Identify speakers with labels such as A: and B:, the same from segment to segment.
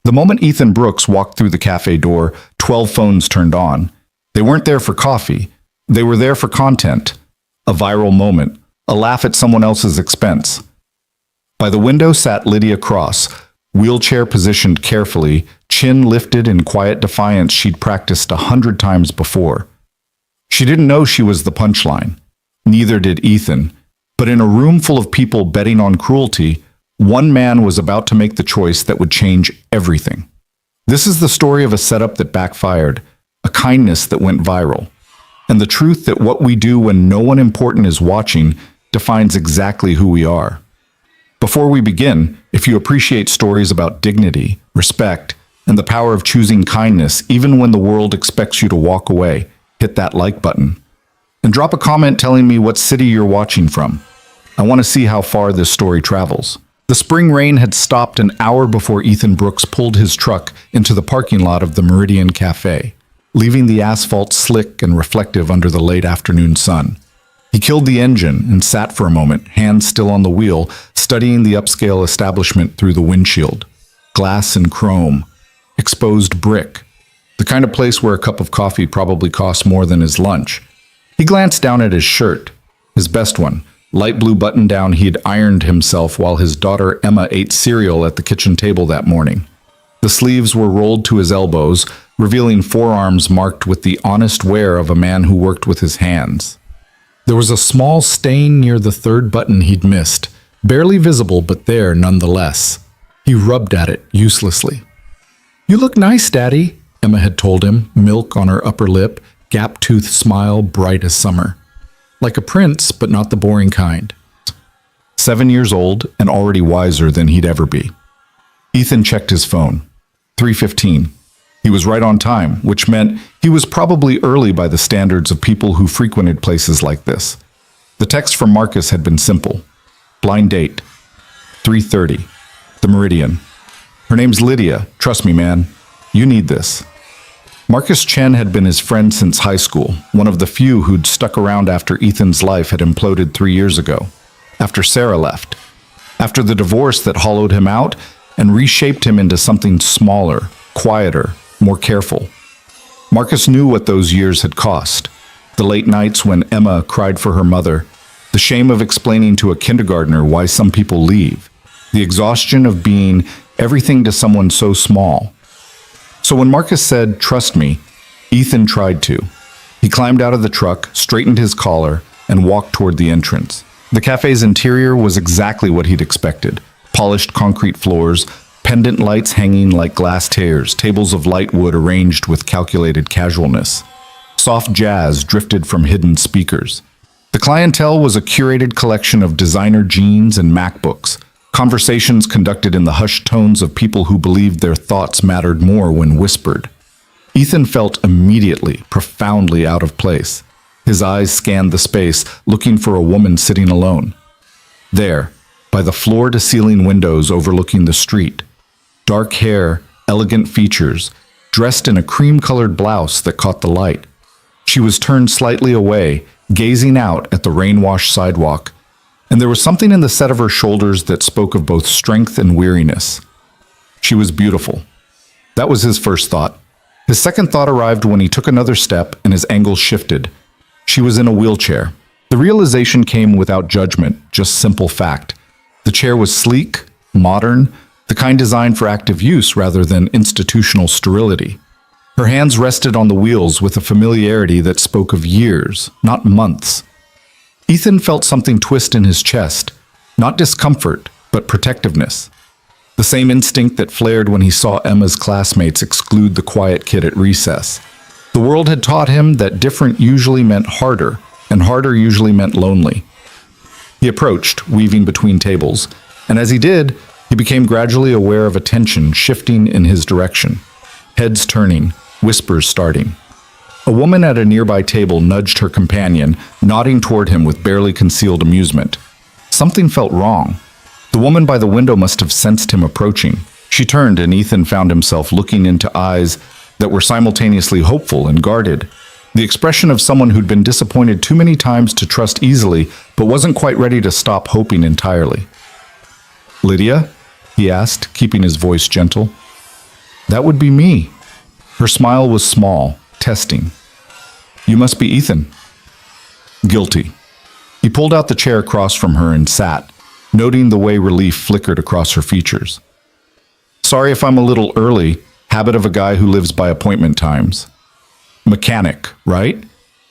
A: The moment Ethan Brooks walked through the cafe door, 12 phones turned on. They weren't there for coffee. They were there for content. A viral moment. A laugh at someone else's expense. By the window sat Lydia Cross, wheelchair positioned carefully, chin lifted in quiet defiance she'd practiced 100 times before. She didn't know she was the punchline. Neither did Ethan. But in a room full of people betting on cruelty, one man was about to make the choice that would change everything. This is the story of a setup that backfired, a kindness that went viral, and the truth that what we do when no one important is watching defines exactly who we are. Before we begin, if you appreciate stories about dignity, respect, and the power of choosing kindness even when the world expects you to walk away, hit that like button. And drop a comment telling me what city you're watching from. I want to see how far this story travels. The spring rain had stopped an hour before Ethan Brooks pulled his truck into the parking lot of the Meridian Cafe, leaving the asphalt slick and reflective under the late afternoon sun. He killed the engine and sat for a moment, hands still on the wheel, studying the upscale establishment through the windshield. Glass and chrome, exposed brick, the kind of place where a cup of coffee probably costs more than his lunch. He glanced down at his shirt, his best one, light blue button-down he'd ironed himself while his daughter Emma ate cereal at the kitchen table that morning. The sleeves were rolled to his elbows, revealing forearms marked with the honest wear of a man who worked with his hands. There was a small stain near the third button he'd missed, barely visible but there nonetheless. He rubbed at it uselessly. "You look nice, Daddy," Emma had told him, milk on her upper lip, gap-toothed smile bright as summer. Like a prince, but not the boring kind. 7 years old and already wiser than he'd ever be. Ethan checked his phone. 3:15. He was right on time, which meant he was probably early by the standards of people who frequented places like this. The text from Marcus had been simple. Blind date. 3:30. The Meridian. Her name's Lydia. Trust me, man. You need this. Marcus Chen had been his friend since high school, one of the few who'd stuck around after Ethan's life had imploded 3 years ago, after Sarah left, after the divorce that hollowed him out and reshaped him into something smaller, quieter, more careful. Marcus knew what those years had cost. The late nights when Emma cried for her mother, the shame of explaining to a kindergartner why some people leave, the exhaustion of being everything to someone so small. So when Marcus said, "Trust me," Ethan tried to. He climbed out of the truck, straightened his collar, and walked toward the entrance. The cafe's interior was exactly what he'd expected. Polished concrete floors, pendant lights hanging like glass tears, tables of light wood arranged with calculated casualness. Soft jazz drifted from hidden speakers. The clientele was a curated collection of designer jeans and MacBooks, conversations conducted in the hushed tones of people who believed their thoughts mattered more when whispered. Ethan felt immediately, profoundly out of place. His eyes scanned the space, looking for a woman sitting alone. There, by the floor-to-ceiling windows overlooking the street. Dark hair, elegant features, dressed in a cream-colored blouse that caught the light. She was turned slightly away, gazing out at the rain-washed sidewalk, and there was something in the set of her shoulders that spoke of both strength and weariness. She was beautiful. That was his first thought. His second thought arrived when he took another step and his angle shifted. She was in a wheelchair. The realization came without judgment, just simple fact. The chair was sleek, modern, the kind designed for active use rather than institutional sterility. Her hands rested on the wheels with a familiarity that spoke of years, not months. Ethan felt something twist in his chest, not discomfort, but protectiveness. The same instinct that flared when he saw Emma's classmates exclude the quiet kid at recess. The world had taught him that different usually meant harder, and harder usually meant lonely. He approached, weaving between tables, and as he did, he became gradually aware of attention shifting in his direction. Heads turning, whispers starting. A woman at a nearby table nudged her companion, nodding toward him with barely concealed amusement. Something felt wrong. The woman by the window must have sensed him approaching. She turned, and Ethan found himself looking into eyes that were simultaneously hopeful and guarded. The expression of someone who'd been disappointed too many times to trust easily, but wasn't quite ready to stop hoping entirely. "Lydia?" he asked, keeping his voice gentle. That would be me. Her smile was small, testing. You must be Ethan. Guilty. He pulled out the chair across from her and sat, noting the way relief flickered across her features. Sorry if I'm a little early, habit of a guy who lives by appointment times. Mechanic, right?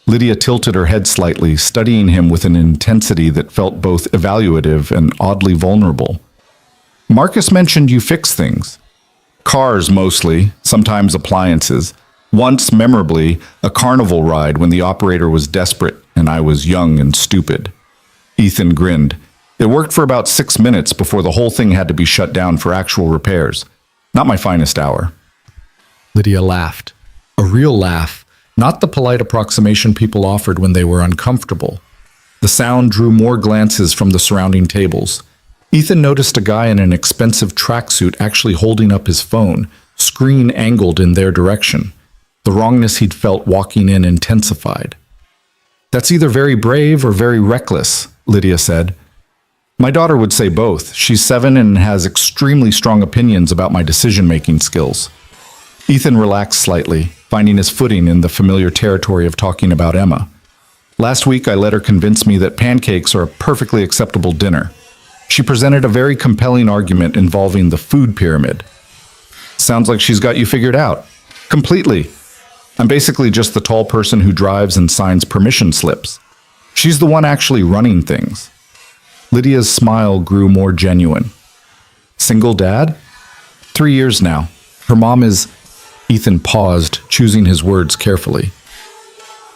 A: Lydia tilted her head slightly, studying him with an intensity that felt both evaluative and oddly vulnerable. Marcus mentioned you fix things. Cars mostly, sometimes appliances. Once, memorably, a carnival ride when the operator was desperate and I was young and stupid. Ethan grinned. It worked for about 6 minutes before the whole thing had to be shut down for actual repairs. Not my finest hour. Lydia laughed. A real laugh, not the polite approximation people offered when they were uncomfortable. The sound drew more glances from the surrounding tables. Ethan noticed a guy in an expensive tracksuit actually holding up his phone, screen angled in their direction. The wrongness he'd felt walking in intensified. That's either very brave or very reckless, Lydia said. My daughter would say both. She's 7 and has extremely strong opinions about my decision-making skills. Ethan relaxed slightly, finding his footing in the familiar territory of talking about Emma. Last week, I let her convince me that pancakes are a perfectly acceptable dinner. She presented a very compelling argument involving the food pyramid. Sounds like she's got you figured out. Completely. I'm basically just the tall person who drives and signs permission slips. She's the one actually running things. Lydia's smile grew more genuine. Single dad? 3 years now. Her mom is... Ethan paused, choosing his words carefully.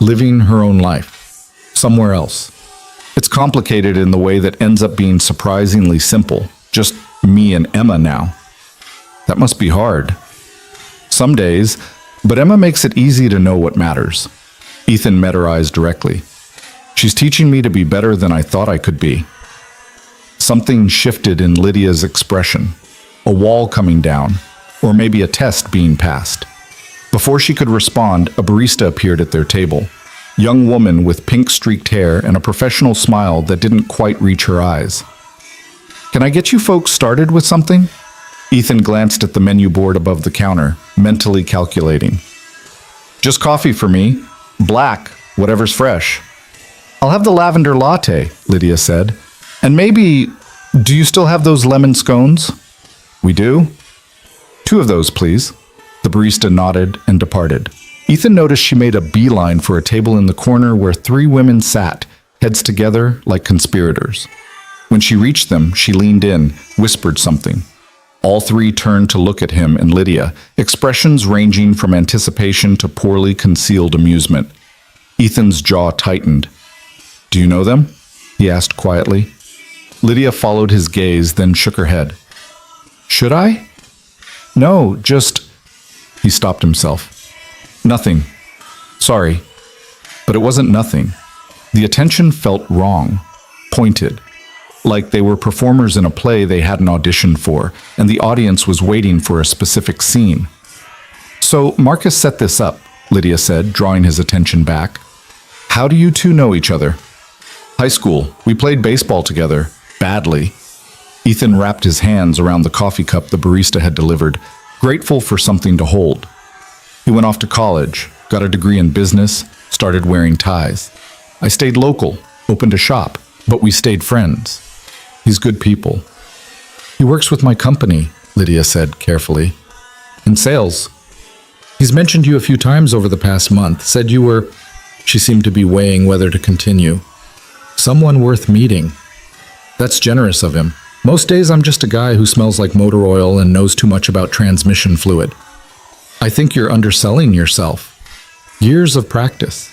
A: Living her own life. Somewhere else. It's complicated in the way that ends up being surprisingly simple. Just me and Emma now. That must be hard. Some days, but Emma makes it easy to know what matters. Ethan met her eyes directly. She's teaching me to be better than I thought I could be. Something shifted in Lydia's expression. A wall coming down, or maybe a test being passed. Before she could respond, a barista appeared at their table. Young woman with pink-streaked hair and a professional smile that didn't quite reach her eyes. Can I get you folks started with something? Ethan glanced at the menu board above the counter, mentally calculating. Just coffee for me. Black, whatever's fresh. I'll have the lavender latte, Lydia said. And maybe, do you still have those lemon scones? We do? 2 of those, please. The barista nodded and departed. Ethan noticed she made a beeline for a table in the corner where 3 women sat, heads together like conspirators. When she reached them, she leaned in, whispered something. All 3 turned to look at him and Lydia, expressions ranging from anticipation to poorly concealed amusement. Ethan's jaw tightened. Do you know them? He asked quietly. Lydia followed his gaze, then shook her head. Should I? No, just... He stopped himself. Nothing. Sorry. But it wasn't nothing. The attention felt wrong, pointed, like they were performers in a play they hadn't auditioned for, and the audience was waiting for a specific scene. So Marcus set this up, Lydia said, drawing his attention back. How do you 2 know each other? High school. We played baseball together. Badly. Ethan wrapped his hands around the coffee cup the barista had delivered, grateful for something to hold. He went off to college, got a degree in business, started wearing ties. I stayed local, opened a shop, but we stayed friends. He's good people. He works with my company, Lydia said carefully. In sales. He's mentioned you a few times over the past month, said you were... She seemed to be weighing whether to continue. Someone worth meeting. That's generous of him. Most days I'm just a guy who smells like motor oil and knows too much about transmission fluid. I think you're underselling yourself. Years of practice.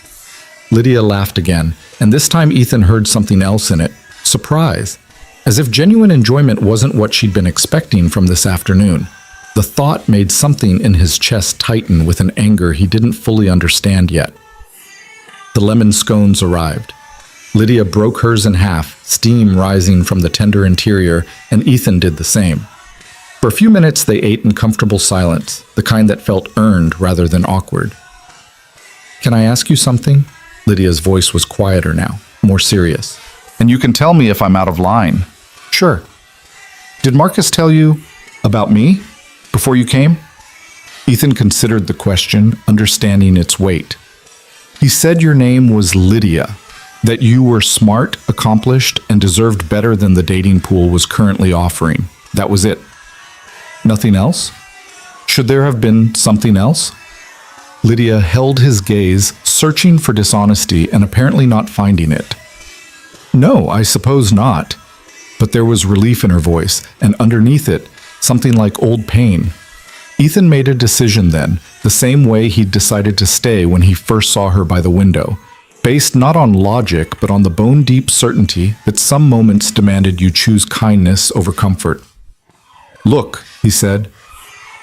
A: Lydia laughed again, and this time Ethan heard something else in it. Surprise. As if genuine enjoyment wasn't what she'd been expecting from this afternoon. The thought made something in his chest tighten with an anger he didn't fully understand yet. The lemon scones arrived. Lydia broke hers in half, steam rising from the tender interior, and Ethan did the same. For a few minutes they ate in comfortable silence, the kind that felt earned rather than awkward. Can I ask you something? Lydia's voice was quieter now, more serious. And you can tell me if I'm out of line. Sure. Did Marcus tell you about me before you came? Ethan considered the question, understanding its weight. He said your name was Lydia, that you were smart, accomplished, and deserved better than the dating pool was currently offering. That was it. Nothing else? Should there have been something else? Lydia held his gaze, searching for dishonesty and apparently not finding it. No, I suppose not. But there was relief in her voice, and underneath it, something like old pain. Ethan made a decision then, the same way he'd decided to stay when he first saw her by the window, based not on logic, but on the bone-deep certainty that some moments demanded you choose kindness over comfort. Look, he said,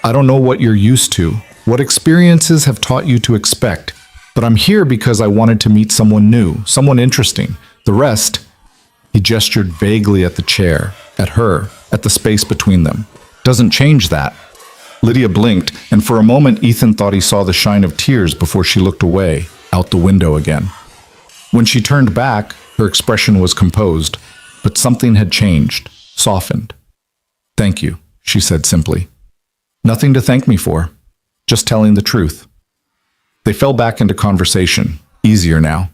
A: I don't know what you're used to, what experiences have taught you to expect, but I'm here because I wanted to meet someone new, someone interesting. The rest, he gestured vaguely at the chair, at her, at the space between them, doesn't change that. Lydia blinked, and for a moment Ethan thought he saw the shine of tears before she looked away, out the window again. When she turned back, her expression was composed, but something had changed, softened. Thank you, she said simply. Nothing to thank me for, just telling the truth. They fell back into conversation, easier now.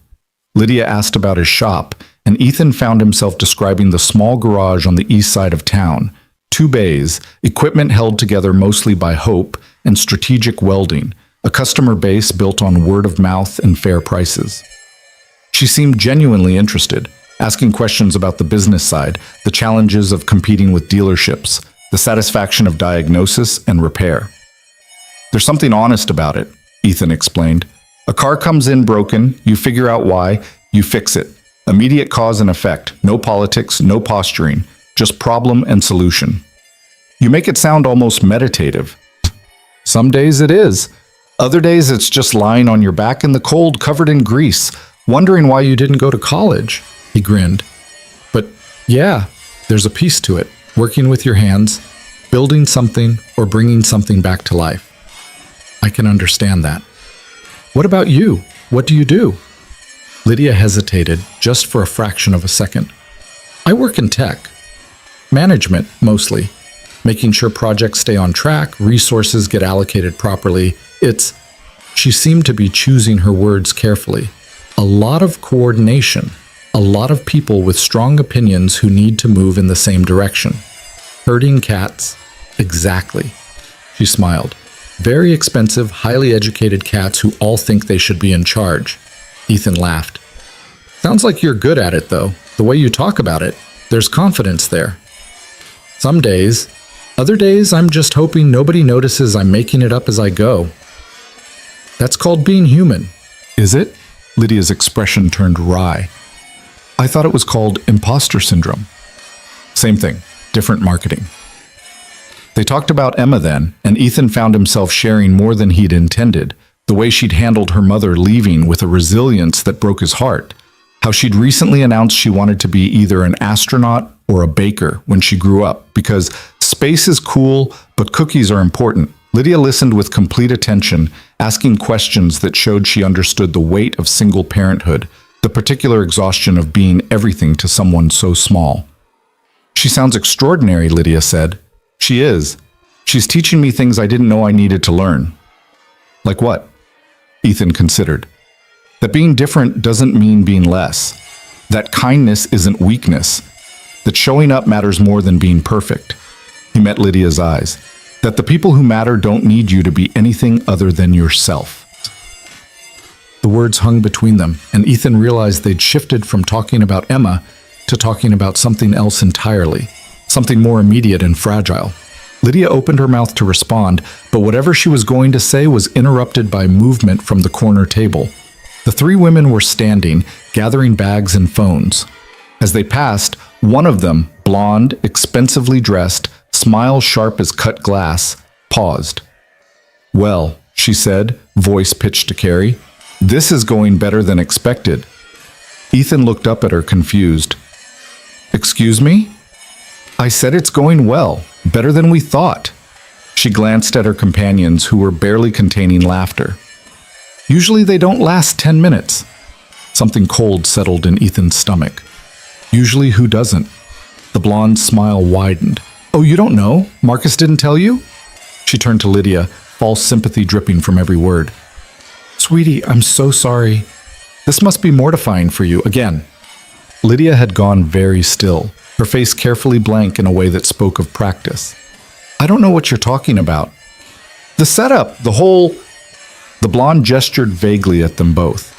A: Lydia asked about his shop, and Ethan found himself describing the small garage on the east side of town, 2 bays, equipment held together mostly by hope and strategic welding, a customer base built on word of mouth and fair prices. She seemed genuinely interested, asking questions about the business side, the challenges of competing with dealerships, the satisfaction of diagnosis and repair. There's something honest about it, Ethan explained. A car comes in broken, you figure out why, you fix it. Immediate cause and effect, no politics, no posturing, just problem and solution. You make it sound almost meditative. Some days it is. Other days it's just lying on your back in the cold, covered in grease, wondering why you didn't go to college. He grinned. But yeah, there's a piece to it. Working with your hands, building something, or bringing something back to life. I can understand that. What about you? What do you do? Lydia hesitated just for a fraction of a second. I work in tech. Management, mostly. Making sure projects stay on track, resources get allocated properly. She seemed to be choosing her words carefully. A lot of coordination. A lot of people with strong opinions who need to move in the same direction. Herding cats? Exactly. She smiled. Very expensive, highly educated cats who all think they should be in charge. Ethan laughed. Sounds like you're good at it, though. The way you talk about it, there's confidence there. Some days. Other days, I'm just hoping nobody notices I'm making it up as I go. That's called being human. Is it? Lydia's expression turned wry. I thought it was called imposter syndrome. Same thing, different marketing. They talked about Emma then, and Ethan found himself sharing more than he'd intended, the way she'd handled her mother leaving with a resilience that broke his heart, how she'd recently announced she wanted to be either an astronaut or a baker when she grew up, because space is cool, but cookies are important. Lydia listened with complete attention, asking questions that showed she understood the weight of single parenthood, the particular exhaustion of being everything to someone so small. She sounds extraordinary, Lydia said. She is. She's teaching me things I didn't know I needed to learn. Like what? Ethan considered. That being different doesn't mean being less. That kindness isn't weakness. That showing up matters more than being perfect. He met Lydia's eyes. That the people who matter don't need you to be anything other than yourself. The words hung between them, and Ethan realized they'd shifted from talking about Emma to talking about something else entirely, something more immediate and fragile. Lydia opened her mouth to respond, but whatever she was going to say was interrupted by movement from the corner table. The 3 women were standing, gathering bags and phones. As they passed, one of them, blonde, expensively dressed, smile sharp as cut glass, paused. Well, she said, voice pitched to Carrie, this is going better than expected. Ethan looked up at her, confused. Excuse me? I said it's going well, better than we thought. She glanced at her companions, who were barely containing laughter. Usually they don't last 10 minutes. Something cold settled in Ethan's stomach. Usually who doesn't? The blonde's smile widened. Oh, you don't know? Marcus didn't tell you? She turned to Lydia. false sympathy dripping from every word. Sweetie, I'm so sorry. This must be mortifying for you again. Lydia had gone very still, her face carefully blank in a way that spoke of practice. I don't know what you're talking about. The setup, The blonde gestured vaguely at them both.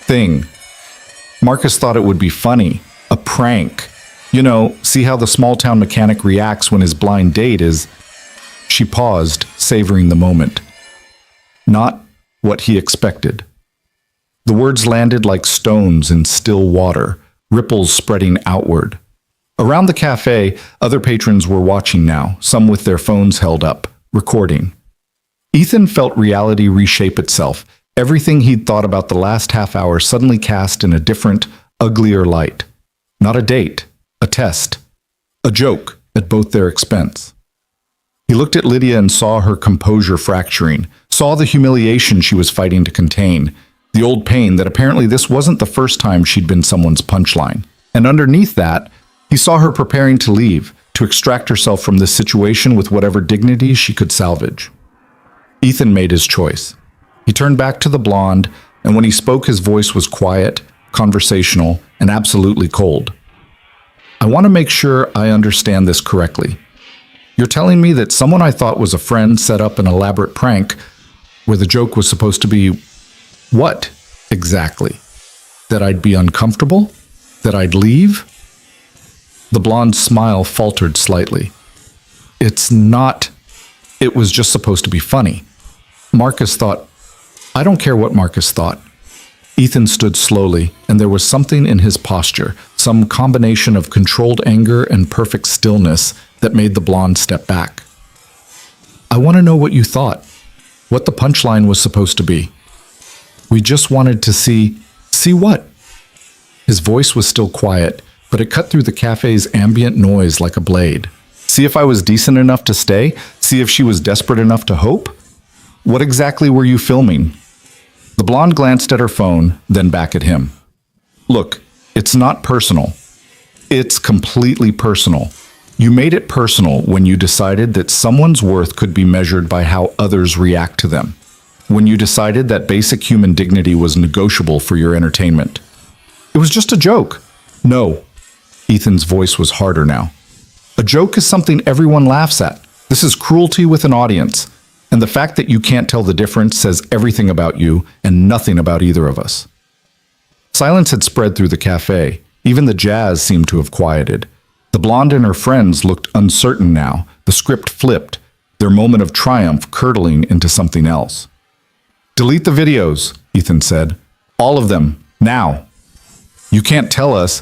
A: Thing. Marcus thought it would be funny. A prank. You know, see how the small-town mechanic reacts when his blind date is... She paused, savoring the moment. Not what he expected. The words landed like stones in still water, ripples spreading outward. Around the cafe, other patrons were watching now, some with their phones held up, recording. Ethan felt reality reshape itself. Everything he'd thought about the last half hour suddenly cast in a different, uglier light. Not a date, a test, a joke at both their expense. He looked at Lydia and saw her composure fracturing, saw the humiliation she was fighting to contain, the old pain that apparently this wasn't the first time she'd been someone's punchline. And underneath that, he saw her preparing to leave, to extract herself from this situation with whatever dignity she could salvage. Ethan made his choice. He turned back to the blonde, and when he spoke, his voice was quiet, conversational, and absolutely cold. I want to make sure I understand this correctly. You're telling me that someone I thought was a friend set up an elaborate prank where the joke was supposed to be what exactly? That I'd be uncomfortable? That I'd leave? The blonde's smile faltered slightly. It was just supposed to be funny. Marcus thought, I don't care what Marcus thought. Ethan stood slowly, and there was something in his posture, some combination of controlled anger and perfect stillness that made the blonde step back. I want to know what you thought, what the punchline was supposed to be. We just wanted to see what? His voice was still quiet, but it cut through the cafe's ambient noise like a blade. See if I was decent enough to stay? See if she was desperate enough to hope? What exactly were you filming? The blonde glanced at her phone, then back at him. Look, it's not personal. It's completely personal. You made it personal when you decided that someone's worth could be measured by how others react to them. When you decided that basic human dignity was negotiable for your entertainment. It was just a joke. No. Ethan's voice was harder now. A joke is something everyone laughs at. This is cruelty with an audience. And the fact that you can't tell the difference says everything about you and nothing about either of us. Silence had spread through the cafe. Even the jazz seemed to have quieted. The blonde and her friends looked uncertain now. The script flipped, their moment of triumph curdling into something else. Delete the videos, Ethan said. All of them, now. You can't tell us.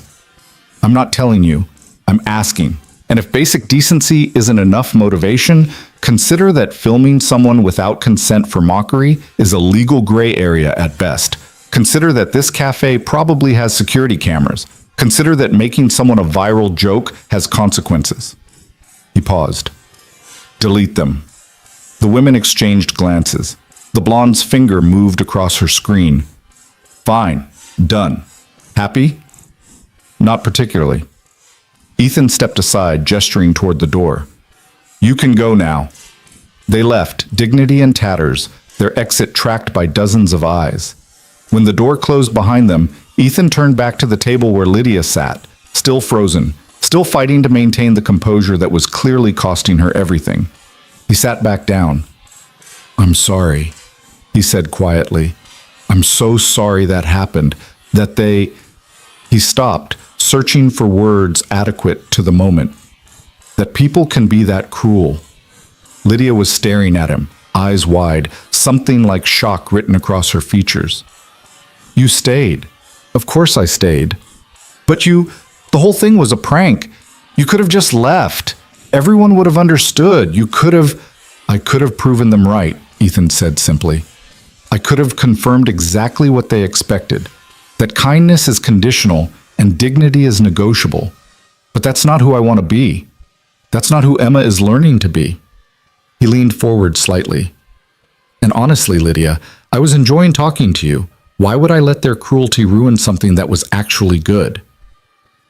A: I'm not telling you. I'm asking. And if basic decency isn't enough motivation, consider that filming someone without consent for mockery is a legal gray area at best. Consider that this cafe probably has security cameras. Consider that making someone a viral joke has consequences. He paused. Delete them. The women exchanged glances. The blonde's finger moved across her screen. Fine. Done. Happy? Not particularly. Ethan stepped aside, gesturing toward the door. You can go now. They left, dignity in tatters, their exit tracked by dozens of eyes. When the door closed behind them, Ethan turned back to the table where Lydia sat, still frozen, still fighting to maintain the composure that was clearly costing her everything. He sat back down. I'm sorry, he said quietly. I'm so sorry that happened, that they... He stopped, searching for words adequate to the moment. That people can be that cruel. Lydia was staring at him, eyes wide, something like shock written across her features. You stayed. Of course I stayed. But the whole thing was a prank. You could have just left. Everyone would have understood. I could have proven them right, Ethan said simply. I could have confirmed exactly what they expected. That kindness is conditional and dignity is negotiable. But that's not who I want to be. That's not who Emma is learning to be. He leaned forward slightly. And honestly, Lydia, I was enjoying talking to you. Why would I let their cruelty ruin something that was actually good?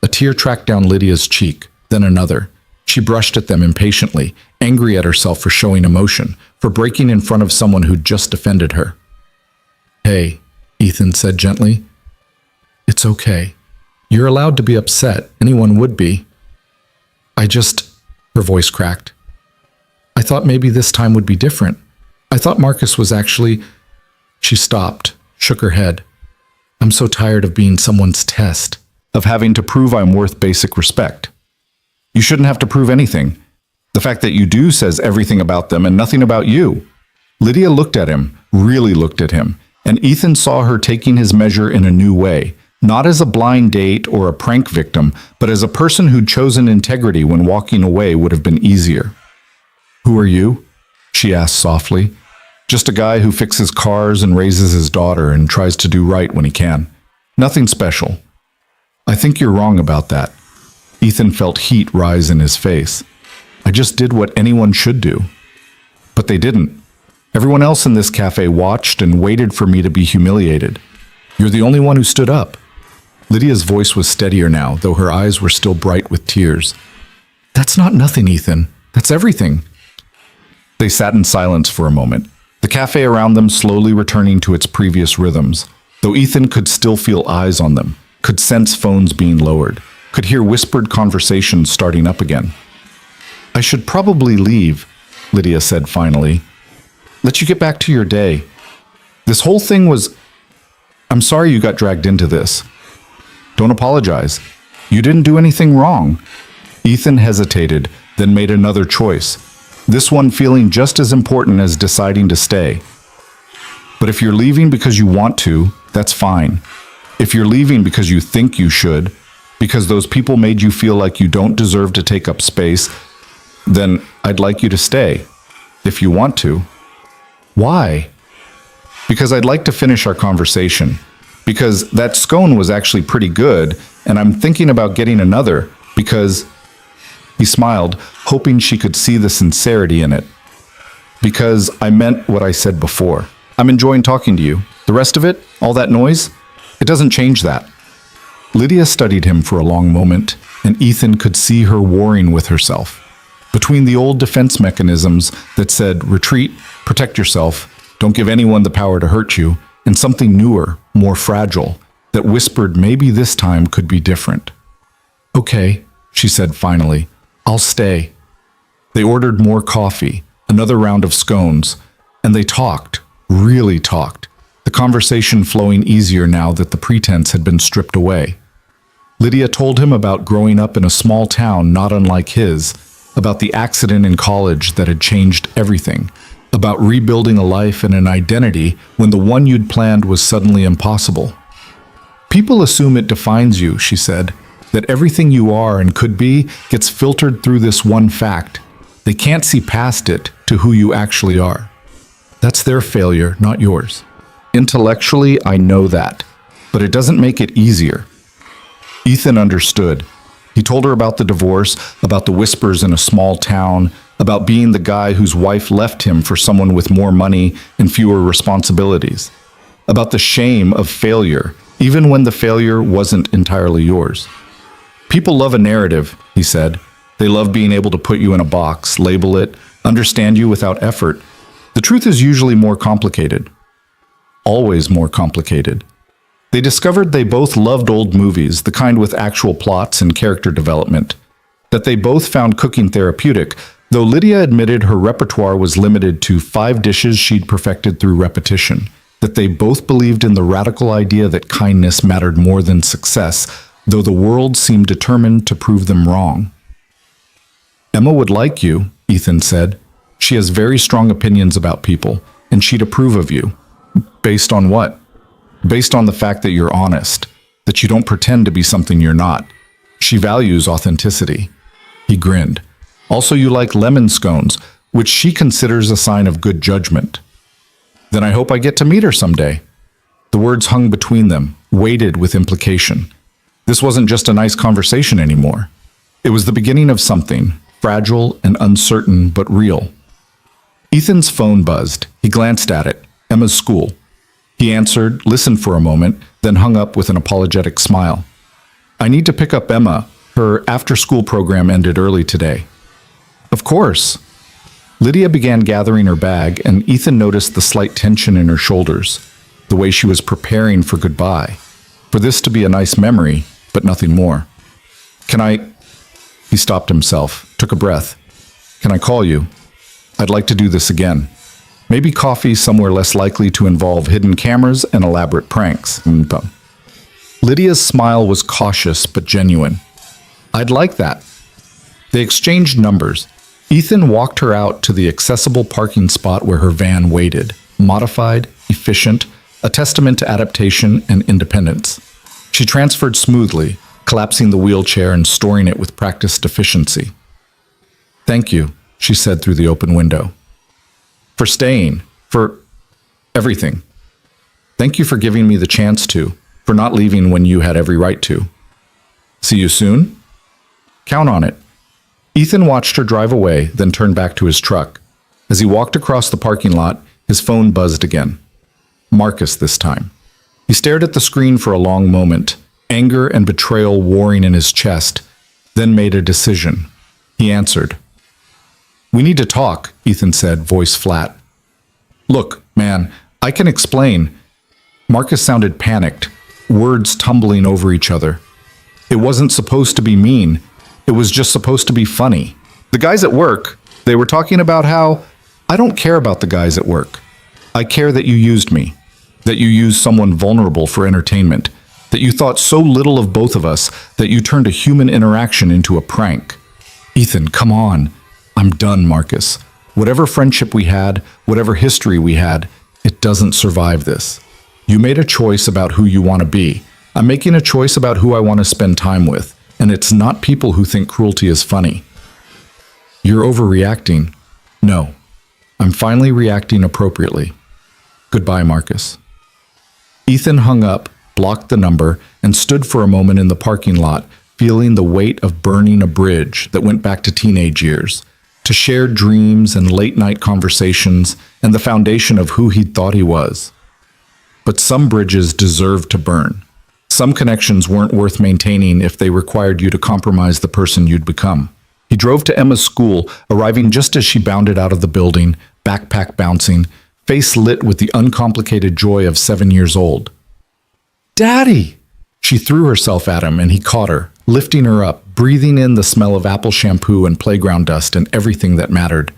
A: A tear tracked down Lydia's cheek, then another. She brushed at them impatiently, angry at herself for showing emotion, for breaking in front of someone who'd just offended her. "Hey," Ethan said gently. "It's okay. You're allowed to be upset. Anyone would be." Her voice cracked. "I thought maybe this time would be different. I thought Marcus was actually—" She stopped, shook her head. "I'm so tired of being someone's test, of having to prove I'm worth basic respect. You shouldn't have to prove anything. The fact that you do says everything about them and nothing about you." Lydia looked at him, really looked at him, and Ethan saw her taking his measure in a new way, not as a blind date or a prank victim, but as a person who'd chosen integrity when walking away would have been easier. "Who are you?" she asked softly. "Just a guy who fixes cars and raises his daughter and tries to do right when he can. Nothing special." "I think you're wrong about that." Ethan felt heat rise in his face. "I just did what anyone should do." "But they didn't. Everyone else in this cafe watched and waited for me to be humiliated. You're the only one who stood up." Lydia's voice was steadier now, though her eyes were still bright with tears. "That's not nothing, Ethan. That's everything." They sat in silence for a moment, the cafe around them slowly returning to its previous rhythms, though Ethan could still feel eyes on them, could sense phones being lowered, could hear whispered conversations starting up again. "I should probably leave," Lydia said finally. "Let you get back to your day. This whole thing was... I'm sorry you got dragged into this. Don't apologize. You didn't do anything wrong." Ethan hesitated, then made another choice, this one feeling just as important as deciding to stay. "But if you're leaving because you want to, that's fine. If you're leaving because you think you should, because those people made you feel like you don't deserve to take up space, then I'd like you to stay. If you want to." "Why?" "Because I'd like to finish our conversation. Because that scone was actually pretty good, and I'm thinking about getting another, because..." He smiled, hoping she could see the sincerity in it. "Because I meant what I said before. I'm enjoying talking to you. The rest of it, all that noise, it doesn't change that." Lydia studied him for a long moment, and Ethan could see her warring with herself. Between the old defense mechanisms that said, retreat, protect yourself, don't give anyone the power to hurt you, and something newer, more fragile, that whispered maybe this time could be different. "Okay," she said finally, "I'll stay." They ordered more coffee, another round of scones, and they talked, really talked, the conversation flowing easier now that the pretense had been stripped away. Lydia told him about growing up in a small town not unlike his, about the accident in college that had changed everything, about rebuilding a life and an identity when the one you'd planned was suddenly impossible. "People assume it defines you," she said, "that everything you are and could be gets filtered through this one fact. They can't see past it to who you actually are. That's their failure, not yours. Intellectually, I know that, but it doesn't make it easier." Ethan understood. He told her about the divorce, about the whispers in a small town, about being the guy whose wife left him for someone with more money and fewer responsibilities, about the shame of failure, even when the failure wasn't entirely yours. "People love a narrative," he said. "They love being able to put you in a box, label it, understand you without effort. The truth is usually more complicated. Always more complicated." They discovered they both loved old movies, the kind with actual plots and character development. That they both found cooking therapeutic, though Lydia admitted her repertoire was limited to 5 dishes she'd perfected through repetition. That they both believed in the radical idea that kindness mattered more than success, though the world seemed determined to prove them wrong. "Emma would like you," Ethan said. "She has very strong opinions about people, and she'd approve of you." "Based on what?" "Based on the fact that you're honest, that you don't pretend to be something you're not. She values authenticity." He grinned. "Also, you like lemon scones, which she considers a sign of good judgment." "Then I hope I get to meet her someday." The words hung between them, weighted with implication. This wasn't just a nice conversation anymore. It was the beginning of something, fragile and uncertain but real. Ethan's phone buzzed. He glanced at it. Emma's school. He answered, listened for a moment, then hung up with an apologetic smile. "I need to pick up Emma. Her after-school program ended early today." Of course. Lydia began gathering her bag, and Ethan noticed the slight tension in her shoulders, the way she was preparing for goodbye, for this to be a nice memory, but nothing more. Can I... He stopped himself, took a breath. Can I call you? I'd like to do this again. Maybe coffee somewhere less likely to involve hidden cameras and elaborate pranks. Lydia's smile was cautious but genuine. I'd like that. They exchanged numbers. Ethan walked her out to the accessible parking spot where her van waited, modified, efficient, a testament to adaptation and independence. She transferred smoothly, collapsing the wheelchair and storing it with practiced efficiency. Thank you, she said through the open window. For staying, for everything. Thank you for giving me the chance to, for not leaving when you had every right to. See you soon? Count on it. Ethan watched her drive away, then turned back to his truck. As he walked across the parking lot, his phone buzzed again. Marcus this time. He stared at the screen for a long moment, anger and betrayal warring in his chest, then made a decision. He answered. We need to talk, Ethan said, voice flat. Look, man, I can explain. Marcus sounded panicked, words tumbling over each other. It wasn't supposed to be mean. It was just supposed to be funny. The guys at work, they were talking about how, I don't care about the guys at work. I care that you used me, that you used someone vulnerable for entertainment, that you thought so little of both of us that you turned a human interaction into a prank. Ethan, come on. I'm done, Marcus. Whatever friendship we had, whatever history we had, it doesn't survive this. You made a choice about who you want to be. I'm making a choice about who I want to spend time with. And it's not people who think cruelty is funny. You're overreacting. No, I'm finally reacting appropriately. Goodbye, Marcus. Ethan hung up, blocked the number, and stood for a moment in the parking lot, feeling the weight of burning a bridge that went back to teenage years, to shared dreams and late-night conversations, and the foundation of who he'd thought he was. But some bridges deserved to burn. Some connections weren't worth maintaining if they required you to compromise the person you'd become. He drove to Emma's school, arriving just as she bounded out of the building, backpack bouncing, face lit with the uncomplicated joy of 7 years old. Daddy! She threw herself at him and he caught her, lifting her up, breathing in the smell of apple shampoo and playground dust and everything that mattered.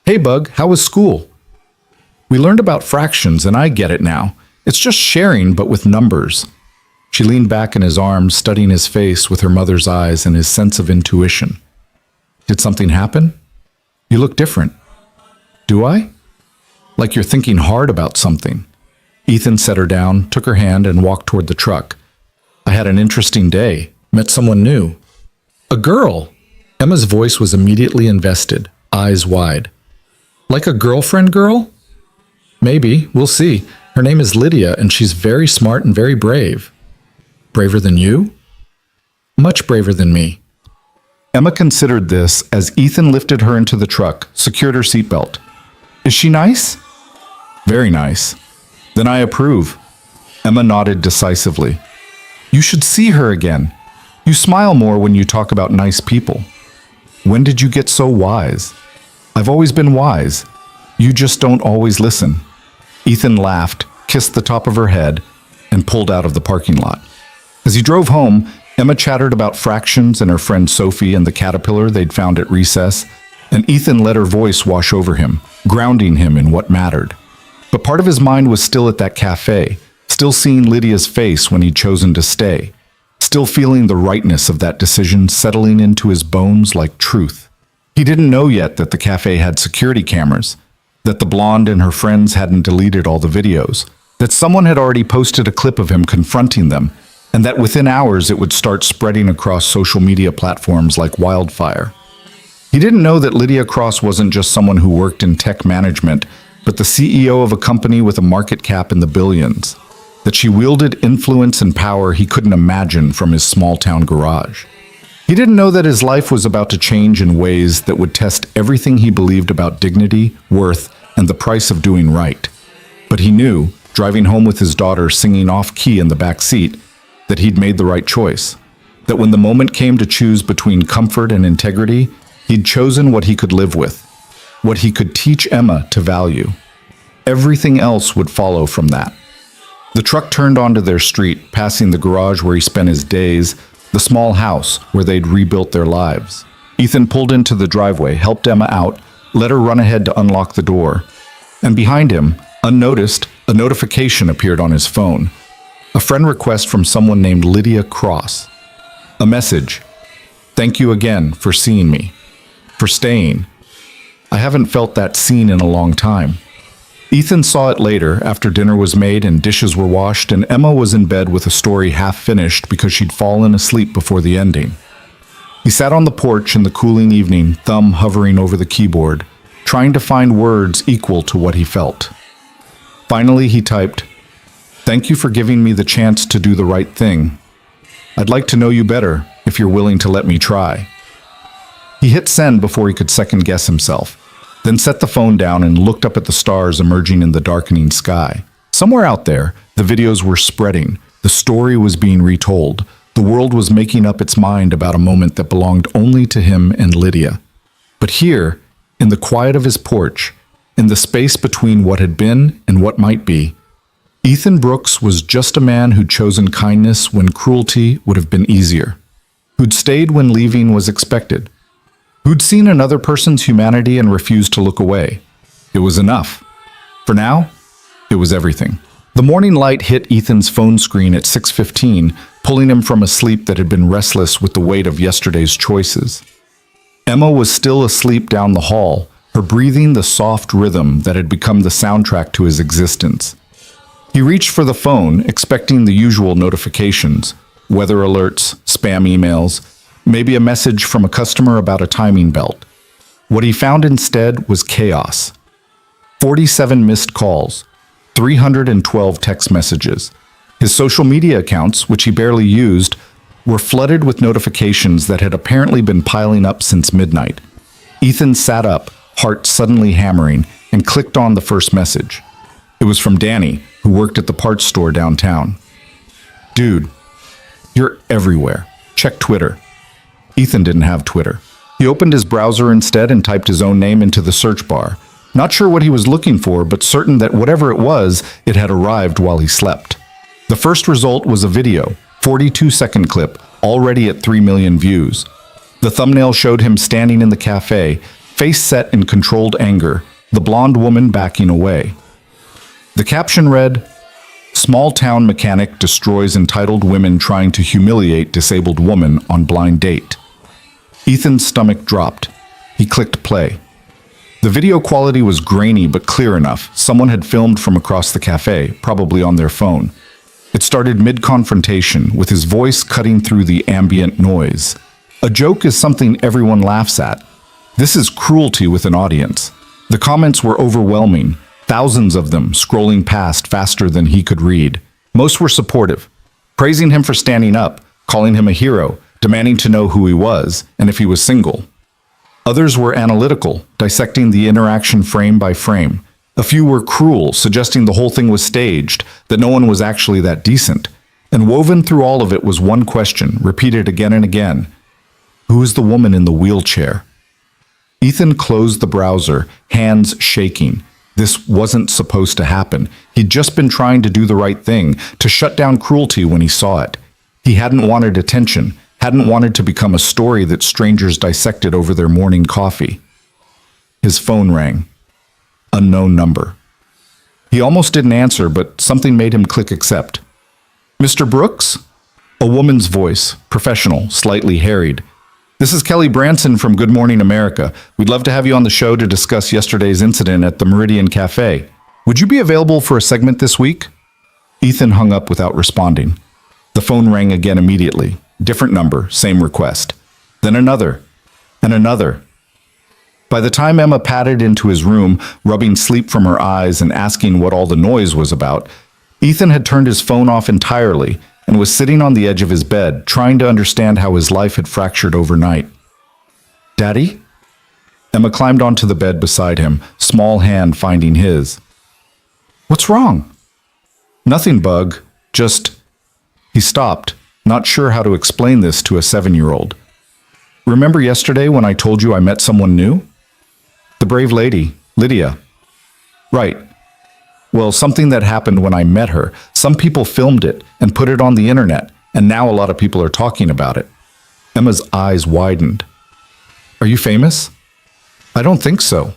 A: Hey, Bug, how was school? We learned about fractions and I get it now. It's just sharing, but with numbers. She leaned back in his arms, studying his face with her mother's eyes and his sense of intuition. Did something happen? You look different. Do I? Like you're thinking hard about something. Ethan set her down, took her hand, and walked toward the truck. I had an interesting day. Met someone new. A girl. Emma's voice was immediately invested, eyes wide. Like a girlfriend girl? Maybe, we'll see. Her name is Lydia, and she's very smart and very brave. Braver than you? Much braver than me. Emma considered this as Ethan lifted her into the truck, secured her seatbelt. Is she nice? Very nice. Then I approve. Emma nodded decisively. You should see her again. You smile more when you talk about nice people. When did you get so wise? I've always been wise. You just don't always listen. Ethan laughed, kissed the top of her head, and pulled out of the parking lot. As he drove home, Emma chattered about fractions and her friend Sophie and the caterpillar they'd found at recess, and Ethan let her voice wash over him, grounding him in what mattered. But part of his mind was still at that cafe, still seeing Lydia's face when he'd chosen to stay, still feeling the rightness of that decision settling into his bones like truth. He didn't know yet that the cafe had security cameras, that the blonde and her friends hadn't deleted all the videos, that someone had already posted a clip of him confronting them, and that within hours it would start spreading across social media platforms like wildfire. He didn't know that Lydia Cross wasn't just someone who worked in tech management, but the CEO of a company with a market cap in the billions, that she wielded influence and power he couldn't imagine from his small-town garage. He didn't know that his life was about to change in ways that would test everything he believed about dignity, worth, and the price of doing right. But he knew, driving home with his daughter singing off-key in the back seat, that he'd made the right choice. That when the moment came to choose between comfort and integrity, He'd chosen what he could live with, what he could teach Emma to value. Everything else would follow from that. The truck turned onto their street, passing the garage where he spent his days, the small house where they'd rebuilt their lives. Ethan pulled into the driveway, helped Emma out, let her run ahead to unlock the door. And behind him, unnoticed, a notification appeared on his phone. A friend request from someone named Lydia Cross. A message. Thank you again for seeing me. For staying. I haven't felt that seen in a long time. Ethan saw it later, after dinner was made and dishes were washed, and Emma was in bed with a story half finished because she'd fallen asleep before the ending. He sat on the porch in the cooling evening, thumb hovering over the keyboard, trying to find words equal to what he felt. Finally, he typed, "Thank you for giving me the chance to do the right thing. I'd like to know you better if you're willing to let me try." He hit send before he could second-guess himself, then set the phone down and looked up at the stars emerging in the darkening sky. Somewhere out there, the videos were spreading. The story was being retold. The world was making up its mind about a moment that belonged only to him and Lydia. But here, in the quiet of his porch, in the space between what had been and what might be, Ethan Brooks was just a man who'd chosen kindness when cruelty would have been easier, who'd stayed when leaving was expected, who'd seen another person's humanity and refused to look away. It was enough. For now, it was everything. The morning light hit Ethan's phone screen at 6:15, pulling him from a sleep that had been restless with the weight of yesterday's choices. Emma was still asleep down the hall, her breathing the soft rhythm that had become the soundtrack to his existence. He reached for the phone, expecting the usual notifications, weather alerts, spam emails, maybe a message from a customer about a timing belt. What he found instead was chaos. 47 missed calls, 312 text messages. His social media accounts, which he barely used, were flooded with notifications that had apparently been piling up since midnight. Ethan sat up, heart suddenly hammering, and clicked on the first message. It was from Danny, who worked at the parts store downtown. "Dude, you're everywhere. Check Twitter." Ethan didn't have Twitter. He opened his browser instead and typed his own name into the search bar. Not sure what he was looking for, but certain that whatever it was, it had arrived while he slept. The first result was a video, 42-second clip, already at 3 million views. The thumbnail showed him standing in the cafe, face set in controlled anger, the blonde woman backing away. The caption read, "Small town mechanic destroys entitled women trying to humiliate disabled woman on blind date." Ethan's stomach dropped. He clicked play. The video quality was grainy but clear enough. Someone had filmed from across the cafe, probably on their phone. It started mid-confrontation, with his voice cutting through the ambient noise. A joke is something everyone laughs at. This is cruelty with an audience. The comments were overwhelming, thousands of them scrolling past faster than he could read. Most were supportive, praising him for standing up, calling him a hero, demanding to know who he was and if he was single. Others were analytical, dissecting the interaction frame by frame. A few were cruel, suggesting the whole thing was staged, that no one was actually that decent. And woven through all of it was one question, repeated again and again. Who is the woman in the wheelchair? Ethan closed the browser, hands shaking. This wasn't supposed to happen. He'd just been trying to do the right thing, to shut down cruelty when he saw it. He hadn't wanted attention, hadn't wanted to become a story that strangers dissected over their morning coffee. His phone rang. Unknown number. He almost didn't answer, but something made him click accept. "Mr. Brooks?" A woman's voice, professional, slightly harried. "This is Kelly Branson from Good Morning America. We'd love to have you on the show to discuss yesterday's incident at the Meridian Cafe. Would you be available for a segment this week?" Ethan hung up without responding. The phone rang again immediately. Different number, same request. Then another, and another. By the time Emma padded into his room, rubbing sleep from her eyes and asking what all the noise was about, Ethan had turned his phone off entirely and was sitting on the edge of his bed, trying to understand how his life had fractured overnight. "Daddy?" Emma climbed onto the bed beside him, small hand finding his. "What's wrong?" "Nothing, Bug. Just..." He stopped, not sure how to explain this to a 7-year-old. Remember yesterday when I told you I met someone new? The brave lady, Lydia. Right. Well, something that happened when I met her. Some people filmed it and put it on the internet, and now a lot of people are talking about it. Emma's eyes widened. Are you famous? I don't think so.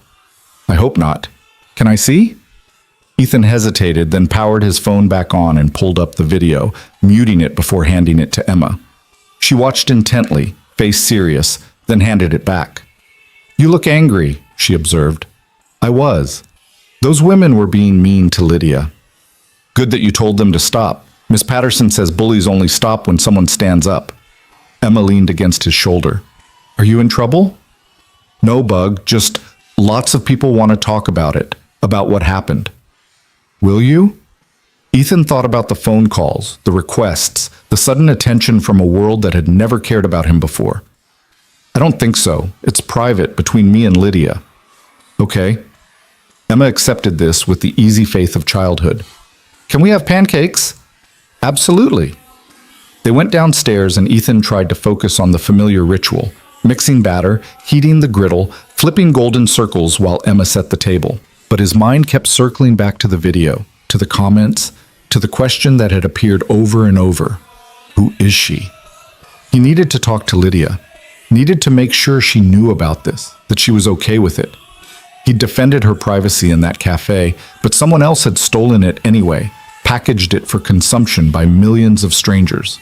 A: I hope not. Can I see? Ethan hesitated, then powered his phone back on and pulled up the video, muting it before handing it to Emma. She watched intently, face serious, then handed it back. You look angry, she observed. I was. Those women were being mean to Lydia. Good that you told them to stop. Miss Patterson says bullies only stop when someone stands up. Emma leaned against his shoulder. Are you in trouble? No, Bug, just lots of people want to talk about it, about what happened. Will you? Ethan thought about the phone calls, the requests, the sudden attention from a world that had never cared about him before. I don't think so. It's private between me and Lydia. Okay. Emma accepted this with the easy faith of childhood. Can we have pancakes? Absolutely. They went downstairs and Ethan tried to focus on the familiar ritual, mixing batter, heating the griddle, flipping golden circles while Emma set the table. But his mind kept circling back to the video, to the comments, to the question that had appeared over and over. Who is she? He needed to talk to Lydia, needed to make sure she knew about this, that she was okay with it. He'd defended her privacy in that cafe, but someone else had stolen it anyway, packaged it for consumption by millions of strangers.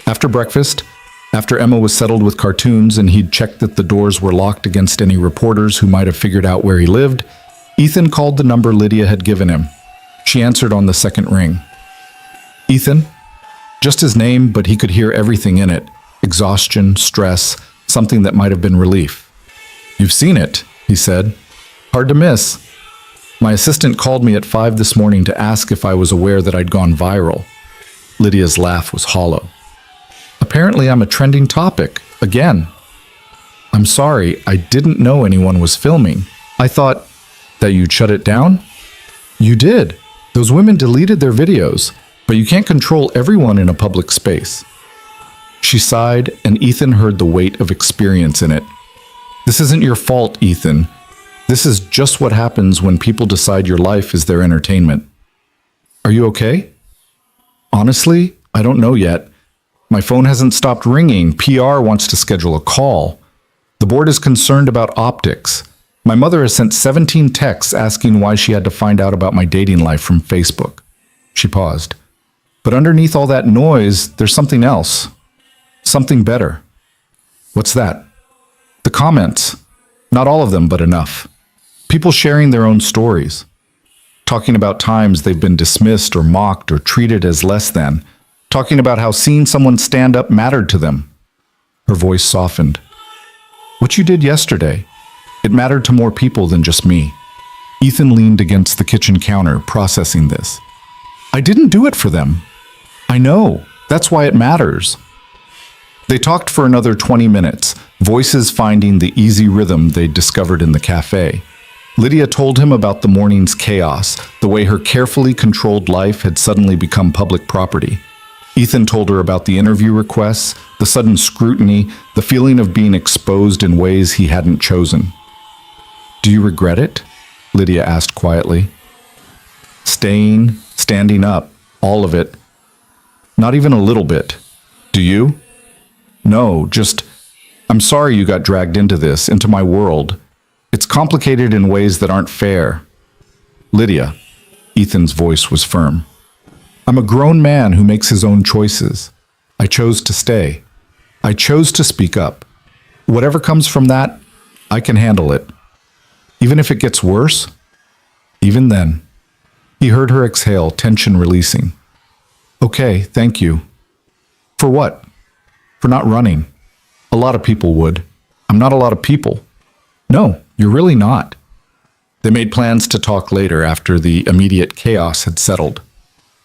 A: After breakfast, after Emma was settled with cartoons and he'd checked that the doors were locked against any reporters who might have figured out where he lived, Ethan called the number Lydia had given him. She answered on the second ring. Ethan? Just his name, but he could hear everything in it. Exhaustion, stress, something that might have been relief. You've seen it, he said. Hard to miss. My assistant called me at 5 this morning to ask if I was aware that I'd gone viral. Lydia's laugh was hollow. Apparently I'm a trending topic, again. I'm sorry, I didn't know anyone was filming. I thought that you'd shut it down? You did. Those women deleted their videos, but you can't control everyone in a public space. She sighed, and Ethan heard the weight of experience in it. This isn't your fault, Ethan. This is just what happens when people decide your life is their entertainment. Are you okay? Honestly, I don't know yet. My phone hasn't stopped ringing. PR wants to schedule a call. The board is concerned about optics. My mother has sent 17 texts asking why she had to find out about my dating life from Facebook. She paused. But underneath all that noise, there's something else. Something better. What's that? The comments. Not all of them, but enough. People sharing their own stories. Talking about times they've been dismissed or mocked or treated as less than. Talking about how seeing someone stand up mattered to them. Her voice softened. What you did yesterday, it mattered to more people than just me. Ethan leaned against the kitchen counter, processing this. I didn't do it for them. I know. That's why it matters. They talked for another 20 minutes, voices finding the easy rhythm they'd discovered in the cafe. Lydia told him about the morning's chaos, the way her carefully controlled life had suddenly become public property. Ethan told her about the interview requests, the sudden scrutiny, the feeling of being exposed in ways he hadn't chosen. Do you regret it? Lydia asked quietly. Staying, standing up, all of it. Not even a little bit. Do you? No, just, I'm sorry you got dragged into this, into my world. It's complicated in ways that aren't fair. Lydia, Ethan's voice was firm. I'm a grown man who makes his own choices. I chose to stay. I chose to speak up. Whatever comes from that, I can handle it. Even if it gets worse, even then. He heard her exhale, tension releasing. Okay, thank you. For what? For not running. A lot of people would. I'm not a lot of people. No, you're really not. They made plans to talk later after the immediate chaos had settled.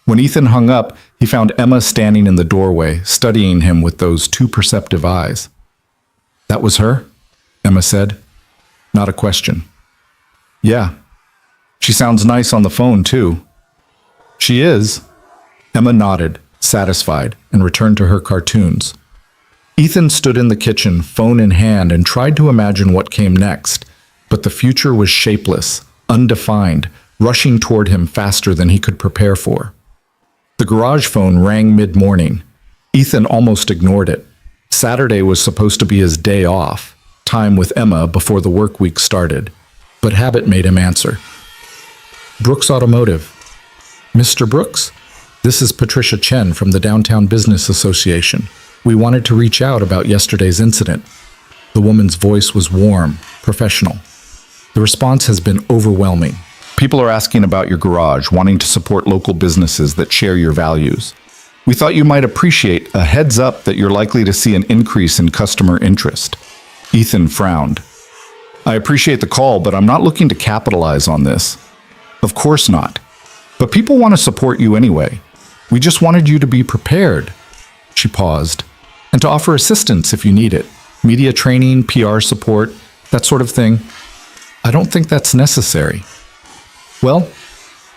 A: When Ethan hung up, he found Emma standing in the doorway, studying him with those too perceptive eyes. That was her? Emma said. Not a question. Yeah. She sounds nice on the phone, too. She is. Emma nodded, satisfied, and returned to her cartoons. Ethan stood in the kitchen, phone in hand, and tried to imagine what came next. But the future was shapeless, undefined, rushing toward him faster than he could prepare for. The garage phone rang mid-morning. Ethan almost ignored it. Saturday was supposed to be his day off, time with Emma before the work week started. But habit made him answer. Brooks Automotive. Mr. Brooks? This is Patricia Chen from the Downtown Business Association. We wanted to reach out about yesterday's incident. The woman's voice was warm, professional. The response has been overwhelming. People are asking about your garage, wanting to support local businesses that share your values. We thought you might appreciate a heads up that you're likely to see an increase in customer interest. Ethan frowned. I appreciate the call, but I'm not looking to capitalize on this. Of course not. But people want to support you anyway. We just wanted you to be prepared. She paused. And to offer assistance if you need it. Media training, PR support, that sort of thing. I don't think that's necessary. Well,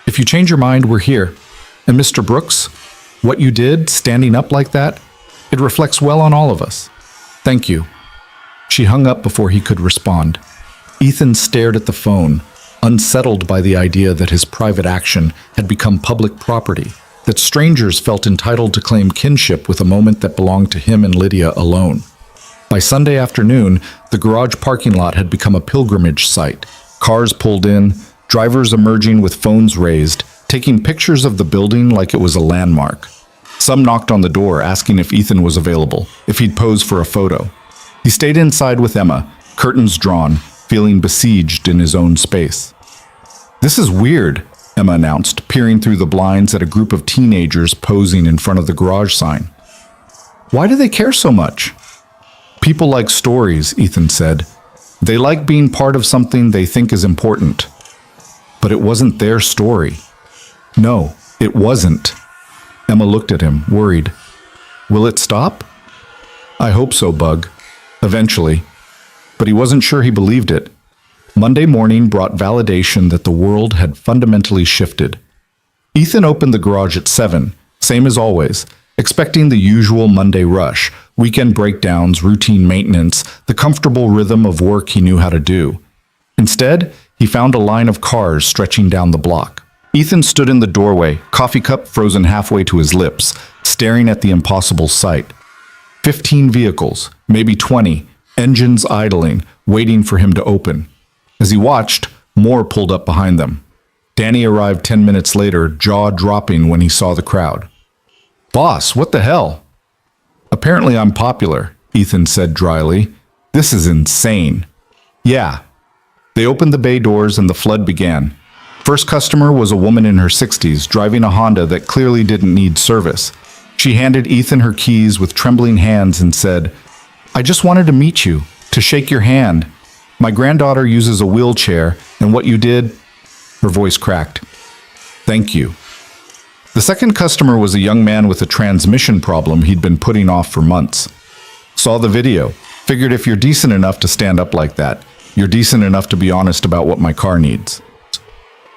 A: if you change your mind, we're here. And Mr. Brooks, what you did, standing up like that, it reflects well on all of us. Thank you. She hung up before he could respond. Ethan stared at the phone, unsettled by the idea that his private action had become public property, that strangers felt entitled to claim kinship with a moment that belonged to him and Lydia alone. By Sunday afternoon, the garage parking lot had become a pilgrimage site. Cars pulled in, drivers emerging with phones raised, taking pictures of the building like it was a landmark. Some knocked on the door asking if Ethan was available, if he'd pose for a photo. He stayed inside with Emma, curtains drawn, feeling besieged in his own space. This is weird, Emma announced, peering through the blinds at a group of teenagers posing in front of the garage sign. Why do they care so much? People like stories, Ethan said. They like being part of something they think is important. But it wasn't their story. No, it wasn't. Emma looked at him, worried. Will it stop? I hope so, Bug. Eventually. But he wasn't sure he believed it. Monday morning brought validation that the world had fundamentally shifted. Ethan opened the garage at 7, same as always, expecting the usual Monday rush, weekend breakdowns, routine maintenance, the comfortable rhythm of work he knew how to do. Instead, he found a line of cars stretching down the block. Ethan stood in the doorway, coffee cup frozen halfway to his lips, staring at the impossible sight. 15 vehicles, maybe 20, engines idling, waiting for him to open. As he watched, more pulled up behind them. Danny arrived 10 minutes later, jaw dropping when he saw the crowd. Boss, what the hell? Apparently I'm popular, Ethan said dryly. This is insane. Yeah. They opened the bay doors and the flood began. First customer was a woman in her 60s, driving a Honda that clearly didn't need service. She handed Ethan her keys with trembling hands and said, I just wanted to meet you, to shake your hand. My granddaughter uses a wheelchair, and what you did, her voice cracked. Thank you. The second customer was a young man with a transmission problem he'd been putting off for months. Saw the video, figured if you're decent enough to stand up like that, you're decent enough to be honest about what my car needs.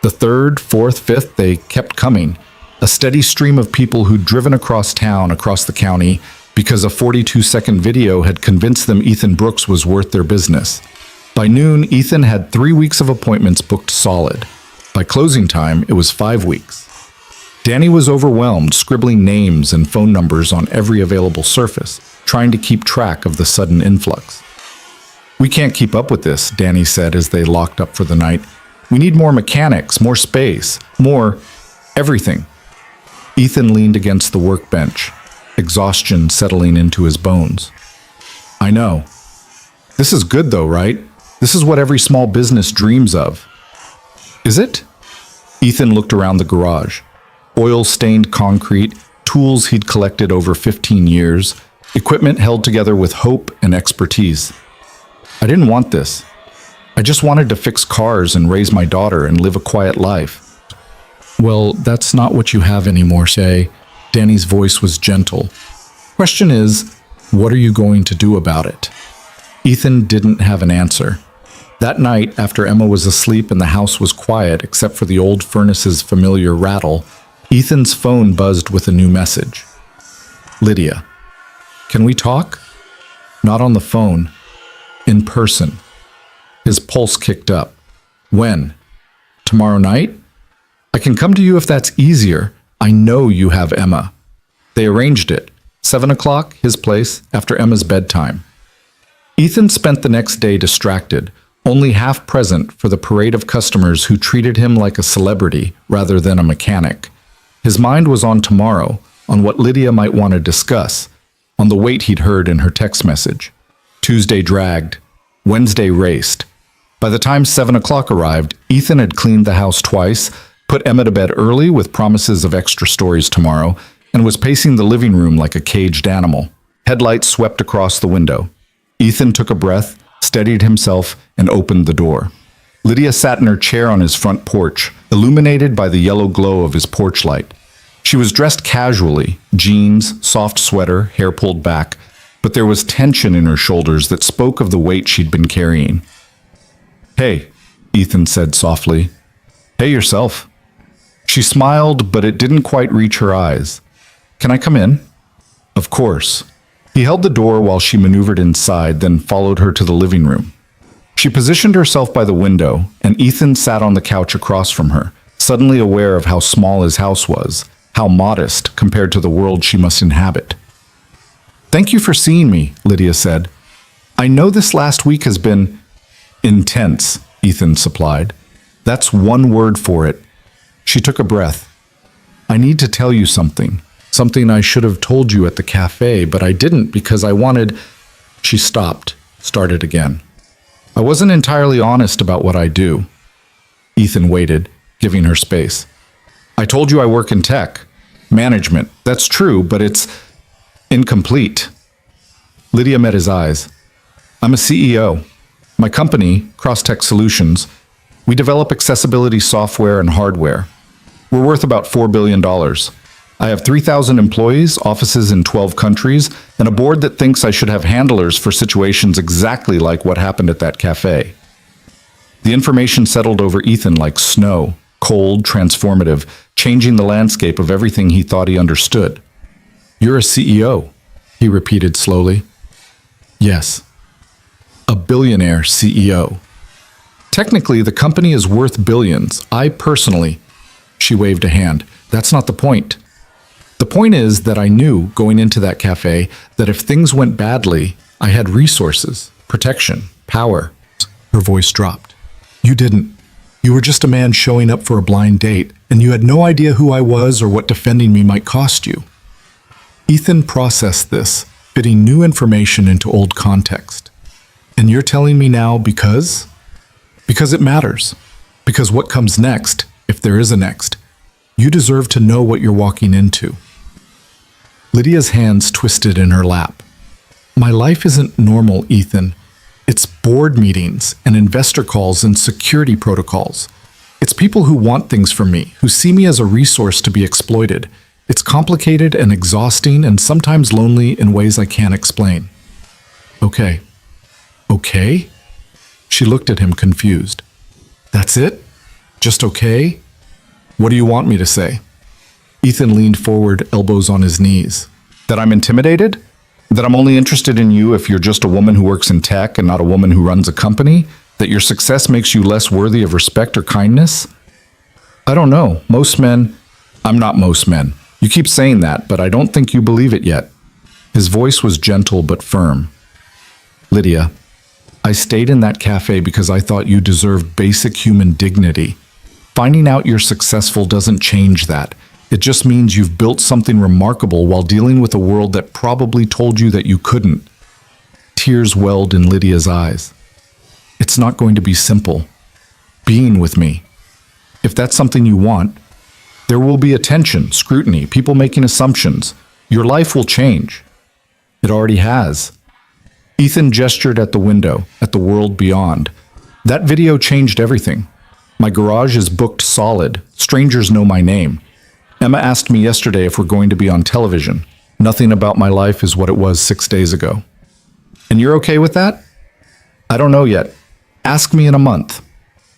A: The third, fourth, fifth, they kept coming. A steady stream of people who'd driven across town, across the county, because a 42-second video had convinced them Ethan Brooks was worth their business. By noon, Ethan had 3 weeks of appointments booked solid. By closing time, it was 5 weeks. Danny was overwhelmed, scribbling names and phone numbers on every available surface, trying to keep track of the sudden influx. We can't keep up with this, Danny said as they locked up for the night. We need more mechanics, more space, more everything. Ethan leaned against the workbench, exhaustion settling into his bones. I know. This is good though, right? This is what every small business dreams of. Is it? Ethan looked around the garage. Oil-stained concrete, tools he'd collected over 15 years, equipment held together with hope and expertise. I didn't want this. I just wanted to fix cars and raise my daughter and live a quiet life. Well, that's not what you have anymore, Shay. Danny's voice was gentle. Question is, what are you going to do about it? Ethan didn't have an answer. That night, after Emma was asleep and the house was quiet except for the old furnace's familiar rattle, Ethan's phone buzzed with a new message. Lydia. Can we talk? Not on the phone. In person. His pulse kicked up. When? Tomorrow night? I can come to you if that's easier. I know you have Emma. They arranged it. 7 o'clock, his place, after Emma's bedtime. Ethan spent the next day distracted, only half present for the parade of customers who treated him like a celebrity rather than a mechanic. His mind was on tomorrow, on what Lydia might want to discuss, on the weight he'd heard in her text message. Tuesday dragged. Wednesday raced. By the time 7 o'clock arrived, Ethan had cleaned the house twice, put Emma to bed early with promises of extra stories tomorrow, and was pacing the living room like a caged animal. Headlights swept across the window. Ethan took a breath, steadied himself, and opened the door. Lydia sat in her chair on his front porch, illuminated by the yellow glow of his porch light. She was dressed casually, jeans, soft sweater, hair pulled back, but there was tension in her shoulders that spoke of the weight she'd been carrying. "Hey," Ethan said softly. "Hey yourself." She smiled, but it didn't quite reach her eyes. "Can I come in?" Of course. He held the door while she maneuvered inside, then followed her to the living room. She positioned herself by the window, and Ethan sat on the couch across from her, suddenly aware of how small his house was, how modest compared to the world she must inhabit. "Thank you for seeing me," Lydia said. "I know this last week has been intense," Ethan supplied. "That's one word for it." She took a breath. "I need to tell you something. Something I should have told you at the cafe, but I didn't because I wanted—" She stopped, started again. "I wasn't entirely honest about what I do." Ethan waited, giving her space. "I told you I work in tech. Management. That's true, but it's incomplete." Lydia met his eyes. "I'm a CEO. My company, Crosstech Solutions, we develop accessibility software and hardware. We're worth about $4 billion. I have 3,000 employees, offices in 12 countries, and a board that thinks I should have handlers for situations exactly like what happened at that cafe." The information settled over Ethan like snow, cold, transformative, changing the landscape of everything he thought he understood. "You're a CEO," he repeated slowly. "Yes. A billionaire CEO. Technically, the company is worth billions. I personally—" She waved a hand. "That's not the point. The point is that I knew, going into that cafe, that if things went badly, I had resources, protection, power." Her voice dropped. "You didn't. You were just a man showing up for a blind date, and you had no idea who I was or what defending me might cost you." Ethan processed this, fitting new information into old context. "And you're telling me now because?" "Because it matters. Because what comes next, if there is a next, you deserve to know what you're walking into." Lydia's hands twisted in her lap. "My life isn't normal, Ethan. It's board meetings and investor calls and security protocols. It's people who want things from me, who see me as a resource to be exploited. It's complicated and exhausting and sometimes lonely in ways I can't explain." "Okay." "Okay?" She looked at him confused. "That's it? Just okay? What do you want me to say?" Ethan leaned forward, elbows on his knees. "That I'm intimidated? That I'm only interested in you if you're just a woman who works in tech and not a woman who runs a company? That your success makes you less worthy of respect or kindness? I don't know. Most men—" "I'm not most men. You keep saying that, but I don't think you believe it yet." His voice was gentle but firm. "Lydia, I stayed in that cafe because I thought you deserved basic human dignity. Finding out you're successful doesn't change that. It just means you've built something remarkable while dealing with a world that probably told you that you couldn't." Tears welled in Lydia's eyes. "It's not going to be simple. Being with me. If that's something you want, there will be attention, scrutiny, people making assumptions. Your life will change. It already has." Ethan gestured at the window, at the world beyond. "That video changed everything. My garage is booked solid. Strangers know my name. Emma asked me yesterday if we're going to be on television. Nothing about my life is what it was 6 days ago." "And you're okay with that?" "I don't know yet. Ask me in a month."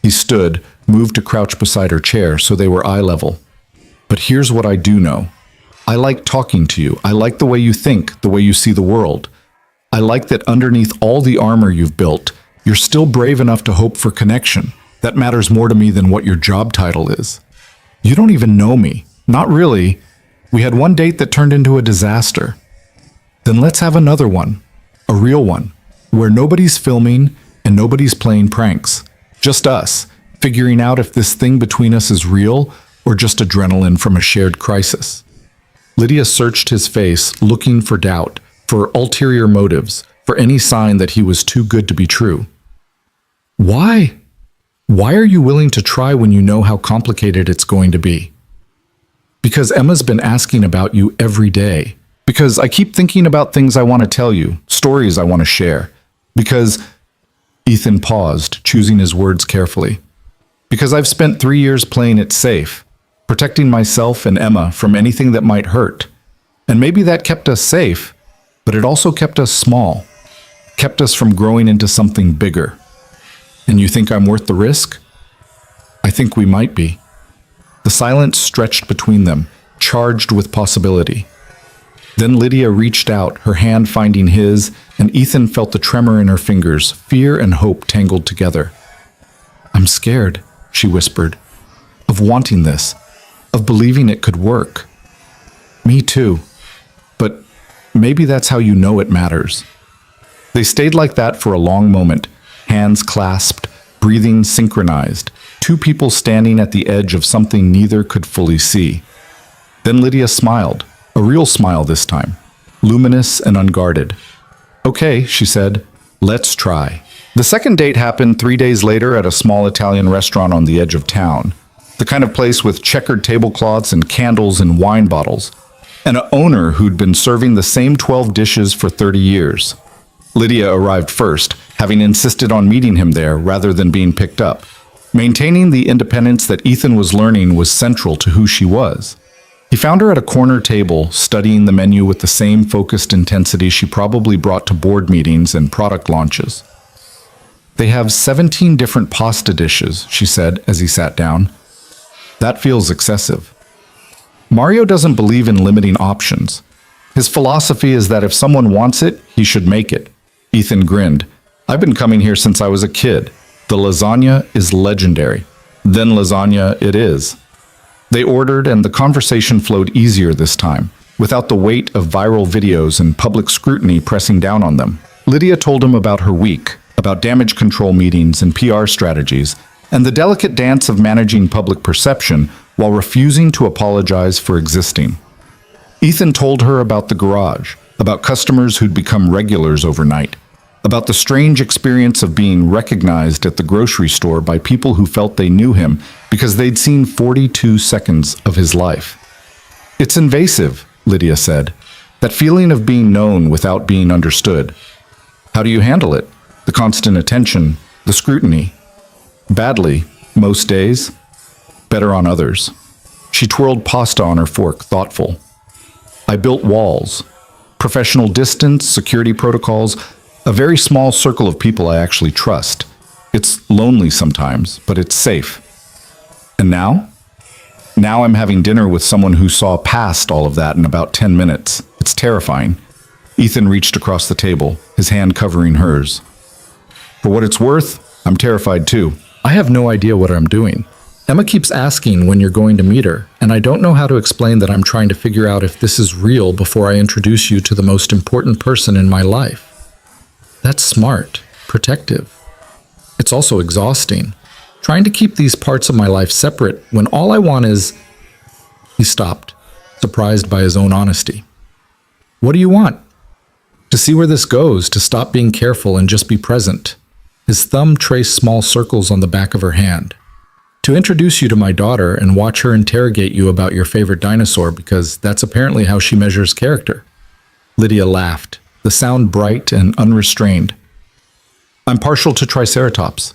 A: He stood, moved to crouch beside her chair so they were eye level. "But here's what I do know. I like talking to you. I like the way you think, the way you see the world. I like that underneath all the armor you've built, you're still brave enough to hope for connection. That matters more to me than what your job title is. You don't even know me. Not really. We had one date that turned into a disaster. Then let's have another one. A real one. Where nobody's filming and nobody's playing pranks. Just us, figuring out if this thing between us is real or just adrenaline from a shared crisis. Lydia searched his face, looking for doubt, for ulterior motives, for any sign that he was too good to be true. Why? Why are you willing to try when you know how complicated it's going to be? Because Emma's been asking about you every day. Because I keep thinking about things I want to tell you, stories I want to share. Because Ethan paused, choosing his words carefully. Because I've spent 3 years playing it safe, protecting myself and Emma from anything that might hurt. And maybe that kept us safe, but it also kept us small, kept us from growing into something bigger. And you think I'm worth the risk? I think we might be. The silence stretched between them, charged with possibility. Then Lydia reached out, her hand finding his, and Ethan felt the tremor in her fingers, fear and hope tangled together. I'm scared, she whispered, of wanting this, of believing it could work. Me too. But maybe that's how you know it matters. They stayed like that for a long moment, hands clasped, breathing synchronized, two people standing at the edge of something neither could fully see. Then Lydia smiled, a real smile this time, luminous and unguarded. Okay, she said, let's try. The second date happened 3 days later at a small Italian restaurant on the edge of town, the kind of place with checkered tablecloths and candles and wine bottles, and an owner who'd been serving the same 12 dishes for 30 years. Lydia arrived first, having insisted on meeting him there rather than being picked up. Maintaining the independence that Ethan was learning was central to who she was. He found her at a corner table, studying the menu with the same focused intensity she probably brought to board meetings and product launches. They have 17 different pasta dishes, she said as he sat down. That feels excessive. Mario doesn't believe in limiting options. His philosophy is that if someone wants it, he should make it. Ethan grinned. I've been coming here since I was a kid. The lasagna is legendary. Then lasagna it is. They ordered, and the conversation flowed easier this time, without the weight of viral videos and public scrutiny pressing down on them. Lydia told him about her week, about damage control meetings and PR strategies, and the delicate dance of managing public perception while refusing to apologize for existing. Ethan told her about the garage, about customers who'd become regulars overnight, about the strange experience of being recognized at the grocery store by people who felt they knew him because they'd seen 42 seconds of his life. It's invasive, Lydia said, that feeling of being known without being understood. How do you handle it? The constant attention, the scrutiny. Badly, most days. Better on others. She twirled pasta on her fork, thoughtful. I built walls. Professional distance, security protocols, a very small circle of people I actually trust. It's lonely sometimes, but it's safe. And now? Now I'm having dinner with someone who saw past all of that in about 10 minutes. It's terrifying. Ethan reached across the table, his hand covering hers. For what it's worth, I'm terrified too. I have no idea what I'm doing. Emma keeps asking when you're going to meet her, and I don't know how to explain that I'm trying to figure out if this is real before I introduce you to the most important person in my life. That's smart, protective. It's also exhausting, trying to keep these parts of my life separate when all I want is... He stopped, surprised by his own honesty. What do you want? To see where this goes, to stop being careful and just be present. His thumb traced small circles on the back of her hand. To introduce you to my daughter and watch her interrogate you about your favorite dinosaur because that's apparently how she measures character. Lydia laughed, the sound bright and unrestrained. I'm partial to Triceratops.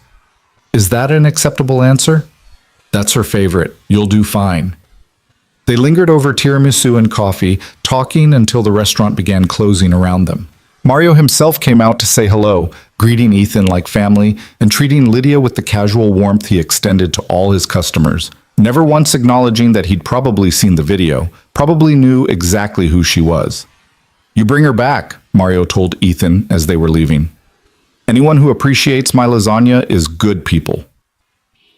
A: Is that an acceptable answer? That's her favorite. You'll do fine. They lingered over tiramisu and coffee, talking until the restaurant began closing around them. Mario himself came out to say hello, greeting Ethan like family and treating Lydia with the casual warmth he extended to all his customers, never once acknowledging that he'd probably seen the video, probably knew exactly who she was. You bring her back, Mario told Ethan as they were leaving. Anyone who appreciates my lasagna is good people.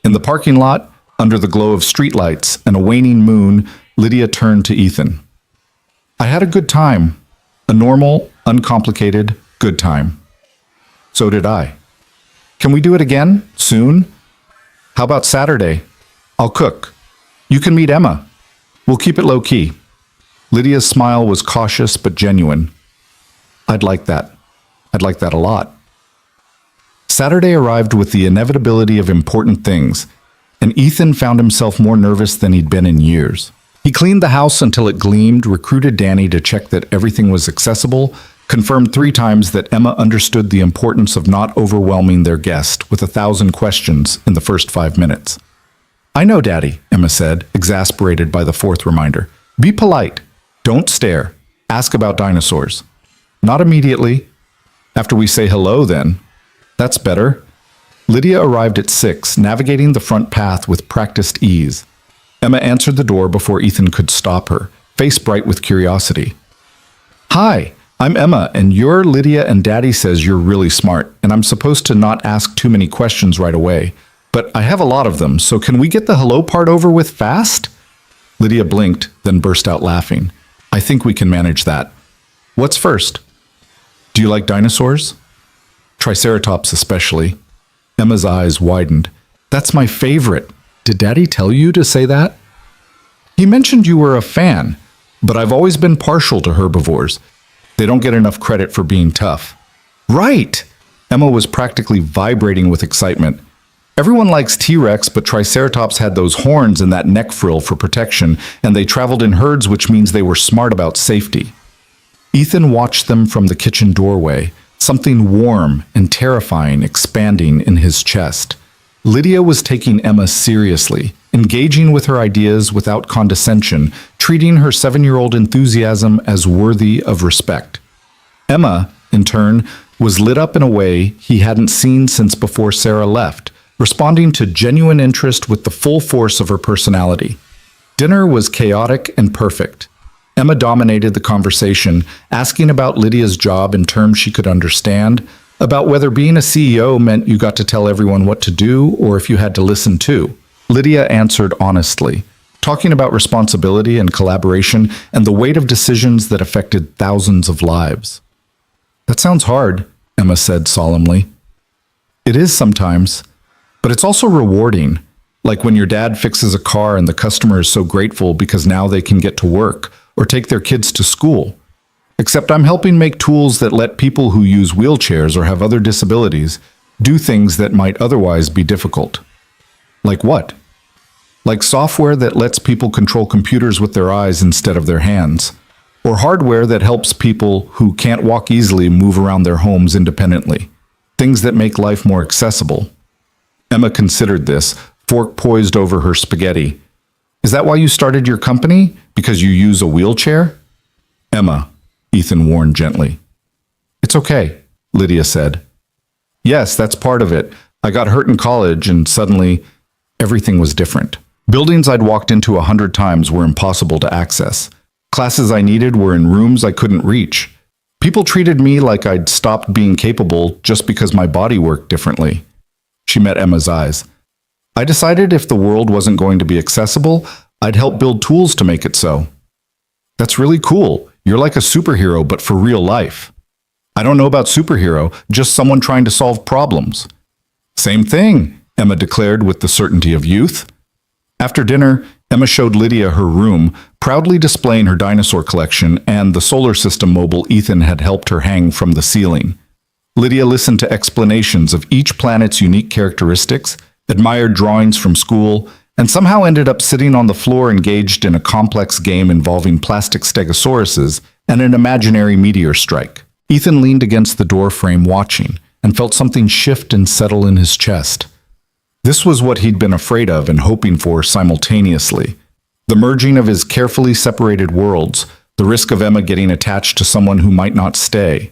A: In the parking lot, under the glow of streetlights and a waning moon, Lydia turned to Ethan. I had a good time. A normal, uncomplicated, good time. So did I. Can we do it again? Soon? How about Saturday? I'll cook. You can meet Emma. We'll keep it low-key. Lydia's smile was cautious but genuine. I'd like that. I'd like that a lot. Saturday arrived with the inevitability of important things, and Ethan found himself more nervous than he'd been in years. He cleaned the house until it gleamed, recruited Danny to check that everything was accessible, confirmed 3 times that Emma understood the importance of not overwhelming their guest with 1,000 questions in the first 5 minutes. I know, Daddy, Emma said, exasperated by the 4th reminder. Be polite. Don't stare. Ask about dinosaurs. Not immediately. After we say hello, then. That's better. Lydia arrived at 6, navigating the front path with practiced ease. Emma answered the door before Ethan could stop her, face bright with curiosity. Hi, I'm Emma, and you're Lydia, and Daddy says you're really smart, and I'm supposed to not ask too many questions right away. But I have a lot of them, so can we get the hello part over with fast? Lydia blinked, then burst out laughing. I think we can manage that. What's first? Do you like dinosaurs? Triceratops especially. Emma's eyes widened. That's my favorite. Did Daddy tell you to say that? He mentioned you were a fan, but I've always been partial to herbivores. They don't get enough credit for being tough. Right! Emma was practically vibrating with excitement. Everyone likes T-Rex, but Triceratops had those horns and that neck frill for protection, and they traveled in herds, which means they were smart about safety. Ethan watched them from the kitchen doorway, something warm and terrifying expanding in his chest. Lydia was taking Emma seriously, engaging with her ideas without condescension, treating her 7-year-old enthusiasm as worthy of respect. Emma, in turn, was lit up in a way he hadn't seen since before Sarah left, responding to genuine interest with the full force of her personality. Dinner was chaotic and perfect. Emma dominated the conversation, asking about Lydia's job in terms she could understand, about whether being a CEO meant you got to tell everyone what to do or if you had to listen too. Lydia answered honestly, talking about responsibility and collaboration and the weight of decisions that affected thousands of lives. That sounds hard, Emma said solemnly. It is sometimes, but it's also rewarding, like when your dad fixes a car and the customer is so grateful because now they can get to work or take their kids to school. Except I'm helping make tools that let people who use wheelchairs or have other disabilities do things that might otherwise be difficult. Like what? Like software that lets people control computers with their eyes instead of their hands, or hardware that helps people who can't walk easily move around their homes independently. Things that make life more accessible. Emma considered this, fork poised over her spaghetti. Is that why you started your company? Because you use a wheelchair? Emma, Ethan warned gently. It's okay, Lydia said. Yes, that's part of it. I got hurt in college and suddenly everything was different. Buildings I'd walked into 100 times were impossible to access. Classes I needed were in rooms I couldn't reach. People treated me like I'd stopped being capable just because my body worked differently. She met Emma's eyes. I decided if the world wasn't going to be accessible, I'd help build tools to make it so. That's really cool. You're like a superhero, but for real life. I don't know about superhero, just someone trying to solve problems. Same thing, Emma declared with the certainty of youth. After dinner, Emma showed Lydia her room, proudly displaying her dinosaur collection and the solar system mobile Ethan had helped her hang from the ceiling. Lydia listened to explanations of each planet's unique characteristics, admired drawings from school, and somehow ended up sitting on the floor engaged in a complex game involving plastic stegosauruses and an imaginary meteor strike. Ethan leaned against the door frame watching and felt something shift and settle in his chest. This was what he'd been afraid of and hoping for simultaneously. The merging of his carefully separated worlds, the risk of Emma getting attached to someone who might not stay.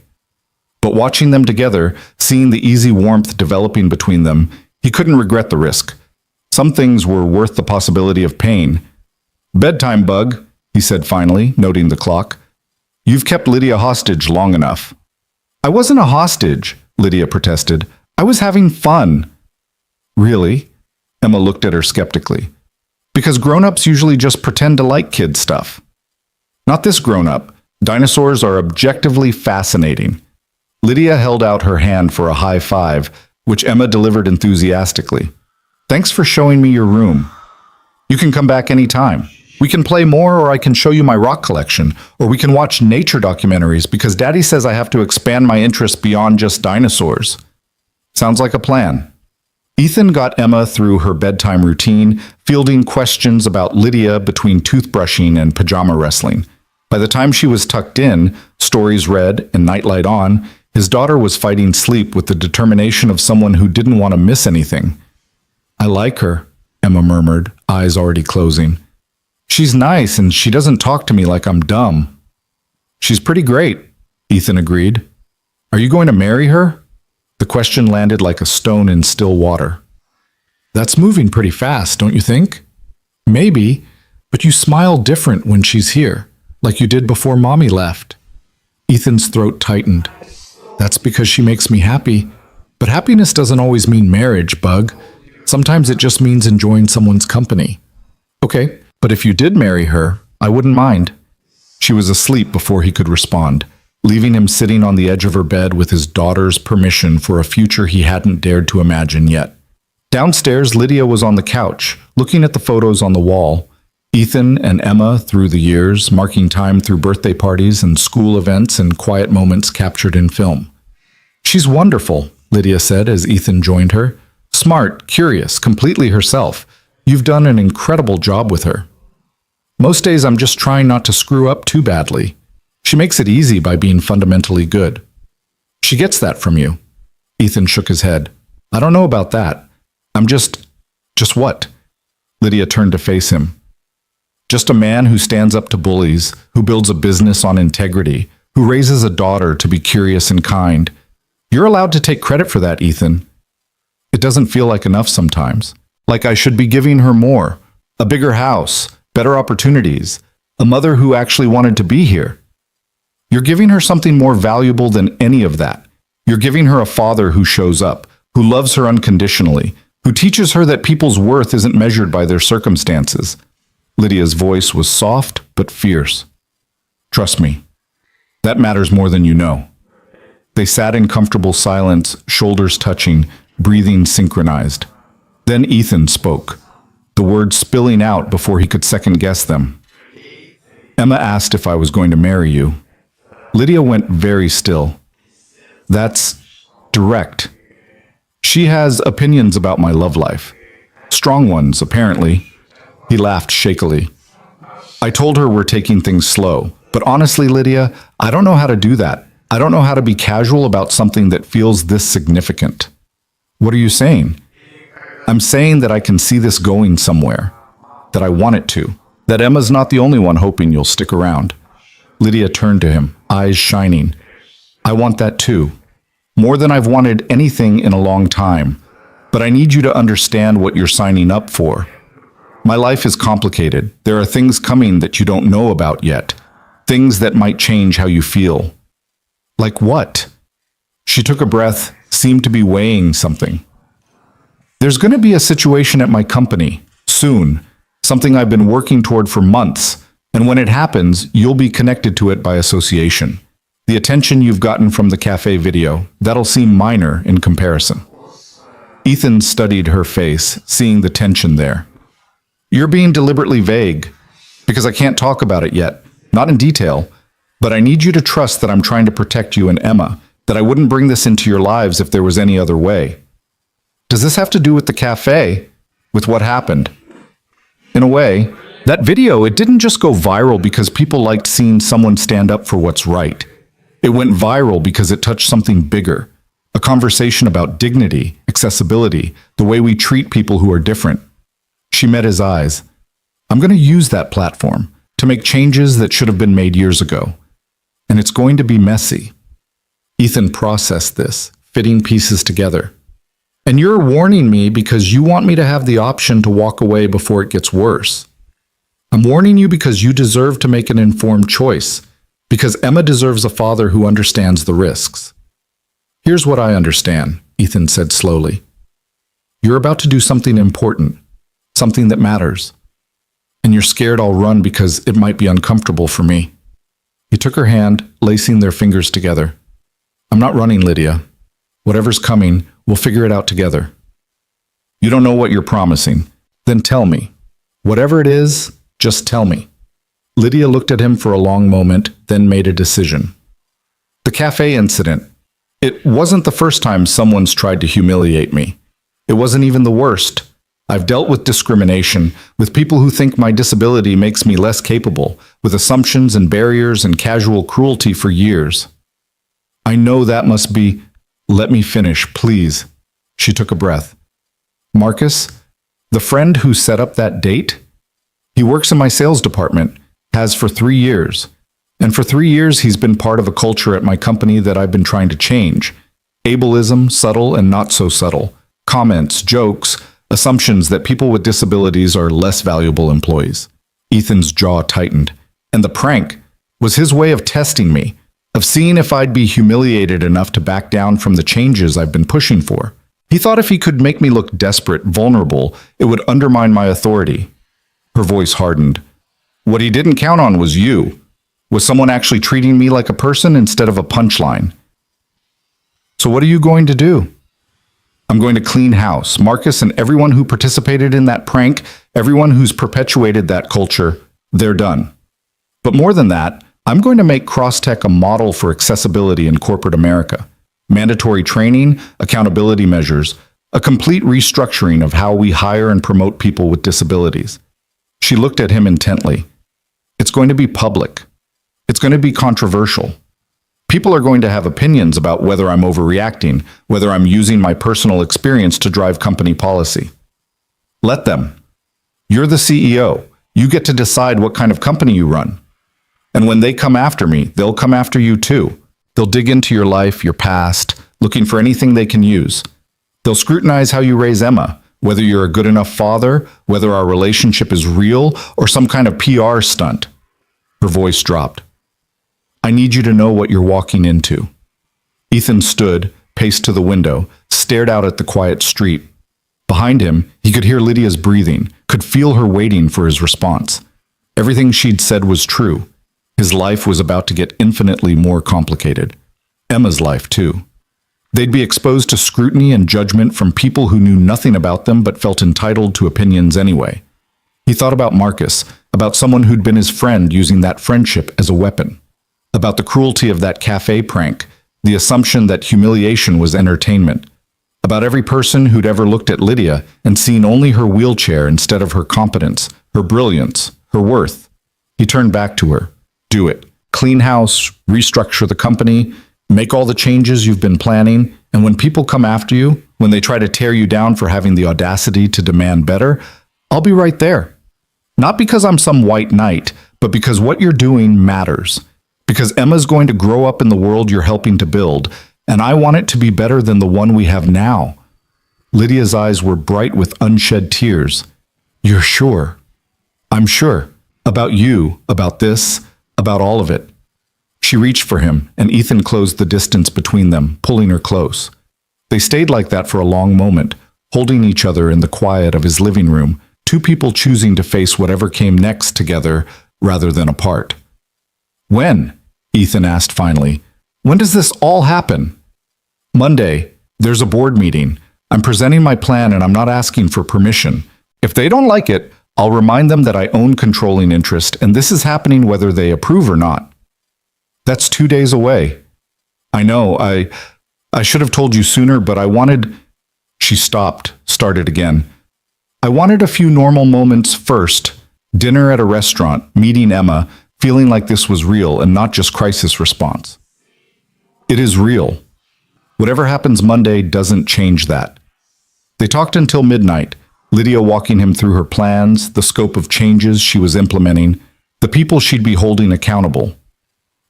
A: But watching them together, seeing the easy warmth developing between them, he couldn't regret the risk. Some things were worth the possibility of pain. Bedtime, Bug, he said finally, noting the clock. You've kept Lydia hostage long enough. I wasn't a hostage, Lydia protested. I was having fun. Really? Emma looked at her skeptically. Because grown-ups usually just pretend to like kid stuff. Not this grown-up. Dinosaurs are objectively fascinating. Lydia held out her hand for a high five, which Emma delivered enthusiastically. Thanks for showing me your room. You can come back anytime. We can play more, or I can show you my rock collection, or we can watch nature documentaries because Daddy says I have to expand my interests beyond just dinosaurs. Sounds like a plan. Ethan got Emma through her bedtime routine, fielding questions about Lydia between toothbrushing and pajama wrestling. By the time she was tucked in, stories read, and nightlight on, his daughter was fighting sleep with the determination of someone who didn't want to miss anything. I like her, Emma murmured, eyes already closing. She's nice and she doesn't talk to me like I'm dumb. She's pretty great, Ethan agreed. Are you going to marry her? The question landed like a stone in still water. That's moving pretty fast, don't you think? Maybe, but you smile different when she's here, like you did before Mommy left. Ethan's throat tightened. That's because she makes me happy. But happiness doesn't always mean marriage, Bug. Sometimes it just means enjoying someone's company. Okay, but if you did marry her, I wouldn't mind. She was asleep before he could respond, leaving him sitting on the edge of her bed with his daughter's permission for a future he hadn't dared to imagine yet. Downstairs, Lydia was on the couch, looking at the photos on the wall. Ethan and Emma through the years, marking time through birthday parties and school events and quiet moments captured in film. She's wonderful, Lydia said as Ethan joined her. Smart, curious, completely herself. You've done an incredible job with her. Most days I'm just trying not to screw up too badly. She makes it easy by being fundamentally good. She gets that from you. Ethan shook his head. I don't know about that. I'm just what? Lydia turned to face him. Just a man who stands up to bullies, who builds a business on integrity, who raises a daughter to be curious and kind. You're allowed to take credit for that, Ethan. It doesn't feel like enough sometimes. Like I should be giving her more. A bigger house, better opportunities, a mother who actually wanted to be here. You're giving her something more valuable than any of that. You're giving her a father who shows up, who loves her unconditionally, who teaches her that people's worth isn't measured by their circumstances. Lydia's voice was soft but fierce. Trust me, that matters more than you know. They sat in comfortable silence, shoulders touching, breathing synchronized. Then Ethan spoke, the words spilling out before he could second-guess them. Emma asked if I was going to marry you. Lydia went very still. That's direct. She has opinions about my love life. Strong ones, apparently. He laughed shakily. I told her we're taking things slow, but honestly, Lydia, I don't know how to do that. I don't know how to be casual about something that feels this significant. What are you saying? I'm saying that I can see this going somewhere, that I want it to, that Emma's not the only one hoping you'll stick around. Lydia turned to him, eyes shining. I want that too, more than I've wanted anything in a long time, but I need you to understand what you're signing up for. My life is complicated. There are things coming that you don't know about yet, things that might change how you feel. Like what? She took a breath, seemed to be weighing something. There's going to be a situation at my company, soon, something I've been working toward for months, and when it happens, you'll be connected to it by association. The attention you've gotten from the cafe video, that'll seem minor in comparison. Ethan studied her face, seeing the tension there. You're being deliberately vague, because I can't talk about it yet, not in detail, but I need you to trust that I'm trying to protect you and Emma, that I wouldn't bring this into your lives if there was any other way. Does this have to do with the cafe? With what happened? In a way, that video, it didn't just go viral because people liked seeing someone stand up for what's right. It went viral because it touched something bigger, a conversation about dignity, accessibility, the way we treat people who are different. She met his eyes. I'm going to use that platform to make changes that should have been made years ago. And it's going to be messy. Ethan processed this, fitting pieces together. And you're warning me because you want me to have the option to walk away before it gets worse. I'm warning you because you deserve to make an informed choice, Because Emma deserves a father who understands the risks. Here's what I understand, Ethan said slowly. You're about to do something important, something that matters. And you're scared I'll run because it might be uncomfortable for me. He took her hand, lacing their fingers together. I'm not running, Lydia. Whatever's coming, we'll figure it out together. You don't know what you're promising. Then tell me. Whatever it is, just tell me. Lydia looked at him for a long moment, then made a decision. The cafe incident. It wasn't the first time someone's tried to humiliate me. It wasn't even the worst. I've dealt with discrimination, with people who think my disability makes me less capable, with assumptions and barriers and casual cruelty for years. I know that must be... Let me finish, please. She took a breath. Marcus, the friend who set up that date? He works in my sales department, has for 3 years. And for 3 years he's been part of a culture at my company that I've been trying to change. Ableism, subtle and not so subtle. Comments, jokes, assumptions that people with disabilities are less valuable employees. Ethan's jaw tightened. And the prank was his way of testing me, of seeing if I'd be humiliated enough to back down from the changes I've been pushing for. He thought if he could make me look desperate, vulnerable, it would undermine my authority. Her voice hardened. What he didn't count on was you. Was someone actually treating me like a person instead of a punchline? So what are you going to do? I'm going to clean house. Marcus and everyone who participated in that prank, everyone who's perpetuated that culture, they're done. But more than that, I'm going to make CrossTech a model for accessibility in corporate America. Mandatory training, accountability measures, a complete restructuring of how we hire and promote people with disabilities. She looked at him intently. It's going to be public. It's going to be controversial. People are going to have opinions about whether I'm overreacting, whether I'm using my personal experience to drive company policy. Let them. You're the CEO. You get to decide what kind of company you run. And when they come after me, they'll come after you too. They'll dig into your life, your past, looking for anything they can use. They'll scrutinize how you raise Emma, whether you're a good enough father, whether our relationship is real, or some kind of PR stunt. Her voice dropped. I need you to know what you're walking into. Ethan stood, paced to the window, stared out at the quiet street. Behind him, he could hear Lydia's breathing, could feel her waiting for his response. Everything she'd said was true. His life was about to get infinitely more complicated. Emma's life, too. They'd be exposed to scrutiny and judgment from people who knew nothing about them but felt entitled to opinions anyway. He thought about Marcus, about someone who'd been his friend using that friendship as a weapon. About the cruelty of that cafe prank, the assumption that humiliation was entertainment. About every person who'd ever looked at Lydia and seen only her wheelchair instead of her competence, her brilliance, her worth. He turned back to her. Do it. Clean house, restructure the company, make all the changes you've been planning, and when people come after you, when they try to tear you down for having the audacity to demand better, I'll be right there. Not because I'm some white knight, but because what you're doing matters. Because Emma's going to grow up in the world you're helping to build, and I want it to be better than the one we have now. Lydia's eyes were bright with unshed tears. You're sure? I'm sure. About you, about this, about all of it. She reached for him, and Ethan closed the distance between them, pulling her close. They stayed like that for a long moment, holding each other in the quiet of his living room, two people choosing to face whatever came next together rather than apart. When? Ethan asked finally. When does this all happen? Monday. There's a board meeting. I'm presenting my plan and I'm not asking for permission. If they don't like it, I'll remind them that I own controlling interest and this is happening whether they approve or not. That's 2 days away. I know, I should have told you sooner, but I wanted... She stopped, started again. I wanted a few normal moments first. Dinner at a restaurant, meeting Emma, feeling like this was real and not just crisis response. It is real. Whatever happens Monday doesn't change that. They talked until midnight, Lydia walking him through her plans, the scope of changes she was implementing, the people she'd be holding accountable.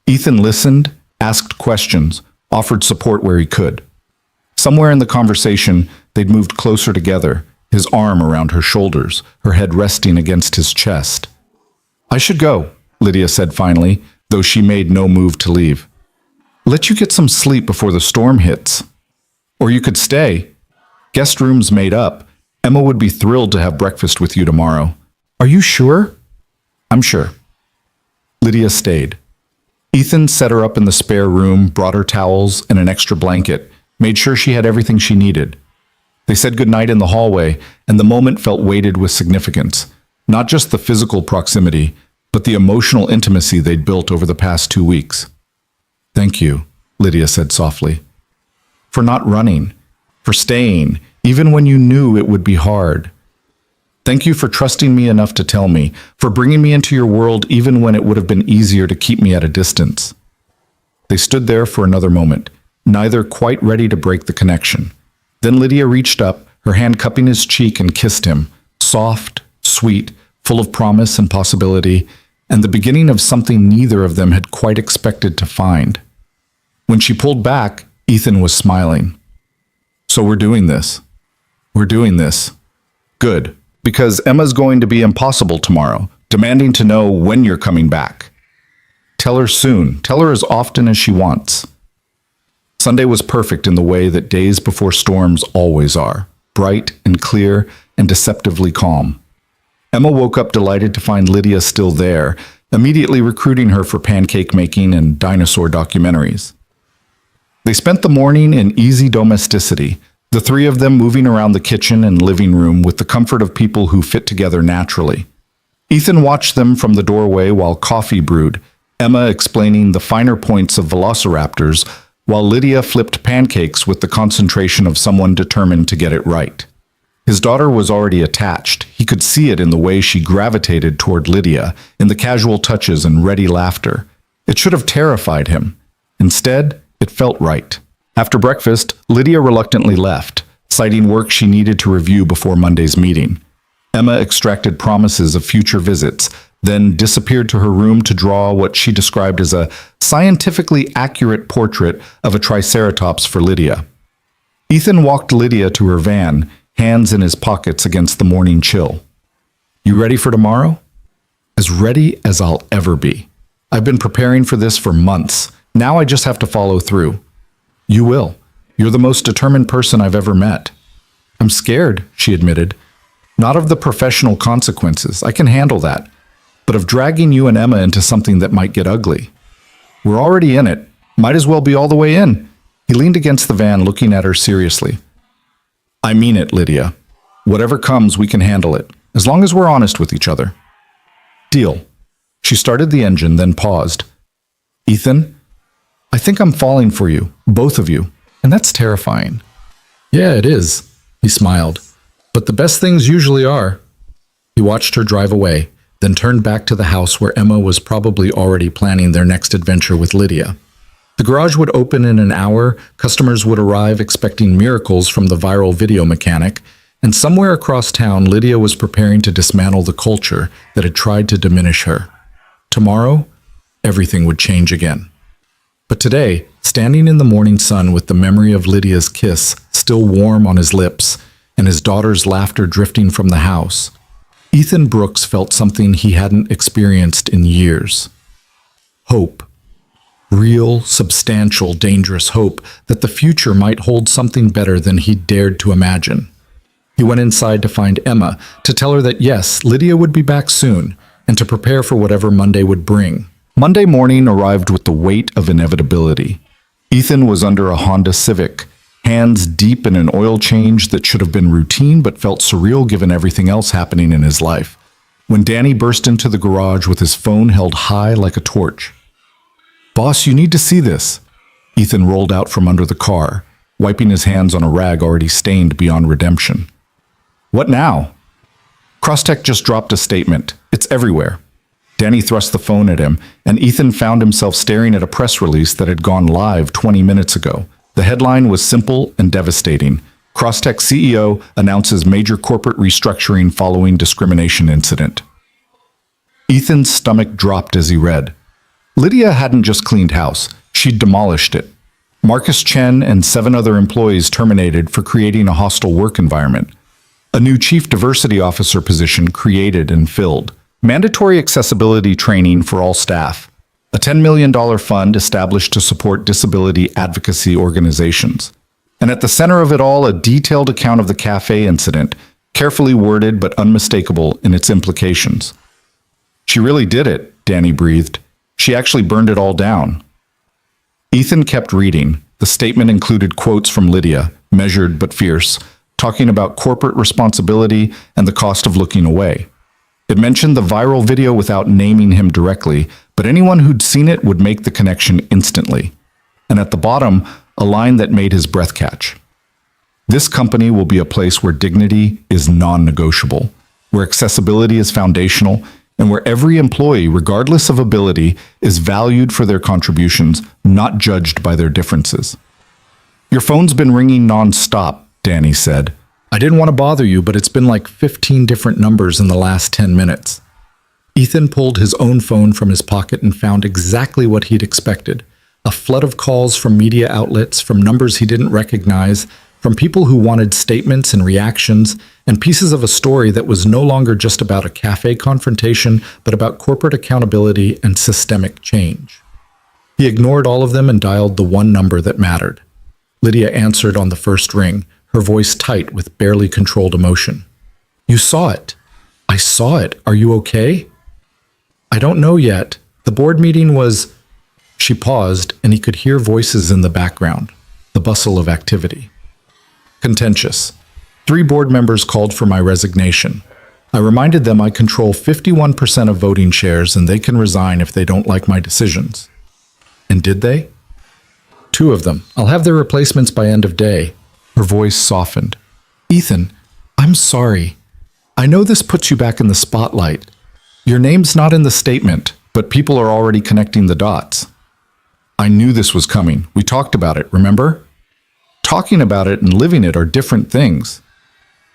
A: Ethan listened, asked questions, offered support where he could. Somewhere in the conversation, they'd moved closer together, his arm around her shoulders, her head resting against his chest. I should go, Lydia said finally, though she made no move to leave. Let you get some sleep before the storm hits. Or you could stay. Guest rooms made up. Emma would be thrilled to have breakfast with you tomorrow. Are you sure? I'm sure. Lydia stayed. Ethan set her up in the spare room, brought her towels and an extra blanket, made sure she had everything she needed. They said goodnight in the hallway, and the moment felt weighted with significance. Not just the physical proximity, but the emotional intimacy they'd built over the past 2 weeks. Thank you, Lydia said softly. For not running, for staying, even when you knew it would be hard. Thank you for trusting me enough to tell me, for bringing me into your world even when it would have been easier to keep me at a distance. They stood there for another moment, neither quite ready to break the connection. Then Lydia reached up, her hand cupping his cheek, and kissed him, soft, sweet, full of promise and possibility, and the beginning of something neither of them had quite expected to find. When she pulled back, Ethan was smiling. So we're doing this. We're doing this. Good, because Emma's going to be impossible tomorrow, demanding to know when you're coming back. Tell her soon. Tell her as often as she wants. Sunday was perfect in the way that days before storms always are, bright and clear and deceptively calm. Emma woke up delighted to find Lydia still there, immediately recruiting her for pancake making and dinosaur documentaries. They spent the morning in easy domesticity, the three of them moving around the kitchen and living room with the comfort of people who fit together naturally. Ethan watched them from the doorway while coffee brewed, Emma explaining the finer points of velociraptors, while Lydia flipped pancakes with the concentration of someone determined to get it right. His daughter was already attached. He could see it in the way she gravitated toward Lydia, in the casual touches and ready laughter. It should have terrified him. Instead, it felt right. After breakfast, Lydia reluctantly left, citing work she needed to review before Monday's meeting. Emma extracted promises of future visits, then disappeared to her room to draw what she described as a scientifically accurate portrait of a triceratops for Lydia. Ethan walked Lydia to her van, hands in his pockets against the morning chill. You ready for tomorrow? As ready as I'll ever be. I've been preparing for this for months. Now I just have to follow through. You will. You're the most determined person I've ever met. I'm scared, she admitted. Not of the professional consequences. I can handle that. But of dragging you and Emma into something that might get ugly. We're already in it. Might as well be all the way in. He leaned against the van, looking at her seriously. I mean it, Lydia. Whatever comes, we can handle it, as long as we're honest with each other. Deal. She started the engine, then paused. Ethan, I think I'm falling for you, both of you, and that's terrifying. Yeah, it is, he smiled. But the best things usually are. He watched her drive away, then turned back to the house where Emma was probably already planning their next adventure with Lydia. The garage would open in an hour, customers would arrive expecting miracles from the viral video mechanic, and somewhere across town Lydia was preparing to dismantle the culture that had tried to diminish her. Tomorrow, everything would change again. But today, standing in the morning sun with the memory of Lydia's kiss still warm on his lips and his daughter's laughter drifting from the house, Ethan Brooks felt something he hadn't experienced in years. Hope. Real, substantial, dangerous hope that the future might hold something better than he dared to imagine. He went inside to find Emma, to tell her that yes, Lydia would be back soon, and to prepare for whatever Monday would bring. Monday morning arrived with the weight of inevitability. Ethan was under a Honda Civic, hands deep in an oil change that should have been routine but felt surreal given everything else happening in his life, when Danny burst into the garage with his phone held high like a torch. Boss, you need to see this. Ethan rolled out from under the car, wiping his hands on a rag already stained beyond redemption. What now? Crosstech just dropped a statement. It's everywhere. Danny thrust the phone at him, and Ethan found himself staring at a press release that had gone live 20 minutes ago. The headline was simple and devastating. Crosstech CEO announces major corporate restructuring following discrimination incident. Ethan's stomach dropped as he read. Lydia hadn't just cleaned house, she'd demolished it. Marcus Chen and 7 other employees terminated for creating a hostile work environment. A new chief diversity officer position created and filled. Mandatory accessibility training for all staff. a $10 million fund established to support disability advocacy organizations. And at the center of it all, a detailed account of the cafe incident, carefully worded but unmistakable in its implications. She really did it, Danny breathed. She actually burned it all down. Ethan kept reading. The statement included quotes from Lydia, measured but fierce, talking about corporate responsibility and the cost of looking away. It mentioned the viral video without naming him directly, but anyone who'd seen it would make the connection instantly. And at the bottom, a line that made his breath catch. This company will be a place where dignity is non-negotiable, where accessibility is foundational, and where every employee, regardless of ability, is valued for their contributions, not judged by their differences. Your phone's been ringing non-stop, Danny said. I didn't want to bother you, but it's been like 15 different numbers in the last 10 minutes. Ethan pulled his own phone from his pocket and found exactly what he'd expected. A flood of calls from media outlets, from numbers he didn't recognize, from people who wanted statements and reactions, and pieces of a story that was no longer just about a cafe confrontation, but about corporate accountability and systemic change. He ignored all of them and dialed the one number that mattered. Lydia answered on the first ring, her voice tight with barely controlled emotion. You saw it. I saw it. Are you okay? I don't know yet. The board meeting was... She paused, and he could hear voices in the background, the bustle of activity. Contentious. 3 board members called for my resignation. I reminded them I control 51% of voting shares and they can resign if they don't like my decisions. And did they? 2 of them. I'll have their replacements by end of day. Her voice softened. Ethan, I'm sorry. I know this puts you back in the spotlight. Your name's not in the statement, but people are already connecting the dots. I knew this was coming. We talked about it, remember? Talking about it and living it are different things.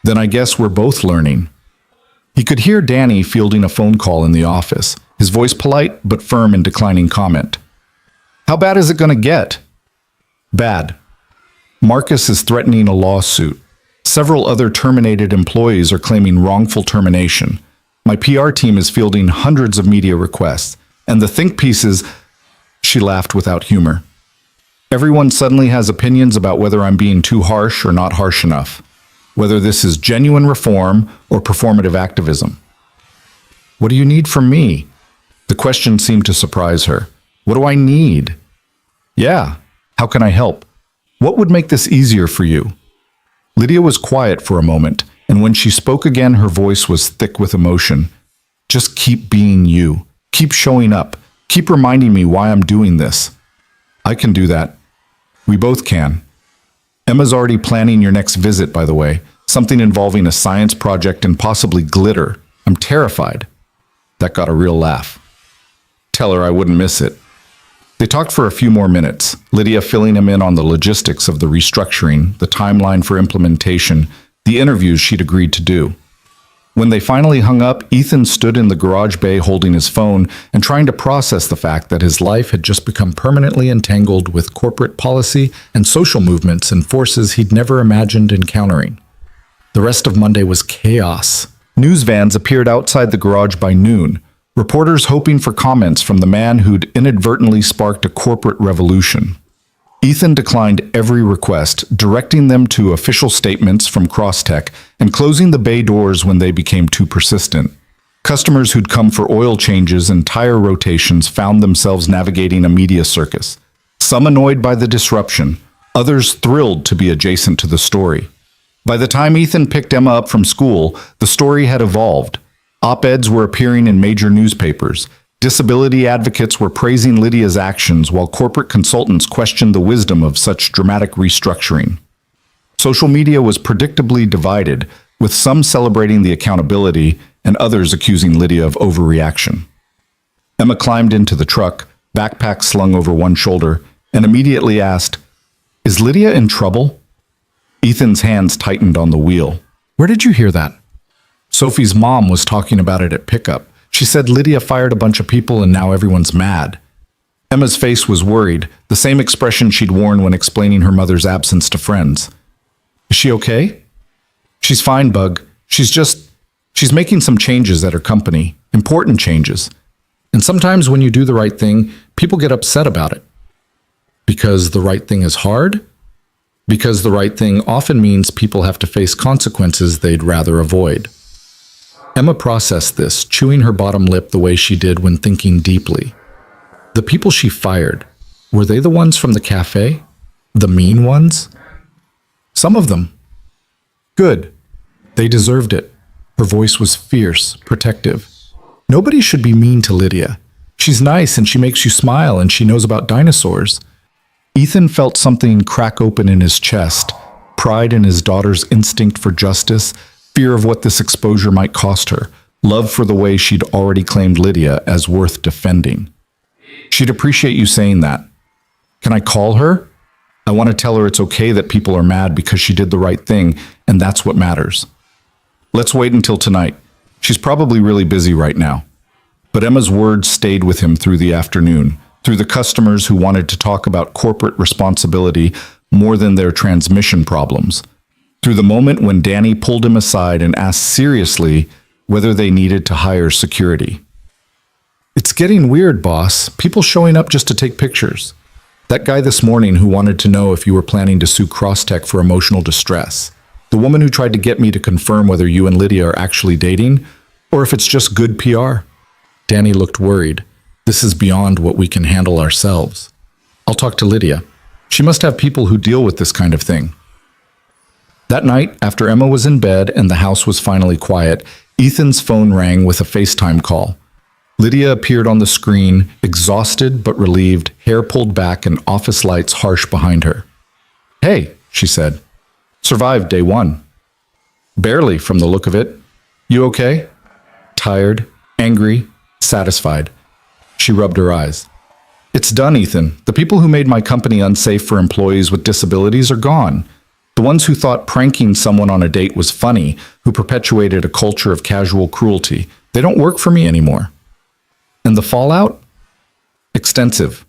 A: Then I guess we're both learning. He could hear Danny fielding a phone call in the office, his voice polite but firm in declining comment. How bad is it going to get? Bad. Marcus is threatening a lawsuit. Several other terminated employees are claiming wrongful termination. My PR team is fielding hundreds of media requests, and the think pieces... She laughed without humor. Everyone suddenly has opinions about whether I'm being too harsh or not harsh enough, whether this is genuine reform or performative activism. What do you need from me? The question seemed to surprise her. What do I need? Yeah, how can I help? What would make this easier for you? Lydia was quiet for a moment, and when she spoke again, her voice was thick with emotion. Just keep being you. Keep showing up. Keep reminding me why I'm doing this. I can do that. We both can. Emma's already planning your next visit, by the way. Something involving a science project and possibly glitter. I'm terrified. That got a real laugh. Tell her I wouldn't miss it. They talked for a few more minutes, Lydia filling him in on the logistics of the restructuring, the timeline for implementation, the interviews she'd agreed to do. When they finally hung up, Ethan stood in the garage bay holding his phone and trying to process the fact that his life had just become permanently entangled with corporate policy and social movements and forces he'd never imagined encountering. The rest of Monday was chaos. News vans appeared outside the garage by noon, reporters hoping for comments from the man who'd inadvertently sparked a corporate revolution. Ethan declined every request, directing them to official statements from Crosstech and closing the bay doors when they became too persistent. Customers who'd come for oil changes and tire rotations found themselves navigating a media circus. Some annoyed by the disruption, others thrilled to be adjacent to the story. By the time Ethan picked Emma up from school, the story had evolved. Op-eds were appearing in major newspapers. Disability advocates were praising Lydia's actions while corporate consultants questioned the wisdom of such dramatic restructuring. Social media was predictably divided, with some celebrating the accountability and others accusing Lydia of overreaction. Emma climbed into the truck, backpack slung over one shoulder, and immediately asked, "Is Lydia in trouble?" Ethan's hands tightened on the wheel. "Where did you hear that?" Sophie's mom was talking about it at pickup. She said Lydia fired a bunch of people and now everyone's mad. Emma's face was worried, the same expression she'd worn when explaining her mother's absence to friends. "Is she okay?" "She's fine, Bug. She's making some changes at her company, important changes. And sometimes when you do the right thing,
B: People get upset about it. Because the right thing is hard? Because the right thing often means people have to face consequences they'd rather avoid. Emma processed this, chewing her bottom lip the way she did when thinking deeply. The people she fired, were they the ones from the cafe? The mean ones? Some of them. Good. They deserved it. Her voice was fierce, protective. Nobody should be mean to Lydia. She's nice and she makes you smile and she knows about dinosaurs. Ethan felt something crack open in his chest, pride in his daughter's instinct for justice, fear of what this exposure might cost her, love for the way she'd already claimed Lydia as worth defending. She'd appreciate you saying that. Can I call her? I want to tell her it's okay that people are mad because she did the right thing, and that's what matters. Let's wait until tonight. She's probably really busy right now. But Emma's words stayed with him through the afternoon, through the customers who wanted to talk about corporate responsibility more than their transmission problems, through the moment when Danny pulled him aside and asked seriously whether they needed to hire security. It's getting weird, boss. People showing up just to take pictures. That guy this morning who wanted to know if you were planning to sue Crosstech for emotional distress. The woman who tried to get me to confirm whether you and Lydia are actually dating, or if it's just good PR. Danny looked worried. This is beyond what we can handle ourselves. I'll talk to Lydia. She must have people who deal with this kind of thing. That night, after Emma was in bed and the house was finally quiet, Ethan's phone rang with a FaceTime call. Lydia appeared on the screen, exhausted but relieved, hair pulled back and office lights harsh behind her. Hey, she said. Survived day one. Barely, from the look of it. You okay? Tired, angry, satisfied. She rubbed her eyes. It's done, Ethan. The people who made my company unsafe for employees with disabilities are gone. The ones who thought pranking someone on a date was funny, who perpetuated a culture of casual cruelty, they don't work for me anymore. And the fallout? Extensive.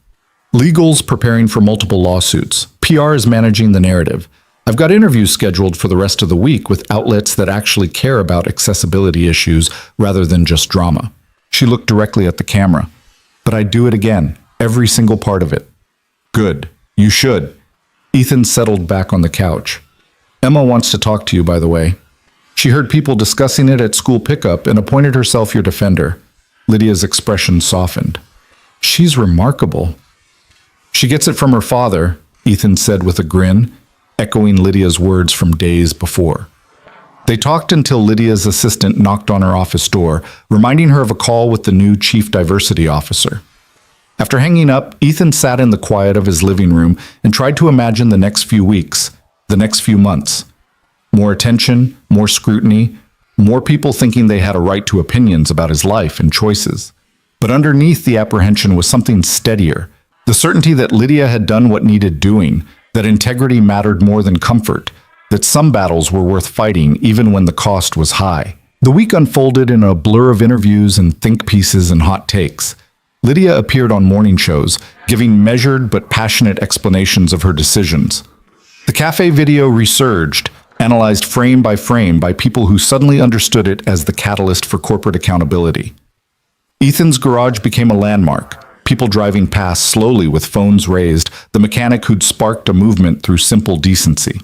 B: Legal's preparing for multiple lawsuits. PR is managing the narrative. I've got interviews scheduled for the rest of the week with outlets that actually care about accessibility issues rather than just drama. She looked directly at the camera. But I'd do it again, every single part of it. Good. You should. Ethan settled back on the couch. Emma wants to talk to you, by the way. She heard people discussing it at school pickup and appointed herself your defender. Lydia's expression softened. She's remarkable. She gets it from her father, Ethan said with a grin, echoing Lydia's words from days before. They talked until Lydia's assistant knocked on her office door, reminding her of a call with the new chief diversity officer. After hanging up, Ethan sat in the quiet of his living room and tried to imagine the next few weeks, the next few months. More attention, more scrutiny, more people thinking they had a right to opinions about his life and choices. But underneath the apprehension was something steadier, the certainty that Lydia had done what needed doing, that integrity mattered more than comfort, that some battles were worth fighting even when the cost was high. The week unfolded in a blur of interviews and think pieces and hot takes. Lydia appeared on morning shows, giving measured but passionate explanations of her decisions. The cafe video resurged, analyzed frame by people who suddenly understood it as the catalyst for corporate accountability. Ethan's garage became a landmark, people driving past slowly with phones raised, the mechanic who'd sparked a movement through simple decency.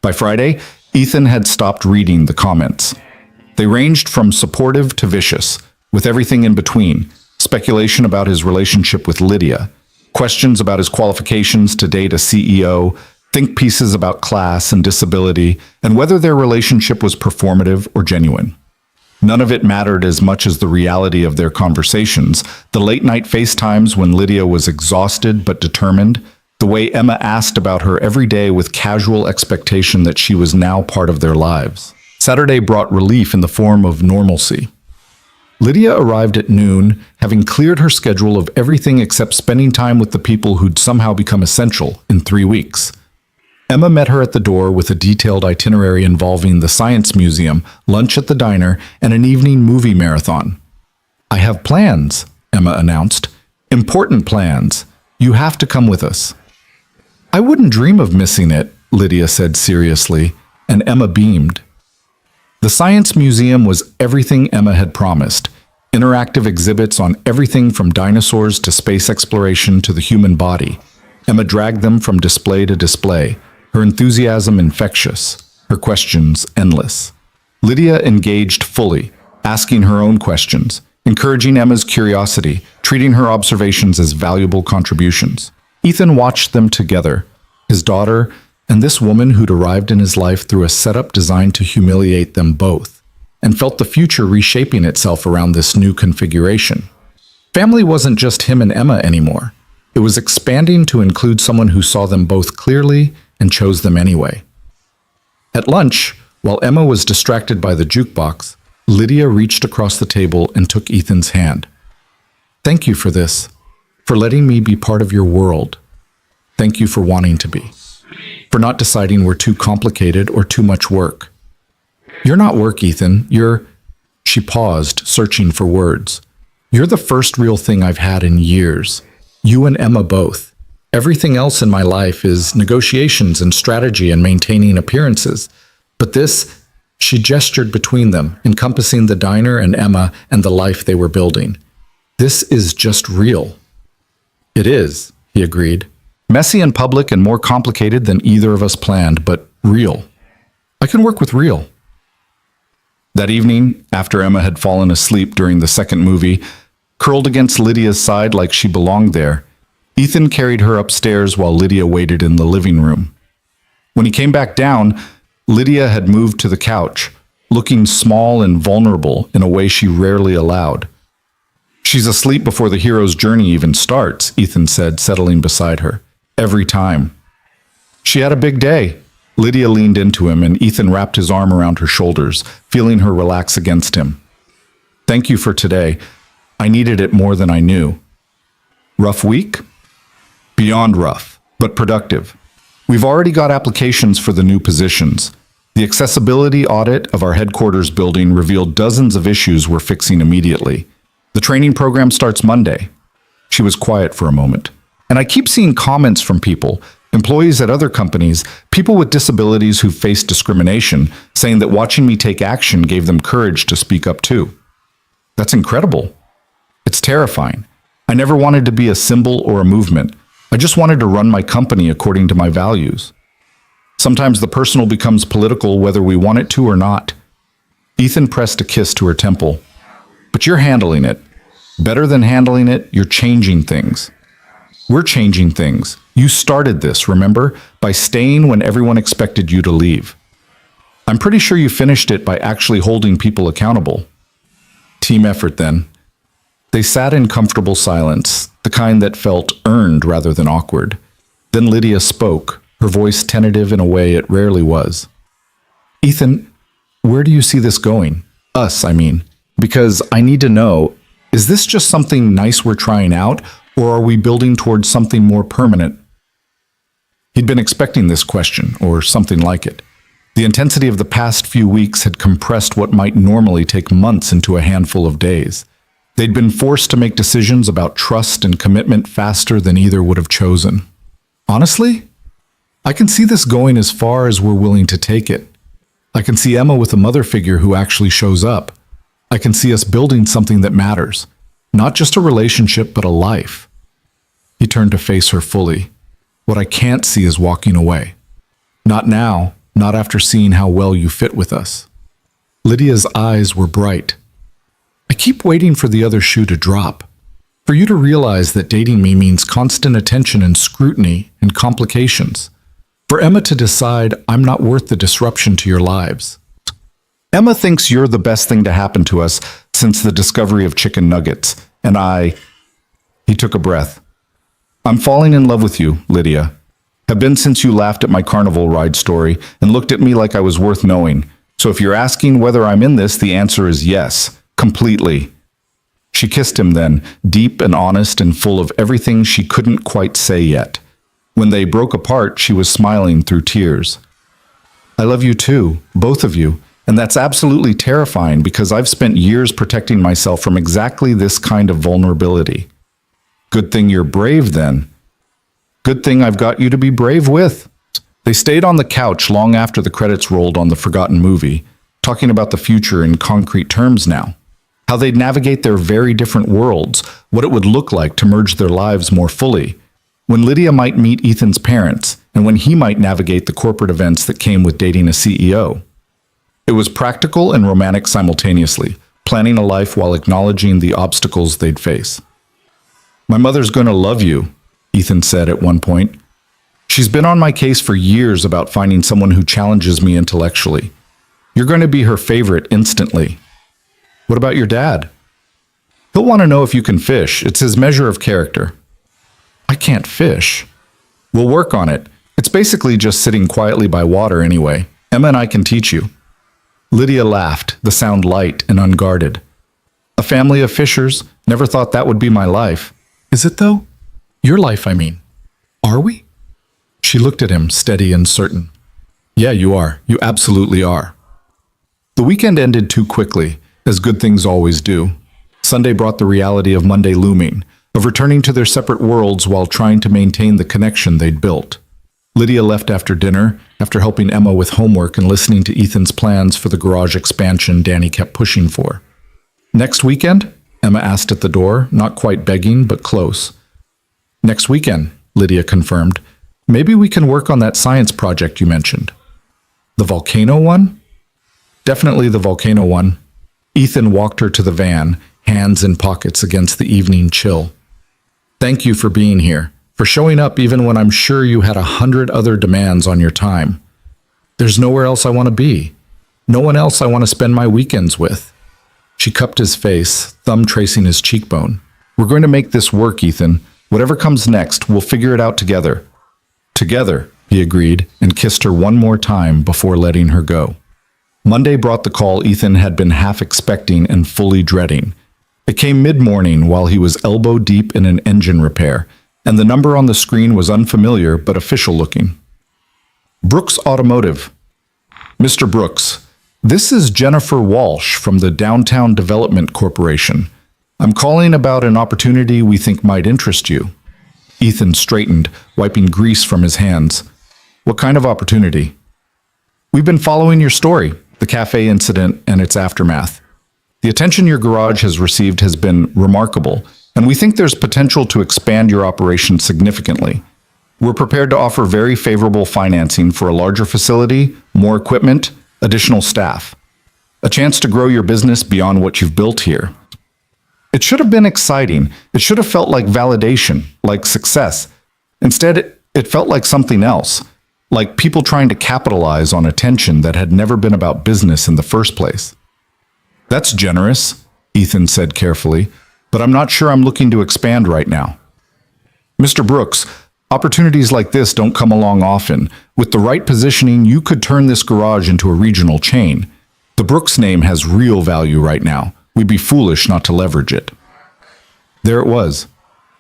B: By Friday, Ethan had stopped reading the comments. They ranged from supportive to vicious, with everything in between: speculation about his relationship with Lydia, questions about his qualifications to date a CEO, think pieces about class and disability, and whether their relationship was performative or genuine. None of it mattered as much as the reality of their conversations, the late-night FaceTimes when Lydia was exhausted but determined, the way Emma asked about her every day with casual expectation that she was now part of their lives. Saturday brought relief in the form of normalcy. Lydia arrived at noon, having cleared her schedule of everything except spending time with the people who'd somehow become essential in 3 weeks. Emma met her at the door with a detailed itinerary involving the Science Museum, lunch at the diner, and an evening movie marathon. I have plans, Emma announced. Important plans. You have to come with us. I wouldn't dream of missing it, Lydia said seriously, and Emma beamed. The Science Museum was everything Emma had promised.
A: interactive exhibits on everything from dinosaurs to space exploration to the human body. Emma dragged them from display to display, her enthusiasm infectious, her questions endless. Lydia engaged fully, asking her own questions, encouraging Emma's curiosity, treating her observations as valuable contributions. Ethan watched them together, his daughter and this woman who'd arrived in his life through a setup designed to humiliate them both, and felt the future reshaping itself around this new configuration. Family wasn't just him and Emma anymore. It was expanding to include someone who saw them both clearly and chose them anyway. At lunch, while Emma was distracted by the jukebox, Lydia reached across the table and took Ethan's hand. "Thank you for this, for letting me be part of your world. Thank you for wanting to be, for not deciding we're too complicated or too much work. You're not work, Ethan. You're—" She paused, searching for words. "You're the first real thing I've had in years. You and Emma both. Everything else in my life is negotiations and strategy and maintaining appearances. But this," she gestured between them, encompassing the diner and Emma and the life they were building. "This is just real." "It is," he agreed. "Messy in public and more complicated than either of us planned, but real. I can work with real." That evening, after Emma had fallen asleep during the second movie, curled against Lydia's side like she belonged there, Ethan carried her upstairs while Lydia waited in the living room. When he came back down, Lydia had moved to the couch, looking small and vulnerable in a way she rarely allowed. "She's asleep before the hero's journey even starts," Ethan said, settling beside her. "Every time." "She had a big day." Lydia leaned into him and Ethan wrapped his arm around her shoulders, feeling her relax against him. "Thank you for today. I needed it more than I knew." "Rough week?" "Beyond rough, but productive. We've already got applications for the new positions. The accessibility audit of our headquarters building revealed dozens of issues we're fixing immediately. The training program starts Monday." She was quiet for a moment. "And I keep seeing comments from people, employees at other companies, people with disabilities who face discrimination, saying that watching me take action gave them courage to speak up too. That's incredible. It's terrifying. I never wanted to be a symbol or a movement. I just wanted to run my company according to my values. Sometimes the personal becomes political whether we want it to or not." Ethan pressed a kiss to her temple. "But you're handling it. Better than handling it, you're changing things. We're changing things. You started this, remember? By staying when everyone expected you to leave. I'm pretty sure you finished it by actually holding people accountable." Team effort, then. They sat in comfortable silence, the kind that felt earned rather than awkward. Then Lydia spoke, her voice tentative in a way it rarely was. "Ethan, where do you see this going? Us, I mean. Because I need to know, is this just something nice we're trying out, or are we building towards something more permanent?" He'd been expecting this question, or something like it. The intensity of the past few weeks had compressed what might normally take months into a handful of days. They'd been forced to make decisions about trust and commitment faster than either would have chosen. "Honestly, I can see this going as far as we're willing to take it. I can see Emma with a mother figure who actually shows up. I can see us building something that matters. Not just a relationship, but a life." He turned to face her fully. "What I can't see is walking away. Not now, not after seeing how well you fit with us." Lydia's eyes were bright. "I keep waiting for the other shoe to drop. For you to realize that dating me means constant attention and scrutiny and complications. For Emma to decide I'm not worth the disruption to your lives. Emma thinks you're the best thing to happen to us since the discovery of chicken nuggets, and I—" He took a breath. "I'm falling in love with you, Lydia. Have been since you laughed at my carnival ride story and looked at me like I was worth knowing. So if you're asking whether I'm in this, the answer is yes, completely." She kissed him then, deep and honest and full of everything she couldn't quite say yet. When they broke apart, she was smiling through tears. "I love you too, both of you, and that's absolutely terrifying because I've spent years protecting myself from exactly this kind of vulnerability." "Good thing you're brave then." "Good thing I've got you to be brave with." They stayed on the couch long after the credits rolled on the forgotten movie, talking about the future in concrete terms now. how they'd navigate their very different worlds, what it would look like to merge their lives more fully, when Lydia might meet Ethan's parents, and when he might navigate the corporate events that came with dating a CEO. It was practical and romantic simultaneously, planning a life while acknowledging the obstacles they'd face. "My mother's going to love you," Ethan said at one point. "She's been on my case for years about finding someone who challenges me intellectually. You're going to be her favorite instantly." "What about your dad?" "He'll want to know if you can fish. It's his measure of character." "I can't fish." "We'll work on it. It's basically just sitting quietly by water anyway. Emma and I can teach you." Lydia laughed, the sound light and unguarded. "A family of fishers? Never thought that would be my life."
B: Is it though? Your life, I mean. Are we? She looked at him, steady and certain. "Yeah, you are. You absolutely are."
A: The weekend ended too quickly, as good things always do. Sunday brought the reality of Monday looming, of returning to their separate worlds while trying to maintain the connection they'd built. Lydia left after dinner, after helping Emma with homework and listening to Ethan's plans for the garage expansion Danny kept pushing for. "Next weekend?" Emma asked at the door, not quite begging, but close. "Next weekend," Lydia confirmed. "Maybe we can work on that science project you mentioned." "The volcano one?" "Definitely the volcano one." Ethan walked her to the van, hands in pockets against the evening chill. "Thank you for being here, for showing up even when I'm sure you had 100 other demands on your time. There's nowhere else I want to be. No one else I want to spend my weekends with." She cupped his face, thumb tracing his cheekbone. "We're going to make this work, Ethan. Whatever comes next, we'll figure it out together." "Together," he agreed, and kissed her one more time before letting her go. Monday brought the call Ethan had been half expecting and fully dreading. It came mid-morning while he was elbow-deep in an engine repair, and the number on the screen was unfamiliar but official-looking. "Brooks Automotive." "Mr. Brooks, this is Jennifer Walsh from the Downtown Development Corporation. I'm calling about an opportunity we think might interest you." Ethan straightened, wiping grease from his hands. "What kind of opportunity?" "We've been following your story, the cafe incident and its aftermath. The attention your garage has received has been remarkable, and we think there's potential to expand your operation significantly. We're prepared to offer very favorable financing for a larger facility, more equipment, additional staff. A chance to grow your business beyond what you've built here." It should have been exciting. It should have felt like validation, like success. Instead, it felt like something else, like people trying to capitalize on attention that had never been about business in the first place. "That's generous," Ethan said carefully, "but I'm not sure I'm looking to expand right now." "Mr. Brooks, opportunities like this don't come along often. With the right positioning, you could turn this garage into a regional chain. The Brooks name has real value right now. We'd be foolish not to leverage it." There it was.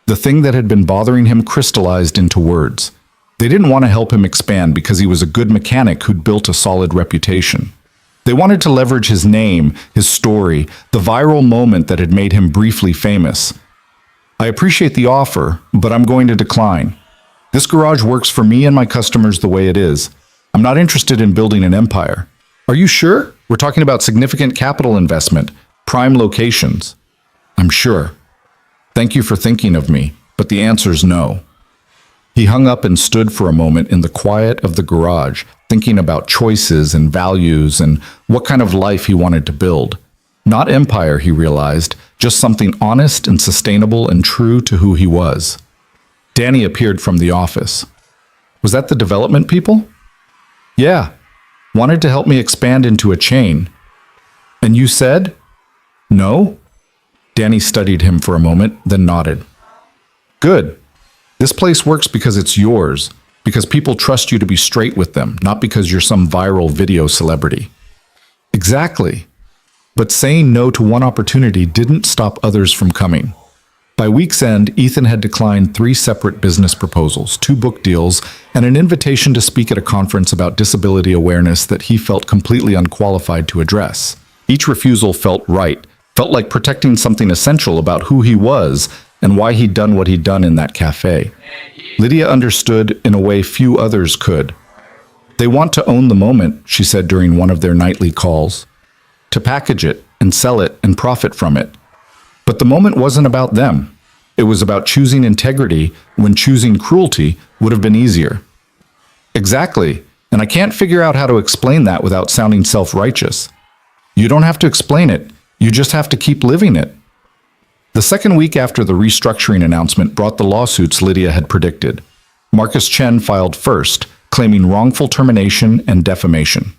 A: The thing that had been bothering him crystallized into words. They didn't want to help him expand because he was a good mechanic who'd built a solid reputation. They wanted to leverage his name, his story, the viral moment that had made him briefly famous. "I appreciate the offer, but I'm going to decline. This garage works for me and my customers the way it is. I'm not interested in building an empire." "Are you sure? We're talking about significant capital investment, prime locations." "I'm sure. Thank you for thinking of me, but the answer's no." He hung up and stood for a moment in the quiet of the garage, thinking about choices and values and what kind of life he wanted to build. Not empire, he realized, just something honest and sustainable and true to who he was. Danny appeared from the office. "Was that the development people?" "Yeah. Wanted to help me expand into a chain." "And you said?" "No?" Danny studied him for a moment, then nodded. "Good. This place works because it's yours, because people trust you to be straight with them, not because you're some viral video celebrity." "Exactly. But saying no to one opportunity didn't stop others from coming. By week's end, Ethan had declined 3 separate business proposals, 2 book deals, and an invitation to speak at a conference about disability awareness that he felt completely unqualified to address. Each refusal felt right, felt like protecting something essential about who he was and why he'd done what he'd done in that cafe. Lydia understood in a way few others could. "They want to own the moment," she said during one of their nightly calls. "To package it and sell it and profit from it. But the moment wasn't about them. It was about choosing integrity when choosing cruelty would have been easier. Exactly, and I can't figure out how to explain that without sounding self-righteous. You don't have to explain it, you just have to keep living it. The second week after the restructuring announcement brought the lawsuits Lydia had predicted. Marcus Chen filed first, claiming wrongful termination and defamation.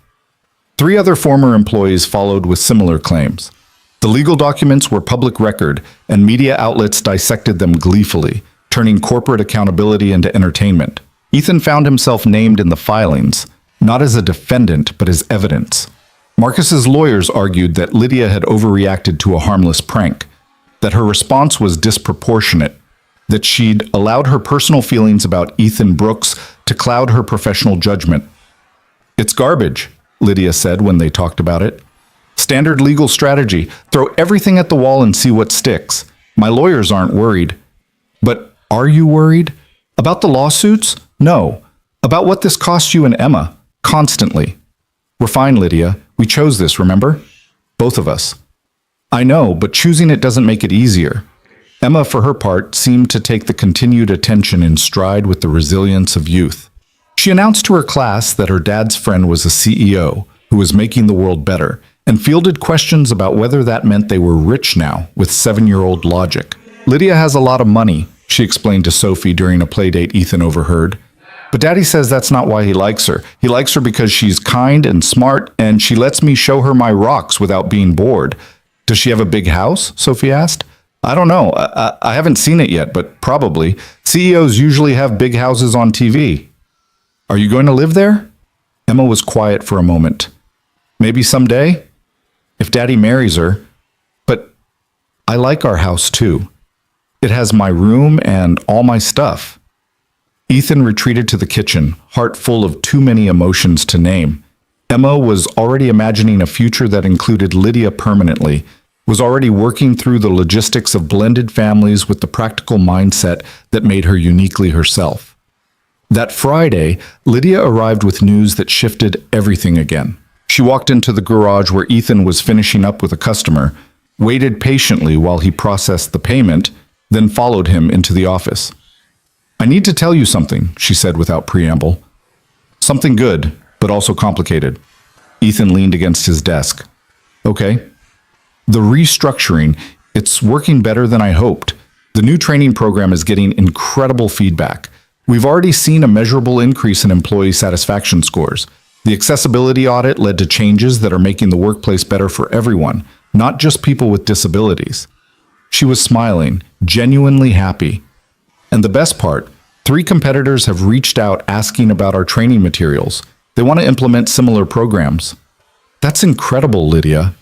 A: 3 other former employees followed with similar claims. The legal documents were public record, and media outlets dissected them gleefully, turning corporate accountability into entertainment. Ethan found himself named in the filings, not as a defendant, but as evidence. Marcus's lawyers argued that Lydia had overreacted to a harmless prank, that her response was disproportionate, that she'd allowed her personal feelings about Ethan Brooks to cloud her professional judgment. "It's garbage," Lydia said when they talked about it. "Standard legal strategy, throw everything at the wall and see what sticks. My lawyers aren't worried." But are you worried? About the lawsuits? No. About what this costs you and Emma, constantly. "We're fine, Lydia. We chose this, remember? Both of us." "I know, but choosing it doesn't make it easier." Emma, for her part, seemed to take the continued attention in stride with the resilience of youth. She announced to her class that her dad's friend was a CEO who was making the world better, and fielded questions about whether that meant they were rich now, with 7-year-old logic. "Lydia has a lot of money," she explained to Sophie during a playdate Ethan overheard. "But Daddy says that's not why he likes her. He likes her because she's kind and smart, and she lets me show her my rocks without being bored." "Does she have a big house?" Sophie asked. "I don't know. I haven't seen it yet, but probably. CEOs usually have big houses on TV." "Are you going to live there?" Emma was quiet for a moment. "Maybe someday, if Daddy marries her. But I like our house too. It has my room and all my stuff." Ethan retreated to the kitchen, heart full of too many emotions to name. Emma was already imagining a future that included Lydia permanently, was already working through the logistics of blended families with the practical mindset that made her uniquely herself. That Friday, Lydia arrived with news that shifted everything again. She walked into the garage where Ethan was finishing up with a customer, waited patiently while he processed the payment, then followed him into the office. "I need to tell you something," she said without preamble. "Something good, but also complicated." Ethan leaned against his desk. "Okay." "The restructuring, it's working better than I hoped. The new training program is getting incredible feedback. We've already seen a measurable increase in employee satisfaction scores. The accessibility audit led to changes that are making the workplace better for everyone, not just people with disabilities." She was smiling, genuinely happy. "And the best part, 3 competitors have reached out asking about our training materials. They want to implement similar programs." "That's incredible, Lydia."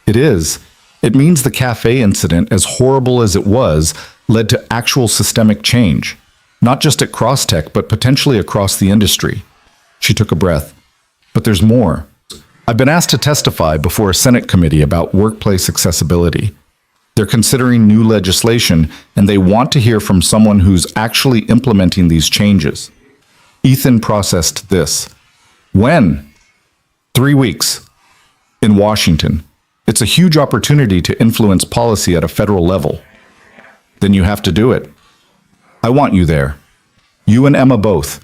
A: "It is. It means the cafe incident, as horrible as it was, led to actual systemic change. Not just at Crosstech, but potentially across the industry." She took a breath. "But there's more. I've been asked to testify before a Senate committee about workplace accessibility. They're considering new legislation, and they want to hear from someone who's actually implementing these changes." Ethan processed this. "When?" 3 weeks. In Washington. It's a huge opportunity to influence policy at a federal level." "Then you have to do it." "I want you there. You and Emma both.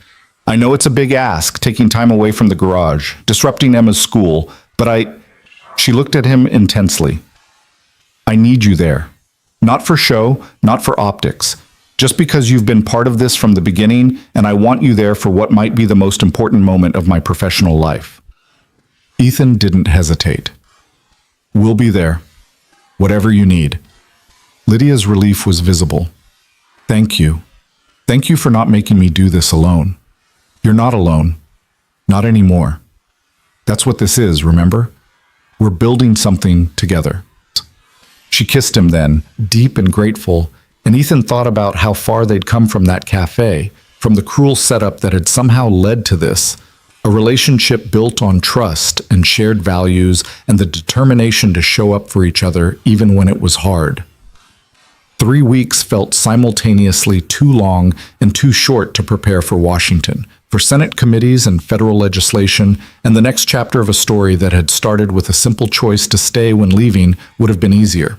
A: I know it's a big ask, taking time away from the garage, disrupting Emma's school, but She looked at him intensely. "I need you there. Not for show, not for optics. Just because you've been part of this from the beginning, and I want you there for what might be the most important moment of my professional life." Ethan didn't hesitate. "We'll be there. Whatever you need." Lydia's relief was visible. "Thank you. Thank you for not making me do this alone. You're not alone. Not anymore. That's what this is, remember? We're building something together." She kissed him then, deep and grateful, and Ethan thought about how far they'd come from that cafe, from the cruel setup that had somehow led to this, a relationship built on trust and shared values and the determination to show up for each other even when it was hard. 3 weeks felt simultaneously too long and too short to prepare for Washington,
B: for Senate committees and federal legislation, and the next chapter of a story that had started with a simple choice to stay when leaving would have been easier.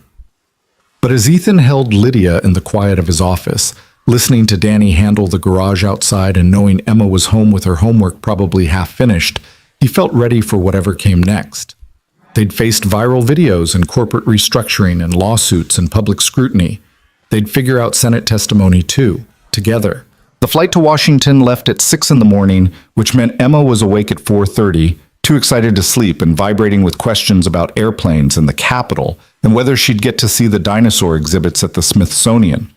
B: But as Ethan held Lydia in the quiet of his office, listening to Danny handle the garage outside and knowing Emma was home with her homework probably half finished, he felt ready for whatever came next. They'd faced viral videos and corporate restructuring and lawsuits and public scrutiny. They'd figure out Senate testimony too, together. The flight to Washington left at 6 in the morning, which meant Emma was awake at 4:30, too excited to sleep and vibrating with questions about airplanes and the Capitol and whether she'd get to see the dinosaur exhibits at the Smithsonian.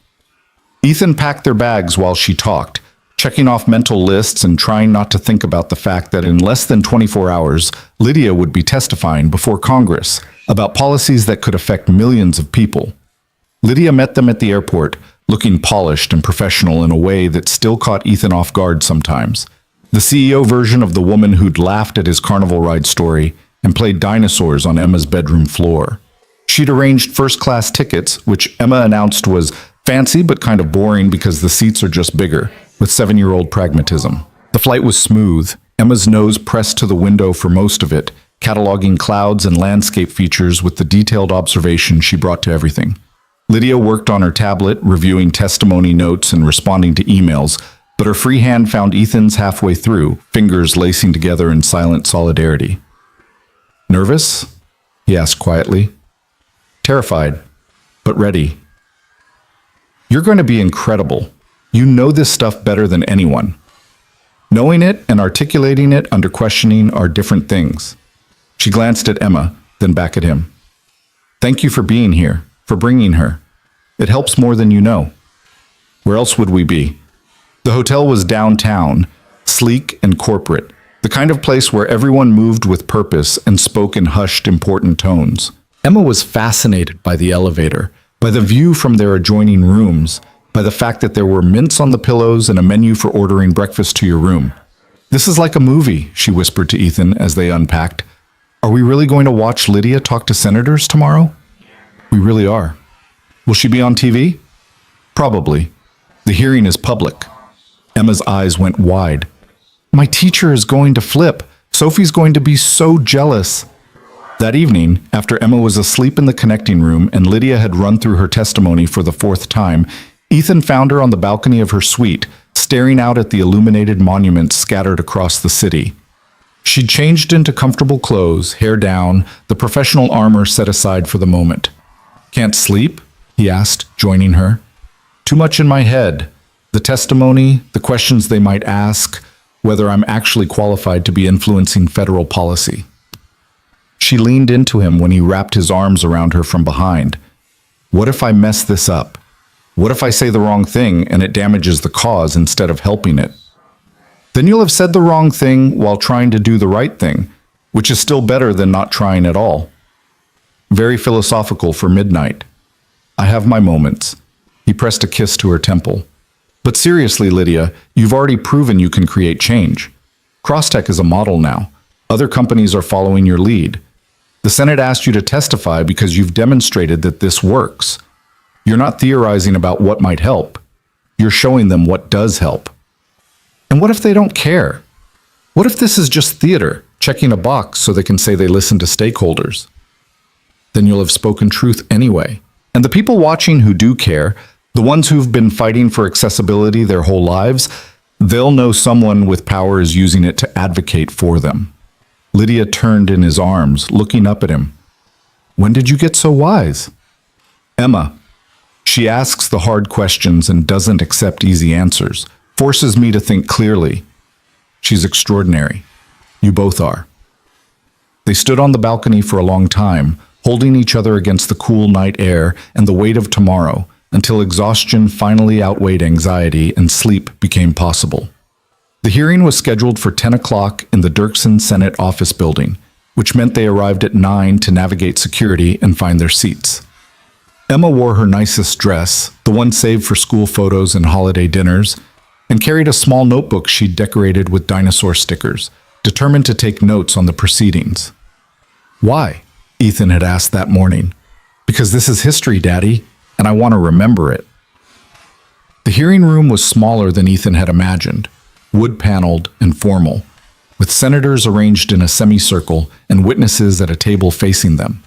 B: Ethan packed their bags while she talked, checking off mental lists and trying not to think about the fact that in less than 24 hours, Lydia would be testifying before Congress about policies that could affect millions of people. Lydia met them at the airport, looking polished and professional in a way that still caught Ethan off guard sometimes. The CEO version of the woman who'd laughed at his carnival ride story and played dinosaurs on Emma's bedroom floor. She'd arranged first-class tickets, which Emma announced was fancy but kind of boring because the seats are just bigger, with 7-year-old pragmatism. The flight was smooth, Emma's nose pressed to the window for most of it, cataloging clouds and landscape features with the detailed observation she brought to everything. Lydia worked on her tablet, reviewing testimony notes and responding to emails, but her free hand found Ethan's halfway through, fingers lacing together in silent solidarity. "Nervous?" he asked quietly. "Terrified, but ready." "You're going to be incredible. You know this stuff better than anyone." Knowing it and articulating it under questioning are different things. She glanced at Emma, then back at him. "Thank you for being here, for bringing her. It helps more than you know." Where else would we be? The hotel was downtown, sleek and corporate, the kind of place where everyone moved with purpose and spoke in hushed, important tones. Emma was fascinated by the elevator, by the view from their adjoining rooms, by the fact that there were mints on the pillows and a menu for ordering breakfast to your room. "This is like a movie," she whispered to Ethan as they unpacked. "Are we really going to watch Lydia talk to senators tomorrow?" "We really are." "Will she be on TV?" "Probably. The hearing is public." Emma's eyes went wide. "My teacher is going to flip. Sophie's going to be so jealous." That evening, after Emma was asleep in the connecting room and Lydia had run through her testimony for the 4th time, Ethan found her on the balcony of her suite, staring out at the illuminated monuments scattered across the city. She'd changed into comfortable clothes, hair down, the professional armor set aside for the moment. "Can't sleep?" he asked, joining her. "Too much in my head. The testimony, the questions they might ask, whether I'm actually qualified to be influencing federal policy." She leaned into him when he wrapped his arms around her from behind. "What if I mess this up? What if I say the wrong thing and it damages the cause instead of helping it?" "Then you'll have said the wrong thing while trying to do the right thing, which is still better than not trying at all." Very philosophical for midnight. "I have my moments." He pressed a kiss to her temple. "But seriously, Lydia, you've already proven you can create change. Crosstech is a model now. Other companies are following your lead. The Senate asked you to testify because you've demonstrated that this works. You're not theorizing about what might help. You're showing them what does help. And what if they don't care? What if this is just theater, checking a box so they can say they listen to stakeholders? Then you'll have spoken truth anyway. And the people watching who do care, the ones who've been fighting for accessibility their whole lives, they'll know someone with power is using it to advocate for them." Lydia turned in his arms, looking up at him. "When did you get so wise?" "Emma. She asks the hard questions and doesn't accept easy answers, forces me to think clearly. She's extraordinary. You both are." They stood on the balcony for a long time, holding each other against the cool night air and the weight of tomorrow, until exhaustion finally outweighed anxiety and sleep became possible. The hearing was scheduled for 10 o'clock in the Dirksen Senate office building, which meant they arrived at 9 to navigate security and find their seats. Emma wore her nicest dress, the one saved for school photos and holiday dinners, and carried a small notebook she'd decorated with dinosaur stickers, determined to take notes on the proceedings. "Why?" Ethan had asked that morning. "Because this is history, Daddy, and I want to remember it." The hearing room was smaller than Ethan had imagined. wood-paneled and formal, with senators arranged in a semicircle and witnesses at a table facing them.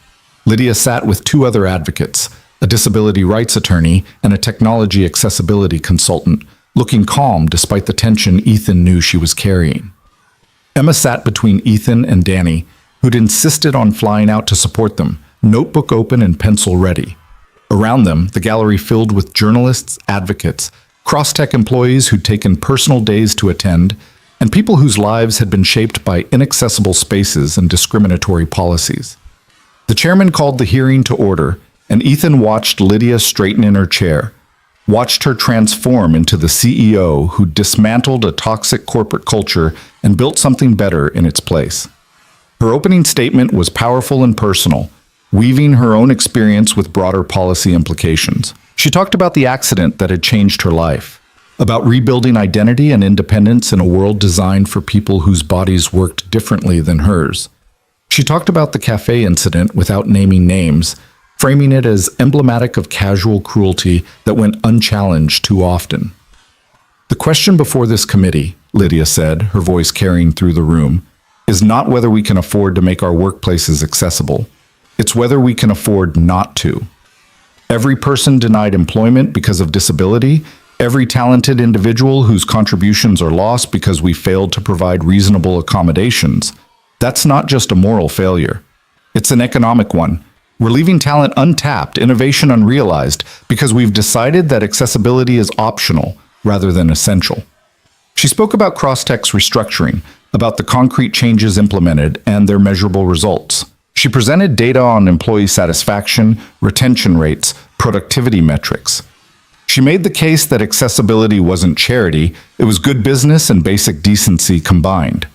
B: Lydia sat with two other advocates, a disability rights attorney and a technology accessibility consultant, looking calm despite the tension Ethan knew she was carrying. Emma sat between Ethan and Danny, who'd insisted on flying out to support them, notebook open and pencil ready. Around them, the gallery filled with journalists, advocates, cross-tech employees who'd taken personal days to attend, and people whose lives had been shaped by inaccessible spaces and discriminatory policies. The chairman called the hearing to order, and Ethan watched Lydia straighten in her chair, watched her transform into the CEO who dismantled a toxic corporate culture and built something better in its place. Her opening statement was powerful and personal, weaving her own experience with broader policy implications. She talked about the accident that had changed her life, about rebuilding identity and independence in a world designed for people whose bodies worked differently than hers. She talked about the cafe incident without naming names, framing it as emblematic of casual cruelty that went unchallenged too often. The question before this committee, Lydia said, her voice carrying through the room, is not whether we can afford to make our workplaces accessible. It's whether we can afford not to. Every person denied employment because of disability, every talented individual whose contributions are lost because we failed to provide reasonable accommodations, that's not just a moral failure. It's an economic one. We're leaving talent untapped, innovation unrealized, because we've decided that accessibility is optional rather than essential. She spoke about Crosstech's restructuring, about the concrete changes implemented and their measurable results. She presented data on employee satisfaction, retention rates, productivity metrics. She made the case that accessibility wasn't charity, it was good business and basic decency combined.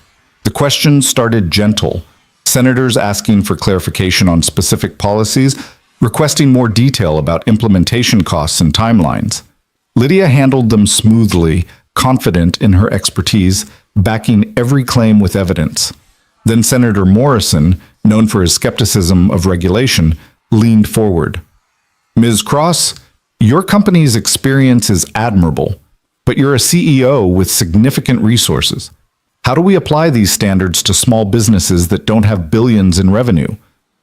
B: The questions started gentle, senators asking for clarification on specific policies, requesting more detail about implementation costs and timelines. Lydia handled them smoothly, confident in her expertise, backing every claim with evidence. Then Senator Morrison, known for his skepticism of regulation, leaned forward. Ms. Cross, your company's experience is admirable, but you're a CEO with significant resources. How do we apply these standards to small businesses that don't have billions in revenue?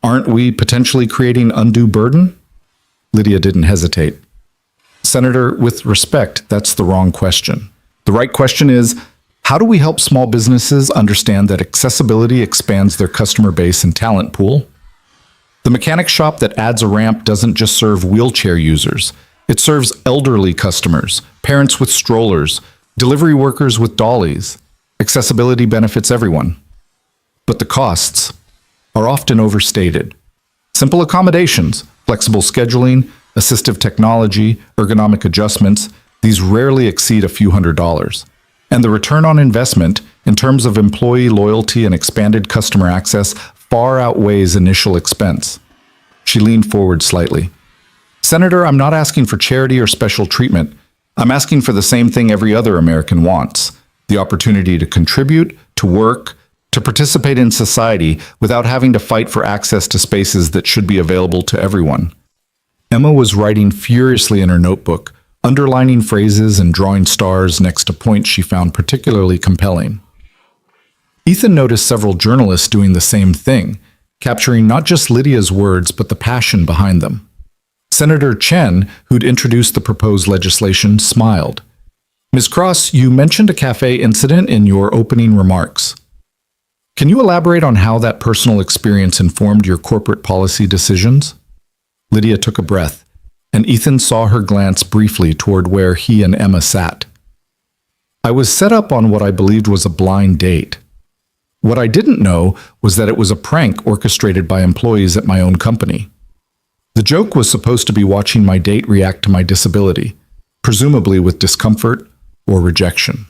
B: Aren't we potentially creating undue burden? Lydia didn't hesitate. Senator, with respect, that's the wrong question. The right question is, how do we help small businesses understand that accessibility expands their customer base and talent pool? The mechanic shop that adds a ramp doesn't just serve wheelchair users. It serves elderly customers, parents with strollers, delivery workers with dollies. Accessibility benefits everyone. But the costs are often overstated. Simple accommodations, flexible scheduling, assistive technology, ergonomic adjustments, these rarely exceed a few $100s. And the return on investment, in terms of employee loyalty and expanded customer access, far outweighs initial expense. She leaned forward slightly. Senator, I'm not asking for charity or special treatment. I'm asking for the same thing every other American wants: the opportunity to contribute, to work, to participate in society without having to fight for access to spaces that should be available to everyone. Emma was writing furiously in her notebook, underlining phrases and drawing stars next to points she found particularly compelling. Ethan noticed several journalists doing the same thing, capturing not just Lydia's words but the passion behind them. Senator Chen, who'd introduced the proposed legislation, smiled. Ms. Cross, you mentioned a cafe incident in your opening remarks. Can you elaborate on how that personal experience informed your corporate policy decisions? Lydia took a breath, and Ethan saw her glance briefly toward where he and Emma sat. I was set up on what I believed was a blind date. What I didn't know was that it was a prank orchestrated by employees at my own company. The joke was supposed to be watching my date react to my disability, presumably with discomfort or rejection.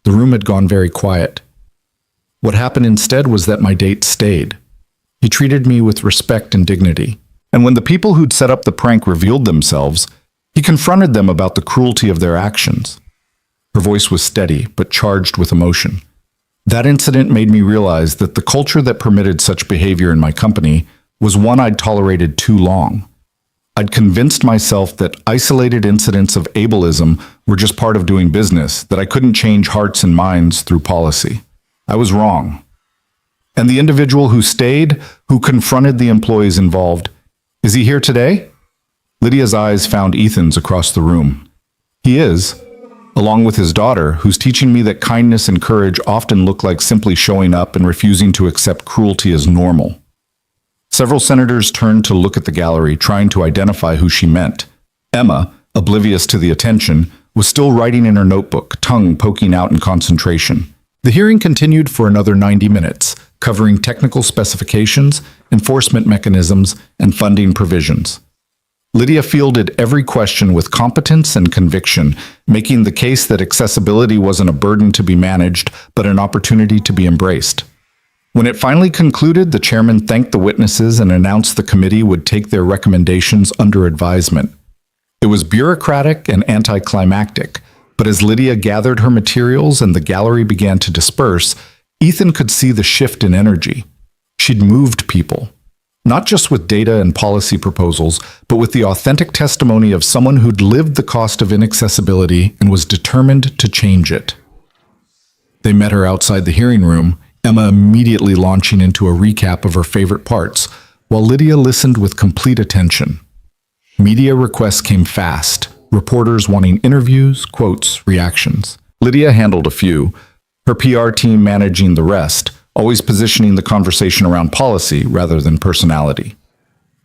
B: The room had gone very quiet. What happened instead was that my date stayed. He treated me with respect and dignity. And when the people who'd set up the prank revealed themselves, he confronted them about the cruelty of their actions. Her voice was steady, but charged with emotion. That incident made me realize that the culture that permitted such behavior in my company was one I'd tolerated too long.
A: I'd convinced myself that isolated incidents of ableism were just part of doing business, that I couldn't change hearts and minds through policy. I was wrong. And the individual who stayed, who confronted the employees involved, is he here today? Lydia's eyes found Ethan's across the room. He is, along with his daughter, who's teaching me that kindness and courage often look like simply showing up and refusing to accept cruelty as normal. Several senators turned to look at the gallery, trying to identify who she meant. Emma, oblivious to the attention, was still writing in her notebook, tongue poking out in concentration. The hearing continued for another 90 minutes, covering technical specifications, enforcement mechanisms, and funding provisions. Lydia fielded every question with competence and conviction, making the case that accessibility wasn't a burden to be managed, but an opportunity to be embraced. When it finally concluded, the chairman thanked the witnesses and announced the committee would take their recommendations under advisement. It was bureaucratic and anticlimactic, but as Lydia gathered her materials and the gallery began to disperse, Ethan could see the shift in energy. She'd moved people, not just with data and policy proposals, but with the authentic testimony of someone who'd lived the cost of inaccessibility and was determined to change it. They met her outside the hearing room, Emma immediately launching into a recap of her favorite parts, while Lydia listened with complete attention. Media requests came fast, reporters wanting interviews, quotes, reactions. Lydia handled a few, her PR team managing the rest, always positioning the conversation around policy rather than personality.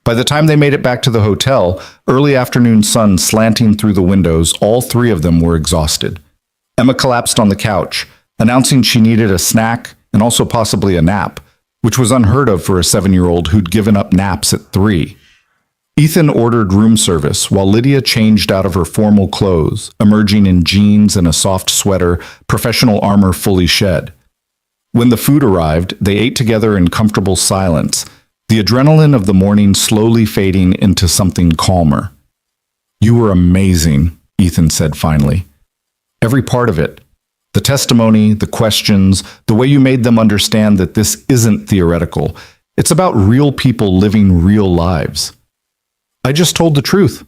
A: By the time they made it back to the hotel, early afternoon sun slanting through the windows, all three of them were exhausted. Emma collapsed on the couch, announcing she needed a snack and also possibly a nap, which was unheard of for a 7-year-old who'd given up naps at 3. Ethan ordered room service while Lydia changed out of her formal clothes, emerging in jeans and a soft sweater, professional armor fully shed. When the food arrived, they ate together in comfortable silence, the adrenaline of the morning slowly fading into something calmer. "You were amazing," Ethan said finally. "Every part of it. The testimony, the questions, the way you made them understand that this isn't theoretical. It's about real people living real lives. I just told the truth.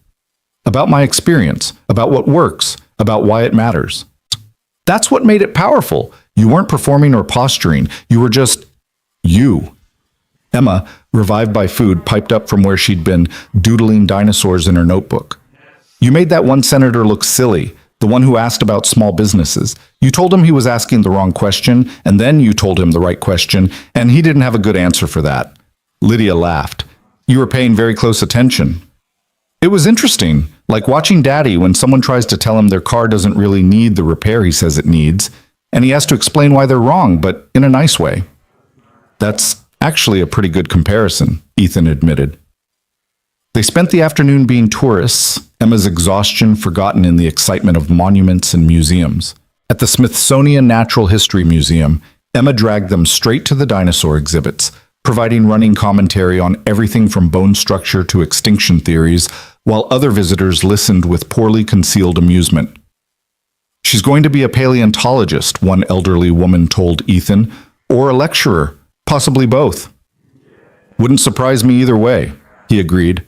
A: About my experience, about what works, about why it matters. That's what made it powerful. You weren't performing or posturing. You were just you." Emma, revived by food, piped up from where she'd been doodling dinosaurs in her notebook. "You made that one senator look silly, the one who asked about small businesses. You told him he was asking the wrong question, and then you told him the right question, and he didn't have a good answer for that." Lydia laughed. "You were paying very close attention." "It was interesting, like watching Daddy when someone tries to tell him their car doesn't really need the repair he says it needs, and he has to explain why they're wrong, but in a nice way." "That's actually a pretty good comparison," Ethan admitted. They spent the afternoon being tourists, Emma's exhaustion forgotten in the excitement of monuments and museums. At the Smithsonian Natural History Museum, Emma dragged them straight to the dinosaur exhibits, providing running commentary on everything from bone structure to extinction theories, while other visitors listened with poorly concealed amusement. "She's going to be a paleontologist," one elderly woman told Ethan, "or a lecturer, possibly both." "Wouldn't surprise me either way," he agreed.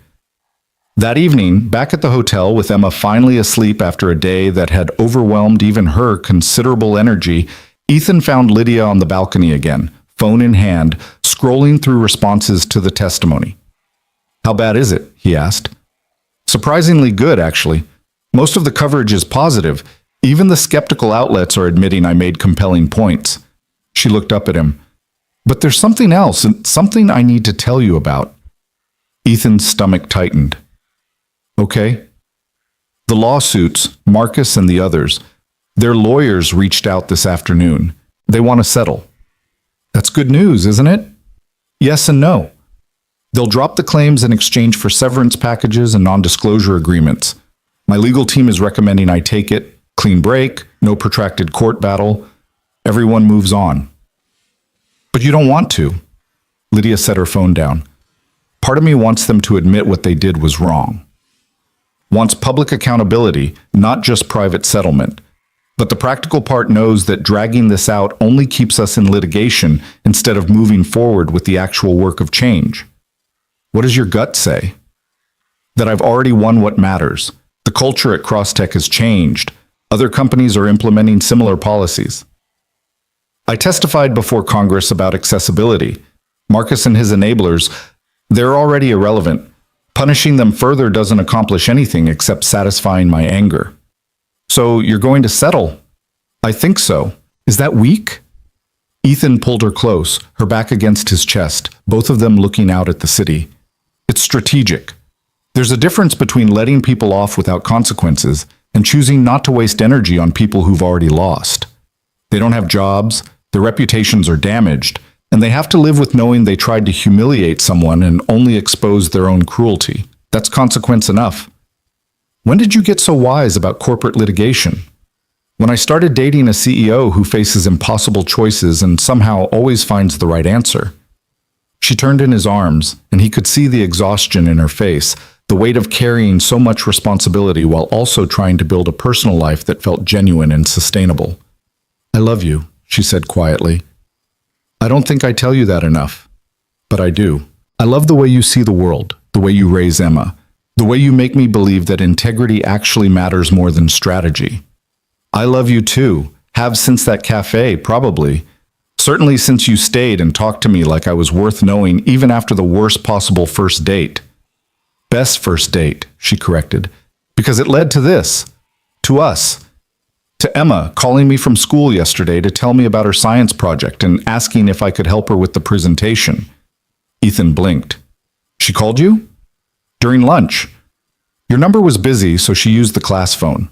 A: That evening, back at the hotel with Emma finally asleep after a day that had overwhelmed even her considerable energy, Ethan found Lydia on the balcony again, phone in hand, scrolling through responses to the testimony. "How bad is it?" he asked. "Surprisingly good, actually. Most of the coverage is positive. Even the skeptical outlets are admitting I made compelling points." She looked up at him. "But there's something else, and something I need to tell you about." Ethan's stomach tightened. "Okay." "The lawsuits, Marcus and the others, their lawyers reached out this afternoon. They want to settle." "That's good news, isn't it?" "Yes and no. They'll drop the claims in exchange for severance packages and non-disclosure agreements. My legal team is recommending I take it. Clean break, no protracted court battle. Everyone moves on." "But you don't want to." Lydia set her phone down. "Part of me wants them to admit what they did was wrong. Wants public accountability, not just private settlement. But the practical part knows that dragging this out only keeps us in litigation instead of moving forward with the actual work of change. What does your gut say?" that I've already won what matters. The culture at Crosstech has changed. Other companies are implementing similar policies. I testified before Congress about accessibility. Marcus and his enablers, they're already irrelevant. Punishing them further doesn't accomplish anything except satisfying my anger. So you're going to settle? I think so. Is that weak? Ethan pulled her close, her back against his chest, both of them looking out at the city. It's strategic. There's a difference between letting people off without consequences and choosing not to waste energy on people who've already lost. They don't have jobs, their reputations are damaged, and they have to live with knowing they tried to humiliate someone and only expose their own cruelty. That's consequence enough. When did you get so wise about corporate litigation? When I started dating a CEO who faces impossible choices and somehow always finds the right answer. She turned in his arms, and he could see the exhaustion in her face, the weight of carrying so much responsibility while also trying to build a personal life that felt genuine and sustainable. I love you, she said quietly. I don't think I tell you that enough, but I do. I love the way you see the world, the way you raise Emma, the way you make me believe that integrity actually matters more than strategy. I love you too, have since that cafe, probably. Certainly since you stayed and talked to me like I was worth knowing even after the worst possible first date. Best first date, she corrected, because it led to this, to us. To Emma calling me from school yesterday to tell me about her science project and asking if I could help her with the presentation. Ethan blinked. She called you? During lunch. Your number was busy, so she used the class phone.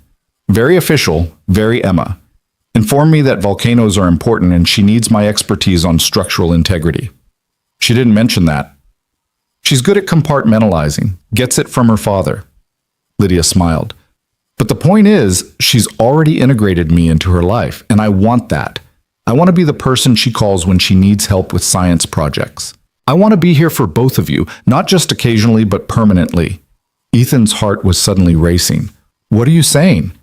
A: Very official, very Emma. Informed me that volcanoes are important and she needs my expertise on structural integrity. She didn't mention that. She's good at compartmentalizing, gets it from her father. Lydia smiled. But the point is, she's already integrated me into her life, and I want that. I want to be the person she calls when she needs help with science projects. I want to be here for both of you, not just occasionally, but permanently. Ethan's heart was suddenly racing. What are you saying?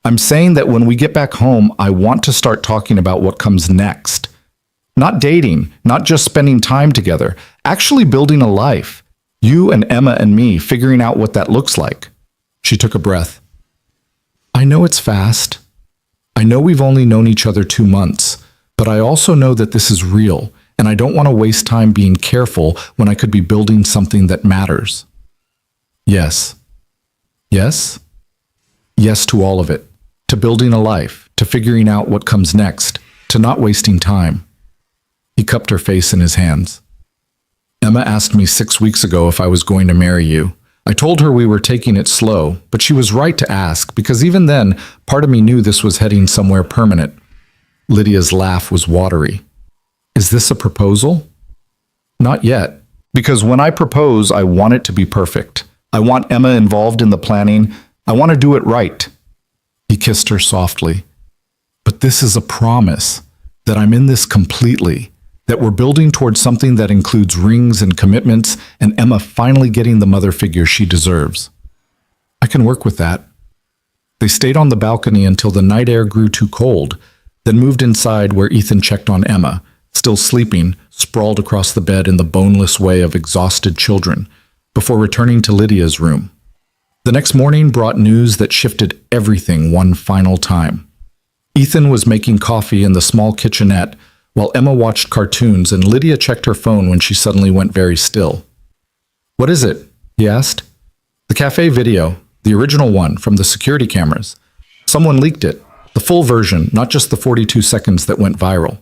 A: I'm saying that when we get back home, I want to start talking about what comes next. Not dating, not just spending time together, actually building a life. You and Emma and me figuring out what that looks like. She took a breath. I know it's fast. I know we've only known each other 2 months, but I also know that this is real, and I don't want to waste time being careful when I could be building something that matters. Yes. Yes? Yes to all of it. To building a life, to figuring out what comes next, to not wasting time. He cupped her face in his hands. Emma asked me 6 weeks ago if I was going to marry you. I told her we were taking it slow, but she was right to ask, because even then, part of me knew this was heading somewhere permanent. Lydia's laugh was watery. Is this a proposal? Not yet, because when I propose, I want it to be perfect. I want Emma involved in the planning. I want to do it right. He kissed her softly. But this is a promise that I'm in this completely, that we're building towards something that includes rings and commitments and Emma finally getting the mother figure she deserves. I can work with that. They stayed on the balcony until the night air grew too cold, then moved inside where Ethan checked on Emma, still sleeping, sprawled across the bed in the boneless way of exhausted children, before returning to Lydia's room. The next morning brought news that shifted everything one final time. Ethan was making coffee in the small kitchenette while Emma watched cartoons and Lydia checked her phone when she suddenly went very still. What is it? He asked. The cafe video, the original one from the security cameras. Someone leaked it, the full version, not just the 42 seconds that went viral.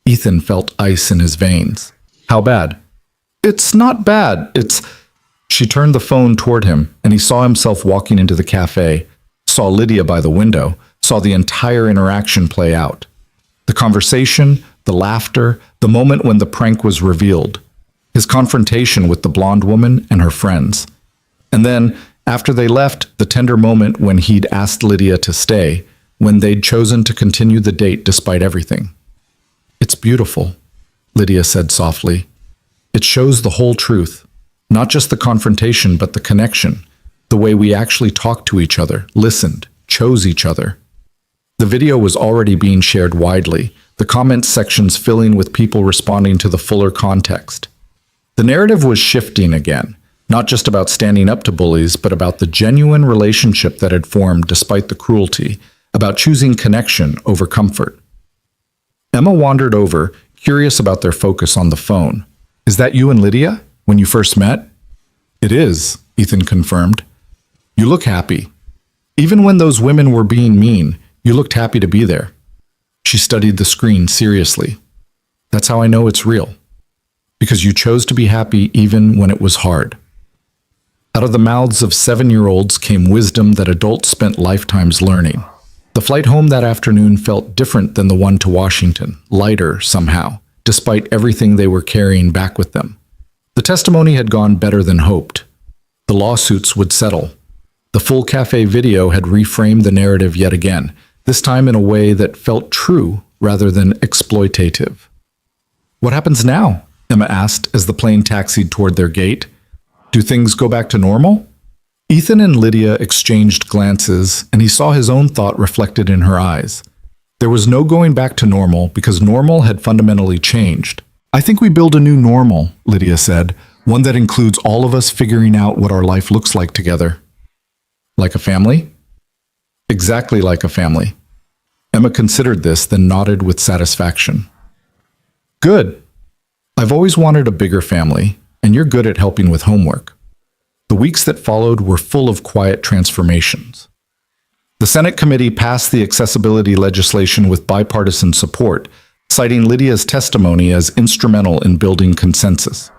A: Ethan felt ice in his veins. How bad? It's not bad, it's... She turned the phone toward him, and he saw himself walking into the cafe, saw Lydia by the window, saw the entire interaction play out. The conversation, the laughter, the moment when the prank was revealed. His confrontation with the blonde woman and her friends. And then, after they left, the tender moment when he'd asked Lydia to stay, when they'd chosen to continue the date despite everything. It's beautiful, Lydia said softly. It shows the whole truth. Not just the confrontation, but the connection. The way we actually talked to each other, listened, chose each other. The video was already being shared widely, the comments sections filling with people responding to the fuller context. The narrative was shifting again.
B: Not just about standing up to bullies, but about the genuine relationship that had formed despite the cruelty, about choosing connection over comfort. Emma wandered over, curious about their focus on the phone. "Is that you and Lydia, when you first met?" "It is," Ethan confirmed. "You look happy. Even when those women were being mean, you looked happy to be there." She studied the screen seriously. "That's how I know it's real. Because you chose to be happy even when it was hard." Out of the mouths of 7-year-olds came wisdom that adults spent lifetimes learning. The flight home that afternoon felt different than the one to Washington, lighter somehow, despite everything they were carrying back with them. The testimony had gone better than hoped. The lawsuits would settle. The full cafe video had reframed the narrative yet again, this time in a way that felt true rather than exploitative. "What happens now?" Emma asked as the plane taxied toward their gate. "Do things go back to normal?" Ethan and Lydia exchanged glances, and he saw his own thought reflected in her eyes. There was no going back to normal because normal had fundamentally changed. "I think we build a new normal," Lydia said, "one that includes all of us figuring out what our life looks like together." "Like a family?" "Exactly like a family." Emma considered this, then nodded with satisfaction. "Good. I've always wanted a bigger family, and you're good at helping with homework." The weeks that followed were full of quiet transformations. The Senate committee passed the accessibility legislation with bipartisan support, citing Lydia's testimony as instrumental in building consensus.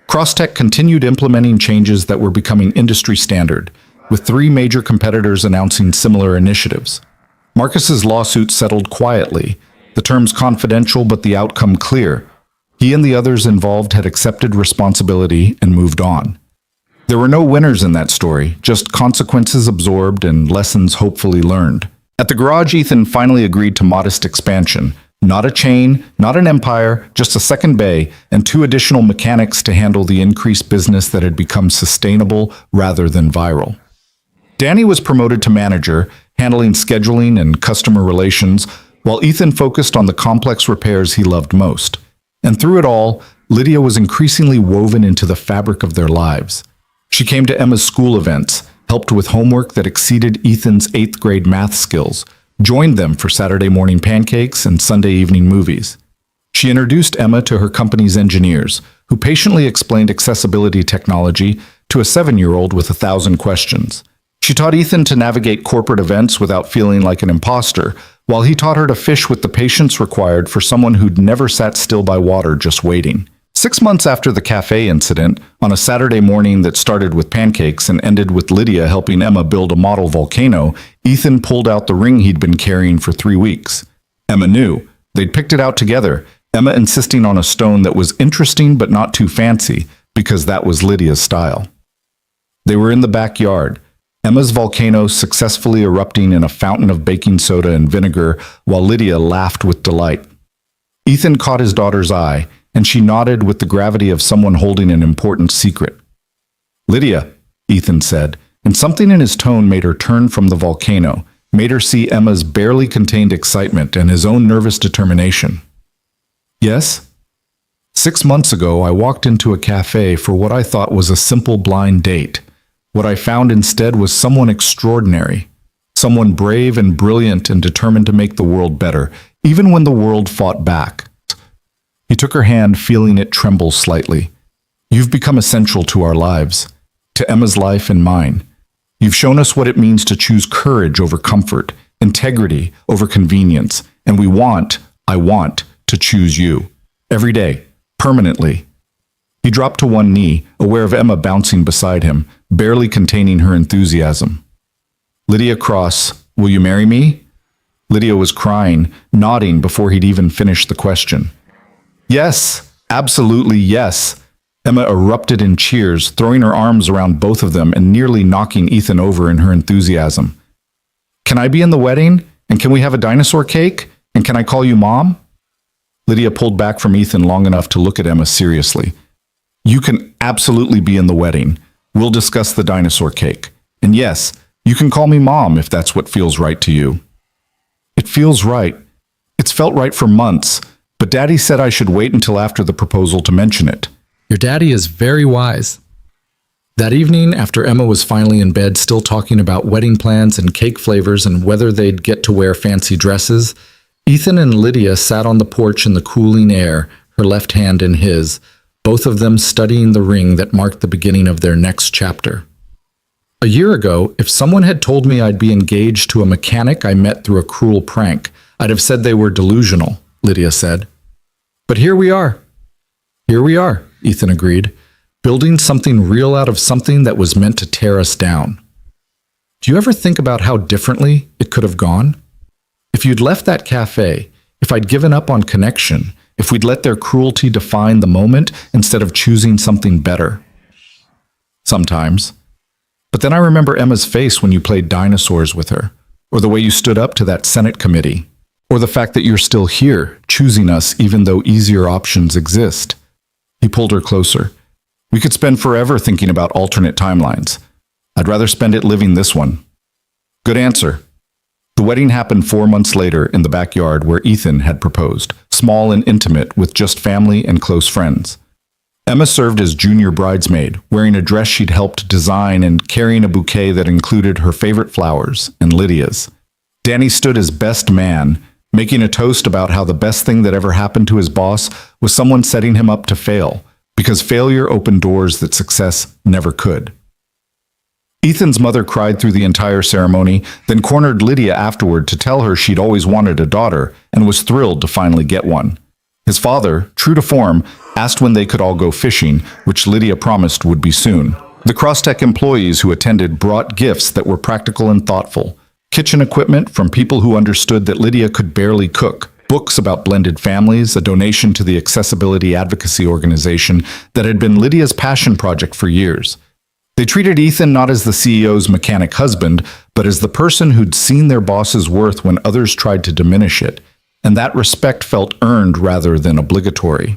B: Crosstech continued implementing changes that were becoming industry standard, with 3 major competitors announcing similar initiatives. Marcus's lawsuit settled quietly, the terms confidential but the outcome clear. He and the others involved had accepted responsibility and moved on. There were no winners in that story, just consequences absorbed and lessons hopefully learned. At the garage, Ethan finally agreed to modest expansion. Not a chain, not an empire, just a second bay and 2 additional mechanics to handle the increased business that had become sustainable rather than viral. Danny was promoted to manager, handling scheduling and customer relations, while Ethan focused on the complex repairs he loved most. And through it all, Lydia was increasingly woven into the fabric of their lives. She came to Emma's school events, helped with homework that exceeded Ethan's 8th grade math skills, joined them for Saturday morning pancakes and Sunday evening movies. She introduced Emma to her company's engineers, who patiently explained accessibility technology to a 7-year-old with 1,000 questions. She taught Ethan to navigate corporate events without feeling like an imposter, while he taught her to fish with the patience required for someone who'd never sat still by water just waiting. 6 months after the cafe incident, on a Saturday morning that started with pancakes and ended with Lydia helping Emma build a model volcano, Ethan pulled out the ring he'd been carrying for 3 weeks. Emma knew. They'd picked it out together, Emma insisting on a stone that was interesting but not too fancy, because that was Lydia's style. They were in the backyard, Emma's volcano successfully erupting in a fountain of baking soda and vinegar, while Lydia laughed with delight. Ethan caught his daughter's eye, and she nodded with the gravity of someone holding an important secret. "Lydia," Ethan said, and something in his tone made her turn from the volcano, made her see Emma's barely contained excitement and his own nervous determination. "Yes?" "6 months ago, I walked into a cafe for what I thought was a simple blind date. What I found instead was someone extraordinary, someone brave and brilliant and determined to make the world better, even when the world fought back." He took her hand, feeling it tremble slightly. "You've become essential to our lives, to Emma's life and mine. You've shown us what it means to choose courage over comfort, integrity over convenience, and I want, to choose you. Every day, permanently." He dropped to one knee, aware of Emma bouncing beside him, barely containing her enthusiasm. "Lydia Cross, will you marry me?" Lydia was crying, nodding before he'd even finished the question. "Yes, absolutely yes." Emma erupted in cheers, throwing her arms around both of them and nearly knocking Ethan over in her enthusiasm. "Can I be in the wedding? And can we have a dinosaur cake? And can I call you Mom?" Lydia pulled back from Ethan long enough to look at Emma seriously. "You can absolutely be in the wedding. We'll discuss the dinosaur cake. And yes, you can call me Mom if that's what feels right to you." "It feels right. It's felt right for months, but Daddy said I should wait until after the proposal to mention it."
C: Your daddy is very wise.
B: That evening, after Emma was finally in bed, still talking about wedding plans and cake flavors and whether they'd get to wear fancy dresses, Ethan and Lydia sat on the porch in the cooling air, her left hand in his, both of them studying the ring that marked the beginning of their next chapter. A year ago, if someone had told me I'd be engaged to a mechanic I met through a cruel prank, I'd have said they were delusional, Lydia said. But here we are. Here we are, Ethan agreed, building something real out of something that was meant to tear us down. Do you ever think about how differently it could have gone? If you'd left that cafe, if I'd given up on connection, if we'd let their cruelty define the moment instead of choosing something better. Sometimes. But then I remember Emma's face when you played dinosaurs with her, or the way you stood up to that Senate committee, or the fact that you're still here, choosing us even though easier options exist. He pulled her closer. We could spend forever thinking about alternate timelines. I'd rather spend it living this one. Good answer. The wedding happened 4 months later in the backyard where Ethan had proposed, small and intimate with just family and close friends. Emma served as junior bridesmaid, wearing a dress she'd helped design and carrying a bouquet that included her favorite flowers and Lydia's. Danny stood as best man, making a toast about how the best thing that ever happened to his boss was someone setting him up to fail, because failure opened doors that success never could. Ethan's mother cried through the entire ceremony, then cornered Lydia afterward to tell her she'd always wanted a daughter and was thrilled to finally get one. His father, true to form, asked when they could all go fishing, which Lydia promised would be soon. The Crosstech employees who attended brought gifts that were practical and thoughtful. Kitchen equipment from people who understood that Lydia could barely cook, books about blended families, a donation to the accessibility advocacy organization that had been Lydia's passion project for years. They treated Ethan not as the CEO's mechanic husband, but as the person who'd seen their boss's worth when others tried to diminish it, and that respect felt earned rather than obligatory.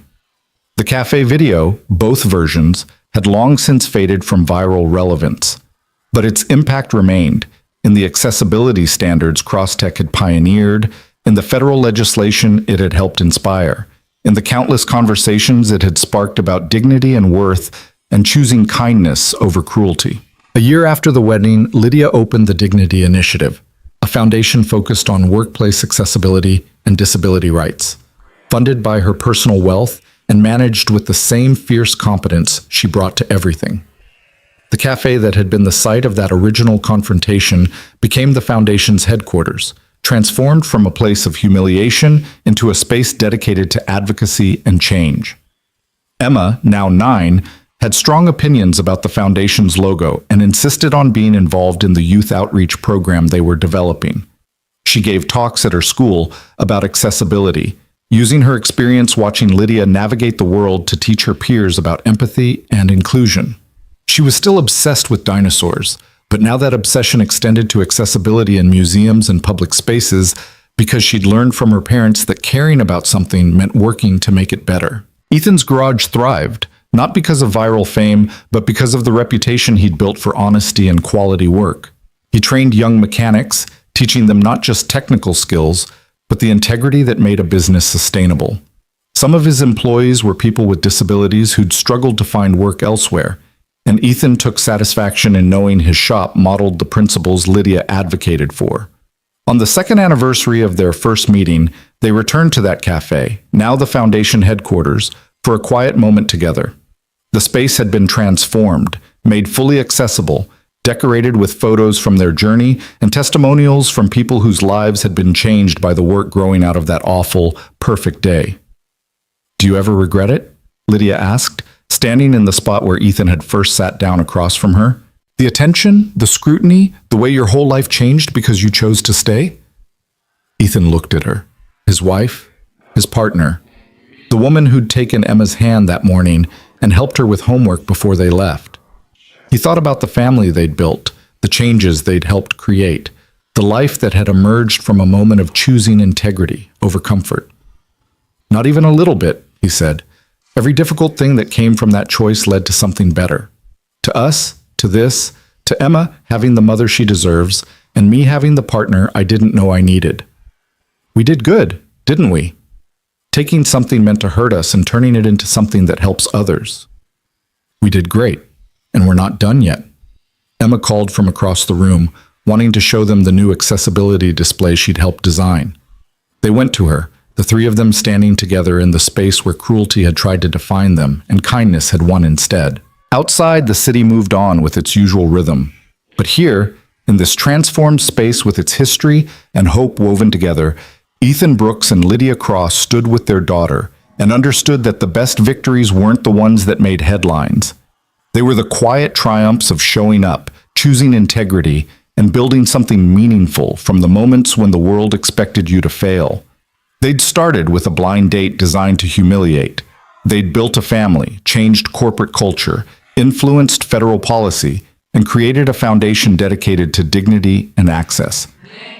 B: The cafe video, both versions, had long since faded from viral relevance, but its impact remained in the accessibility standards Crosstech had pioneered, in the federal legislation it had helped inspire, in the countless conversations it had sparked about dignity and worth and choosing kindness over cruelty. A year after the wedding, Lydia opened the Dignity Initiative, a foundation focused on workplace accessibility and disability rights, funded by her personal wealth and managed with the same fierce competence she brought to everything. The cafe that had been the site of that original confrontation became the foundation's headquarters, transformed from a place of humiliation into a space dedicated to advocacy and change. Emma, now 9, had strong opinions about the foundation's logo and insisted on being involved in the youth outreach program they were developing. She gave talks at her school about accessibility, using her experience watching Lydia navigate the world to teach her peers about empathy and inclusion. She was still obsessed with dinosaurs, but now that obsession extended to accessibility in museums and public spaces because she'd learned from her parents that caring about something meant working to make it better. Ethan's garage thrived, not because of viral fame, but because of the reputation he'd built for honesty and quality work. He trained young mechanics, teaching them not just technical skills, but the integrity that made a business sustainable. Some of his employees were people with disabilities who'd struggled to find work elsewhere, and Ethan took satisfaction in knowing his shop modeled the principles Lydia advocated for. On the second anniversary of their first meeting, they returned to that cafe, now the foundation headquarters, for a quiet moment together. The space had been transformed, made fully accessible, decorated with photos from their journey and testimonials from people whose lives had been changed by the work growing out of that awful, perfect day. "Do you ever regret it?" Lydia asked, standing in the spot where Ethan had first sat down across from her. "The attention, the scrutiny, the way your whole life changed because you chose to stay?" Ethan looked at her, his wife, his partner, the woman who'd taken Emma's hand that morning and helped her with homework before they left. He thought about the family they'd built, the changes they'd helped create, the life that had emerged from a moment of choosing integrity over comfort. "Not even a little bit," he said. "Every difficult thing that came from that choice led to something better. To us, to this, to Emma having the mother she deserves, and me having the partner I didn't know I needed. We did good, didn't we? Taking something meant to hurt us and turning it into something that helps others. We did great. and we're not done yet. Emma called from across the room, wanting to show them the new accessibility display she'd helped design. They went to her, the three of them standing together in the space where cruelty had tried to define them and kindness had won instead. Outside, the city moved on with its usual rhythm. But here, in this transformed space with its history and hope woven together, Ethan Brooks and Lydia Cross stood with their daughter and understood that the best victories weren't the ones that made headlines. They were the quiet triumphs of showing up, choosing integrity, and building something meaningful from the moments when the world expected you to fail. They'd started with a blind date designed to humiliate. They'd built a family, changed corporate culture, influenced federal policy, and created a foundation dedicated to dignity and access.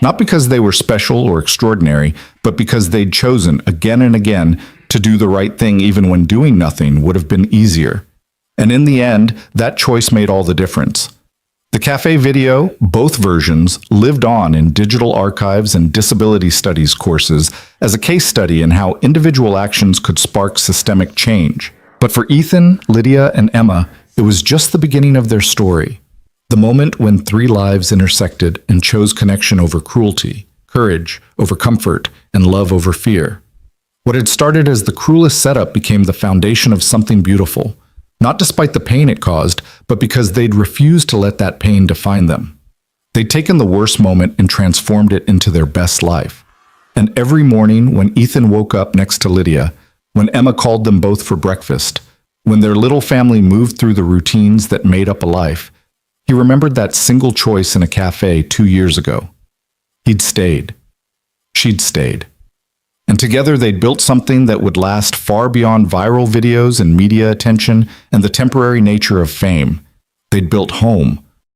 B: Not because they were special or extraordinary, but because they'd chosen again and again to do the right thing even when doing nothing would have been easier. And in the end, that choice made all the difference. The cafe video, both versions, lived on in digital archives and disability studies courses as a case study in how individual actions could spark systemic change. But for Ethan, Lydia, and Emma, it was just the beginning of their story. The moment when three lives intersected and chose connection over cruelty, courage over comfort, and love over fear. What had started as the cruelest setup became the foundation of something beautiful. Not despite the pain it caused, but because they'd refused to let that pain define them. They'd taken the worst moment and transformed it into their best life. And every morning when Ethan woke up next to Lydia, when Emma called them both for breakfast, when their little family moved through the routines that made up a life, he remembered that single choice in a cafe 2 years ago. He'd stayed. She'd stayed. And together they'd built something that would last far beyond viral videos and media attention and the temporary nature of fame. They'd built home,